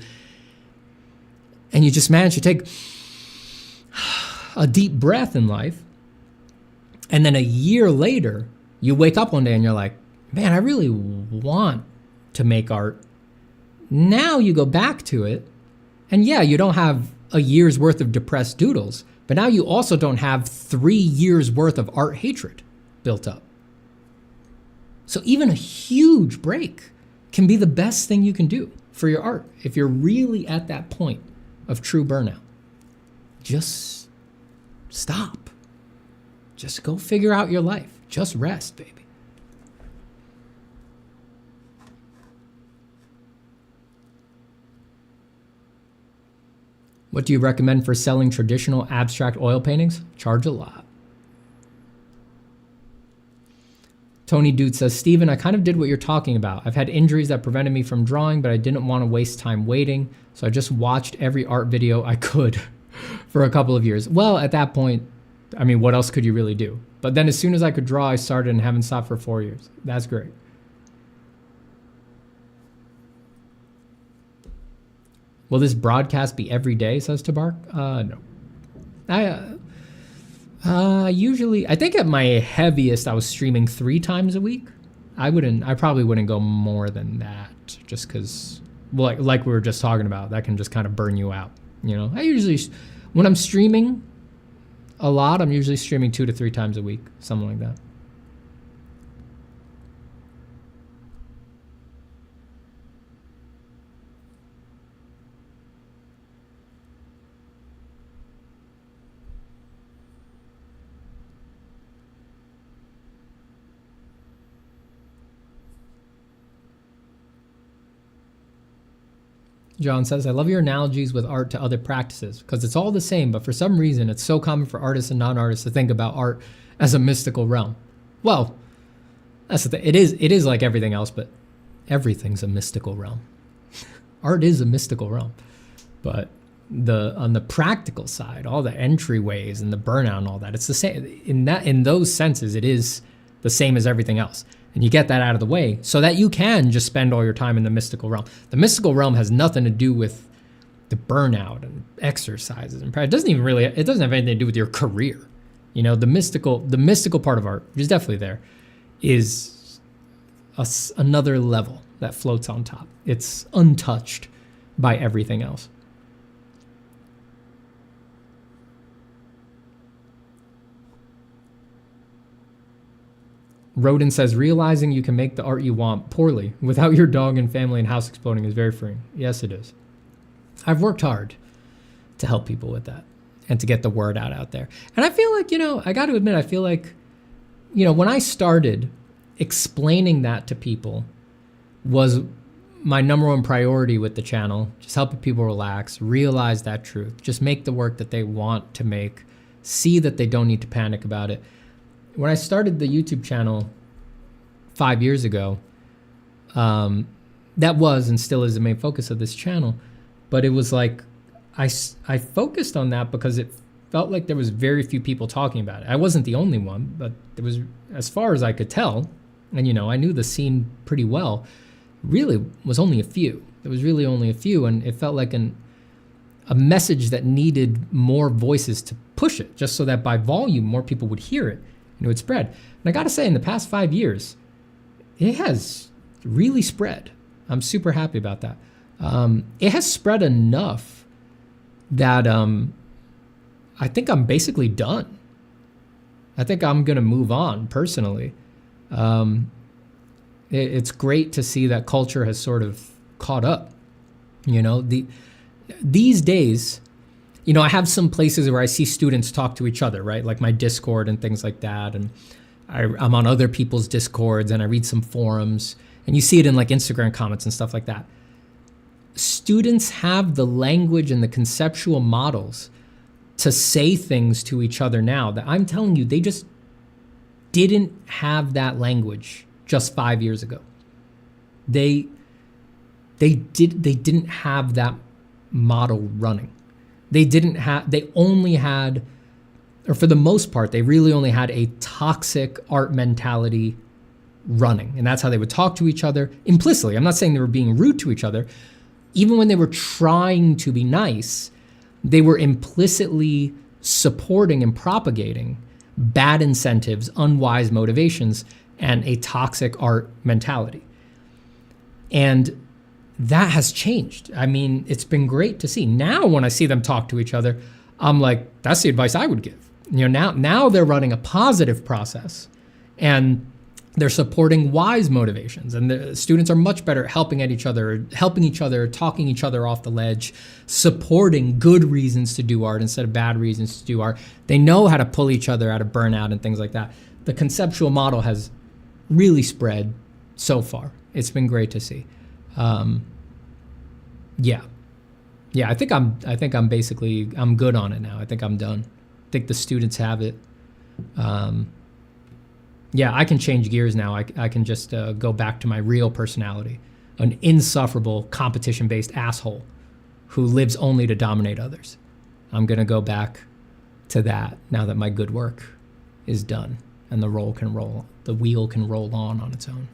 and you just managed to take a deep breath in life, and then a year later, you wake up one day and you're like, man, I really want to make art. Now you go back to it, and yeah, you don't have a year's worth of depressed doodles, but now you also don't have 3 years worth of art hatred built up. So even a huge break can be the best thing you can do for your art if you're really at that point of true burnout. Just stop. Just go figure out your life. Just rest, baby. What do you recommend for selling traditional abstract oil paintings? Charge a lot. Tony Dude says, Steven, I kind of did what you're talking about. I've had injuries that prevented me from drawing, but I didn't want to waste time waiting, so I just watched every art video I could for a couple of years. Well, at that point, I mean, what else could you really do? But then as soon as I could draw, I started and haven't stopped for 4 years. That's great. Will this broadcast be every day, says Tabark? No. I think at my heaviest, I was streaming 3 times a week. I probably wouldn't go more than that, just because, like we were just talking about, that can just kind of burn you out. I usually, when I'm streaming a lot, I'm usually streaming 2 to 3 times a week, something like that. John says, I love your analogies with art to other practices because it's all the same, but for some reason it's so common for artists and non-artists to think about art as a mystical realm. Well, that's the thing. It is like everything else, but everything's a mystical realm. Art is a mystical realm. But on the practical side, all the entryways and the burnout and all that, it's the same. In those senses, it is the same as everything else. And you get that out of the way so that you can just spend all your time in the mystical realm. The mystical realm has nothing to do with the burnout and exercises and practice. It doesn't have anything to do with your career. The mystical part of art, which is definitely there, is another level that floats on top. It's untouched by everything else. Rodin says, realizing you can make the art you want poorly without your dog and family and house exploding is very freeing. Yes, it is. I've worked hard to help people with that and to get the word out there. And I feel like, I got to admit, I feel like, when I started, explaining that to people was my number one priority with the channel. Just helping people relax, realize that truth, just make the work that they want to make, see that they don't need to panic about it. When I started the YouTube channel 5 years ago, that was and still is the main focus of this channel. But it was like I focused on that because it felt like there was very few people talking about it. I wasn't the only one, but there was, as far as I could tell, and I knew the scene pretty well, really was only a few. There was really only a few, and it felt like a message that needed more voices to push it, just so that by volume more people would hear it. It would spread. And I got to say, in the past 5 years, it has really spread. I'm super happy about that. It has spread enough that I think I'm basically done. I think I'm going to move on personally. It's great to see that culture has sort of caught up. These days, I have some places where I see students talk to each other, right? Like my Discord and things like that. And I'm on other people's Discords and I read some forums, and you see it in like Instagram comments and stuff like that. Students have the language and the conceptual models to say things to each other now that I'm telling you, didn't have that language just 5 years ago. They didn't have that model running. They only had, or for the most part, they really only had a toxic art mentality running. And that's how they would talk to each other implicitly. I'm not saying they were being rude to each other. Even when they were trying to be nice, they were implicitly supporting and propagating bad incentives, unwise motivations, and a toxic art mentality. And that has changed. I mean, it's been great to see. Now when I see them talk to each other, I'm like, that's the advice I would give. Now they're running a positive process, and they're supporting wise motivations, and the students are much better at helping each other, talking each other off the ledge, supporting good reasons to do art instead of bad reasons to do art. They know how to pull each other out of burnout and things like that. The conceptual model has really spread so far. It's been great to see. Yeah, I think I'm good on it now. I think I'm done. I think the students have it. Yeah, I can change gears now. I can just go back to my real personality, an insufferable competition-based asshole who lives only to dominate others. I'm going to go back to that now that my good work is done and the wheel can roll on its own.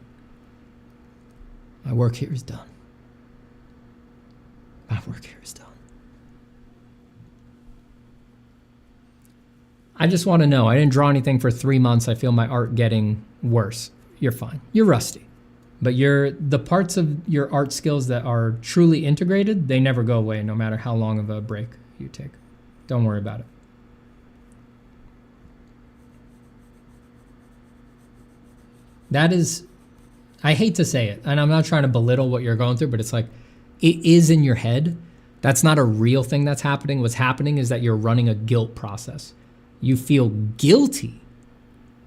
My work here is done. My work here is done. I just want to know, I didn't draw anything for 3 months. I feel my art getting worse. You're fine. You're rusty. But the parts of your art skills that are truly integrated, they never go away no matter how long of a break you take. Don't worry about it. That is, I hate to say it, and I'm not trying to belittle what you're going through, but it's like, it is in your head. That's not a real thing that's happening. What's happening is that you're running a guilt process. You feel guilty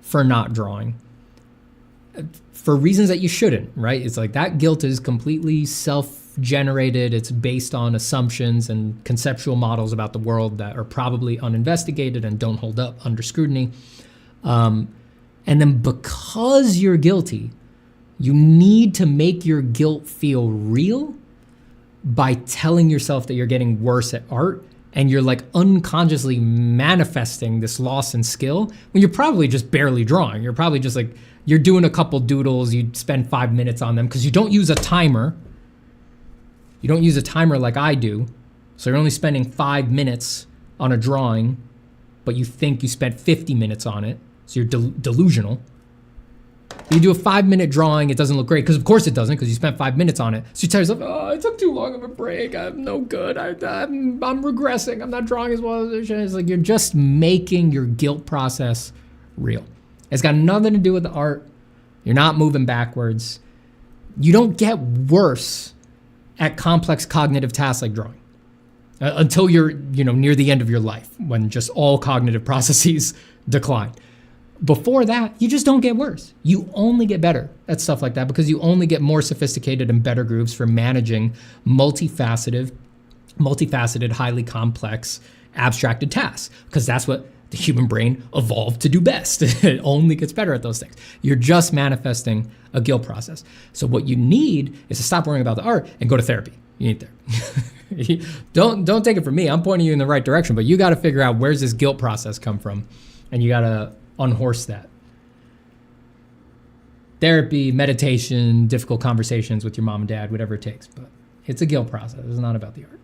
for not drawing for reasons that you shouldn't, right? It's like that guilt is completely self-generated. It's based on assumptions and conceptual models about the world that are probably uninvestigated and don't hold up under scrutiny. And then because you're guilty, you need to make your guilt feel real by telling yourself that you're getting worse at art, and you're like unconsciously manifesting this loss in skill when you're probably just barely drawing. You're probably just like, you're doing a couple doodles, you spend 5 minutes on them because you don't use a timer. You don't use a timer like I do. So you're only spending 5 minutes on a drawing, but you think you spent 50 minutes on it. So you're delusional. You do a 5-minute drawing, it doesn't look great, because of course it doesn't, because you spent 5 minutes on it. So you tell yourself, oh, I took too long of a break, I'm no good, I'm regressing, I'm not drawing as well as I should. It's like you're just making your guilt process real. It's got nothing to do with the art. You're not moving backwards. You don't get worse at complex cognitive tasks like drawing until you're near the end of your life, when just all cognitive processes decline. Before that, you just don't get worse. You only get better at stuff like that because you only get more sophisticated and better grooves for managing multifaceted, highly complex, abstracted tasks, because that's what the human brain evolved to do best. It only gets better at those things. You're just manifesting a guilt process. So what you need is to stop worrying about the art and go to therapy. You need therapy. Don't take it from me. I'm pointing you in the right direction, but you got to figure out where's this guilt process come from, and you got to unhorse that. Therapy, meditation, difficult conversations with your mom and dad, whatever it takes. But it's a guilt process. It's not about the art.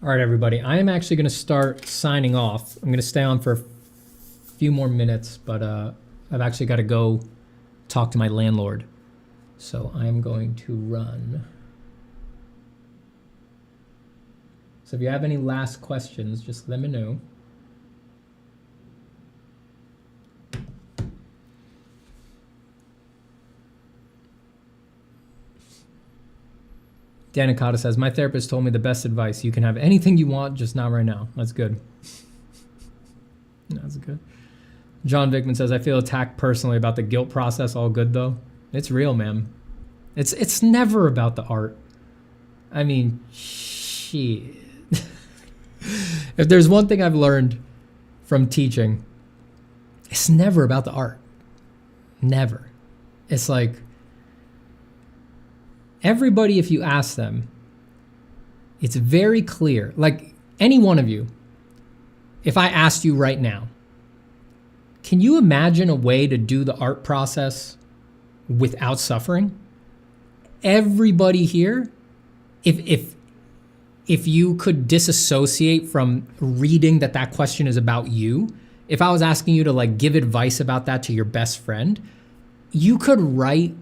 All right, everybody, I am actually going to start signing off. I'm going to stay on for a few more minutes, but I've actually got to go talk to my landlord. So I'm going to run. So if you have any last questions, just let me know. Danikata says, my therapist told me the best advice. You can have anything you want, just not right now. That's good. That's good. John Vickman says, I feel attacked personally about the guilt process. All good, though. It's real, man. It's never about the art. I mean, shit. If there's one thing I've learned from teaching, it's never about the art. Never. It's like, everybody, if you ask them, it's very clear. Like any one of you, if I asked you right now, can you imagine a way to do the art process without suffering? Everybody here, if you could disassociate from reading that question is about you, if I was asking you to like give advice about that to your best friend, you could write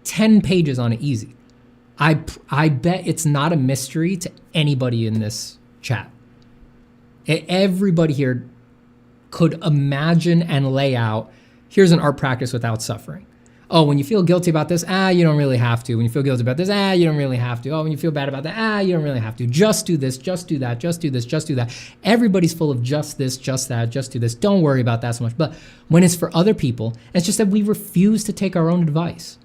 10 pages on it easy. I bet it's not a mystery to anybody in this chat. Everybody here could imagine and lay out, here's an art practice without suffering. Oh, when you feel guilty about this, you don't really have to. When you feel guilty about this, you don't really have to. Oh, when you feel bad about that, you don't really have to. Just do this, just do that, just do this, just do that. Everybody's full of just this, just that, just do this. Don't worry about that so much. But when it's for other people, it's just that we refuse to take our own advice.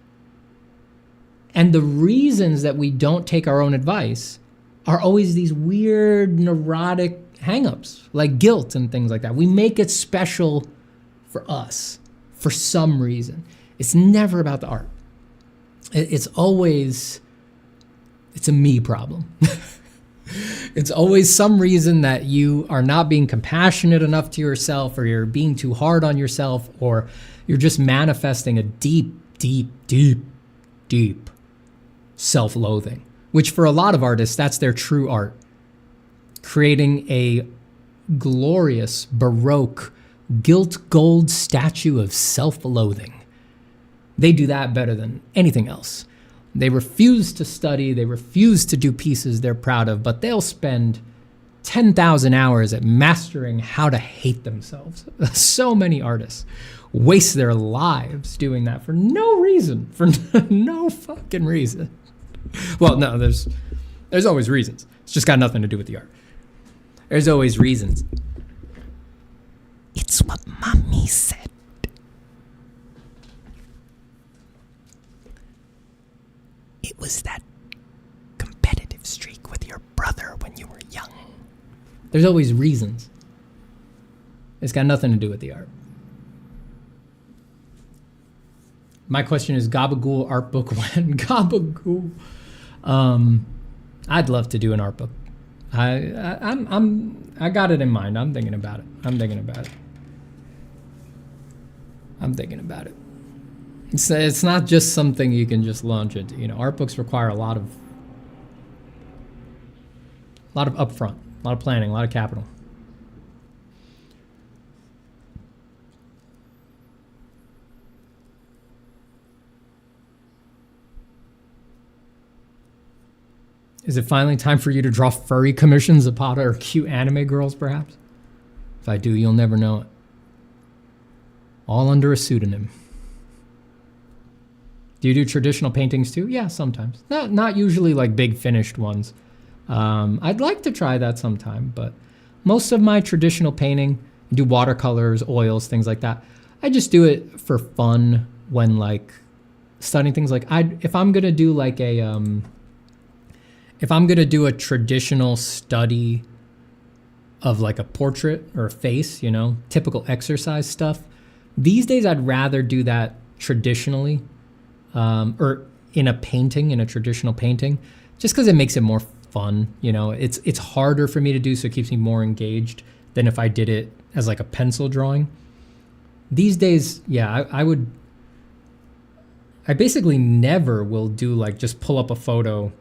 And the reasons that we don't take our own advice are always these weird neurotic hangups, like guilt and things like that. We make it special for us for some reason. It's never about the art. It's always, it's a me problem. It's always some reason that you are not being compassionate enough to yourself, or you're being too hard on yourself, or you're just manifesting a deep, deep, deep, deep self-loathing, which for a lot of artists, that's their true art. Creating a glorious, Baroque, gilt gold statue of self-loathing. They do that better than anything else. They refuse to study, they refuse to do pieces they're proud of, but they'll spend 10,000 hours at mastering how to hate themselves. So many artists waste their lives doing that for no reason, for no fucking reason. Well, no, there's always reasons. It's just got nothing to do with the art. There's always reasons. It's what mommy said. It was that competitive streak with your brother when you were young. There's always reasons. It's got nothing to do with the art. My question is, Gabagool art book when? Gabagool. I'd love to do an art book. I got it in mind. I'm thinking about it. It's not just something you can just launch into. You know, art books require a lot of upfront, a lot of planning, a lot of capital. Is it finally time for you to draw furry commissions, Zapata, or cute anime girls, perhaps? If I do, you'll never know it. All under a pseudonym. Do you do traditional paintings too? Yeah, sometimes. Not usually like big finished ones. I'd like to try that sometime, but most of my traditional painting, I do watercolors, oils, things like that. I just do it for fun when like studying things. Like if I'm gonna do like if I'm gonna do a traditional study of like a portrait or a face, you know, typical exercise stuff, these days I'd rather do that traditionally. Or in a painting, in a traditional painting, just because it makes it more fun. You know, it's harder for me to do, so it keeps me more engaged than if I did it as like a pencil drawing. These days, yeah, I basically never will do like just pull up a photo,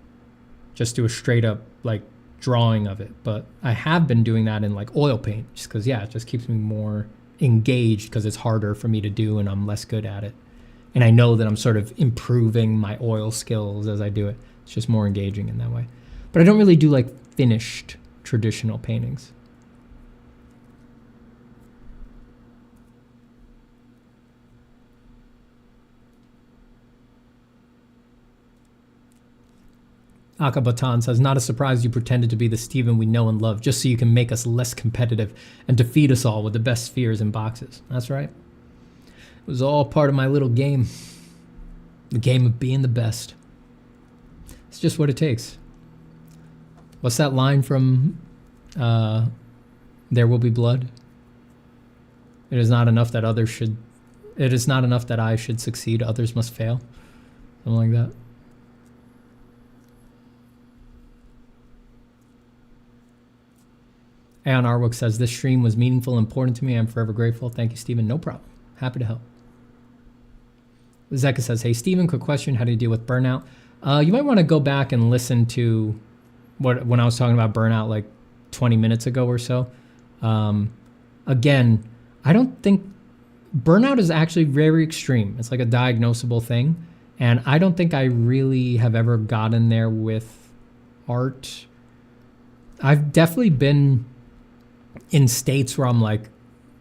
just do a straight up like drawing of it. But I have been doing that in like oil paint, just because, yeah, it just keeps me more engaged because it's harder for me to do and I'm less good at it. And I know that I'm sort of improving my oil skills as I do it. It's just more engaging in that way. But I don't really do like finished traditional paintings. Akabatan says, not a surprise you pretended to be the Steven we know and love just so you can make us less competitive and defeat us all with the best spheres and boxes. That's right. It was all part of my little game. The game of being the best. It's just what it takes. What's that line from There Will Be Blood? It is not enough that I should succeed, others must fail. Something like that. Aeon Arwick says, this stream was meaningful and important to me. I'm forever grateful. Thank you, Stephen. No problem. Happy to help. Zeka says, hey, Stephen, quick question. How do you deal with burnout? You might want to go back and listen to when I was talking about burnout like 20 minutes ago or so. Again, I don't think burnout is actually very extreme. It's like a diagnosable thing. And I don't think I really have ever gotten there with art. I've definitely been in states where I'm like,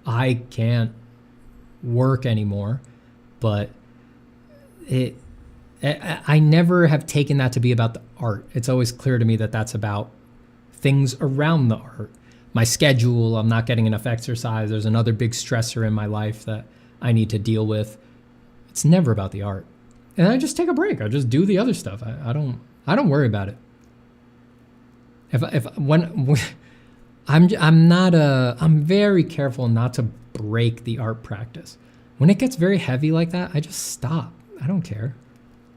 I can't work anymore, but I never have taken that to be about the art. It's always clear to me that that's about things around the art. My schedule, I'm not getting enough exercise. There's another big stressor in my life that I need to deal with. It's never about the art. And I just take a break. I just do the other stuff. I don't worry about it. I'm very careful not to break the art practice. When it gets very heavy like that, I just stop. I don't care.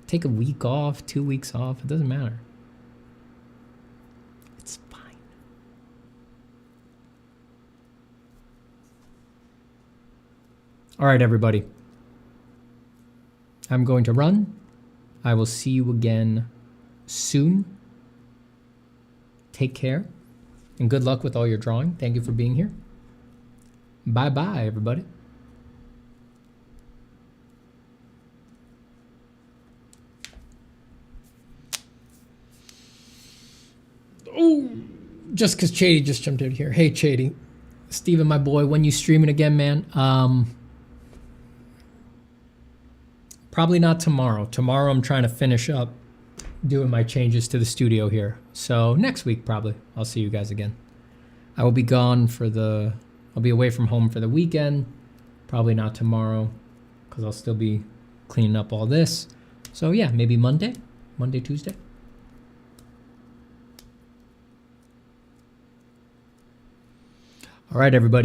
Take a week off, 2 weeks off. It doesn't matter. It's fine. All right, everybody. I'm going to run. I will see you again soon. Take care. And good luck with all your drawing. Thank you for being here. Bye-bye, everybody. Oh, just because Chady just jumped in here. Hey, Chady. Steven, my boy, when you streaming again, man? Probably not tomorrow. Tomorrow I'm trying to finish up doing my changes to the studio here. So next week, probably, I'll see you guys again. I will be gone I'll be away from home for the weekend. Probably not tomorrow because I'll still be cleaning up all this. So yeah, maybe Monday, Tuesday. All right, everybody.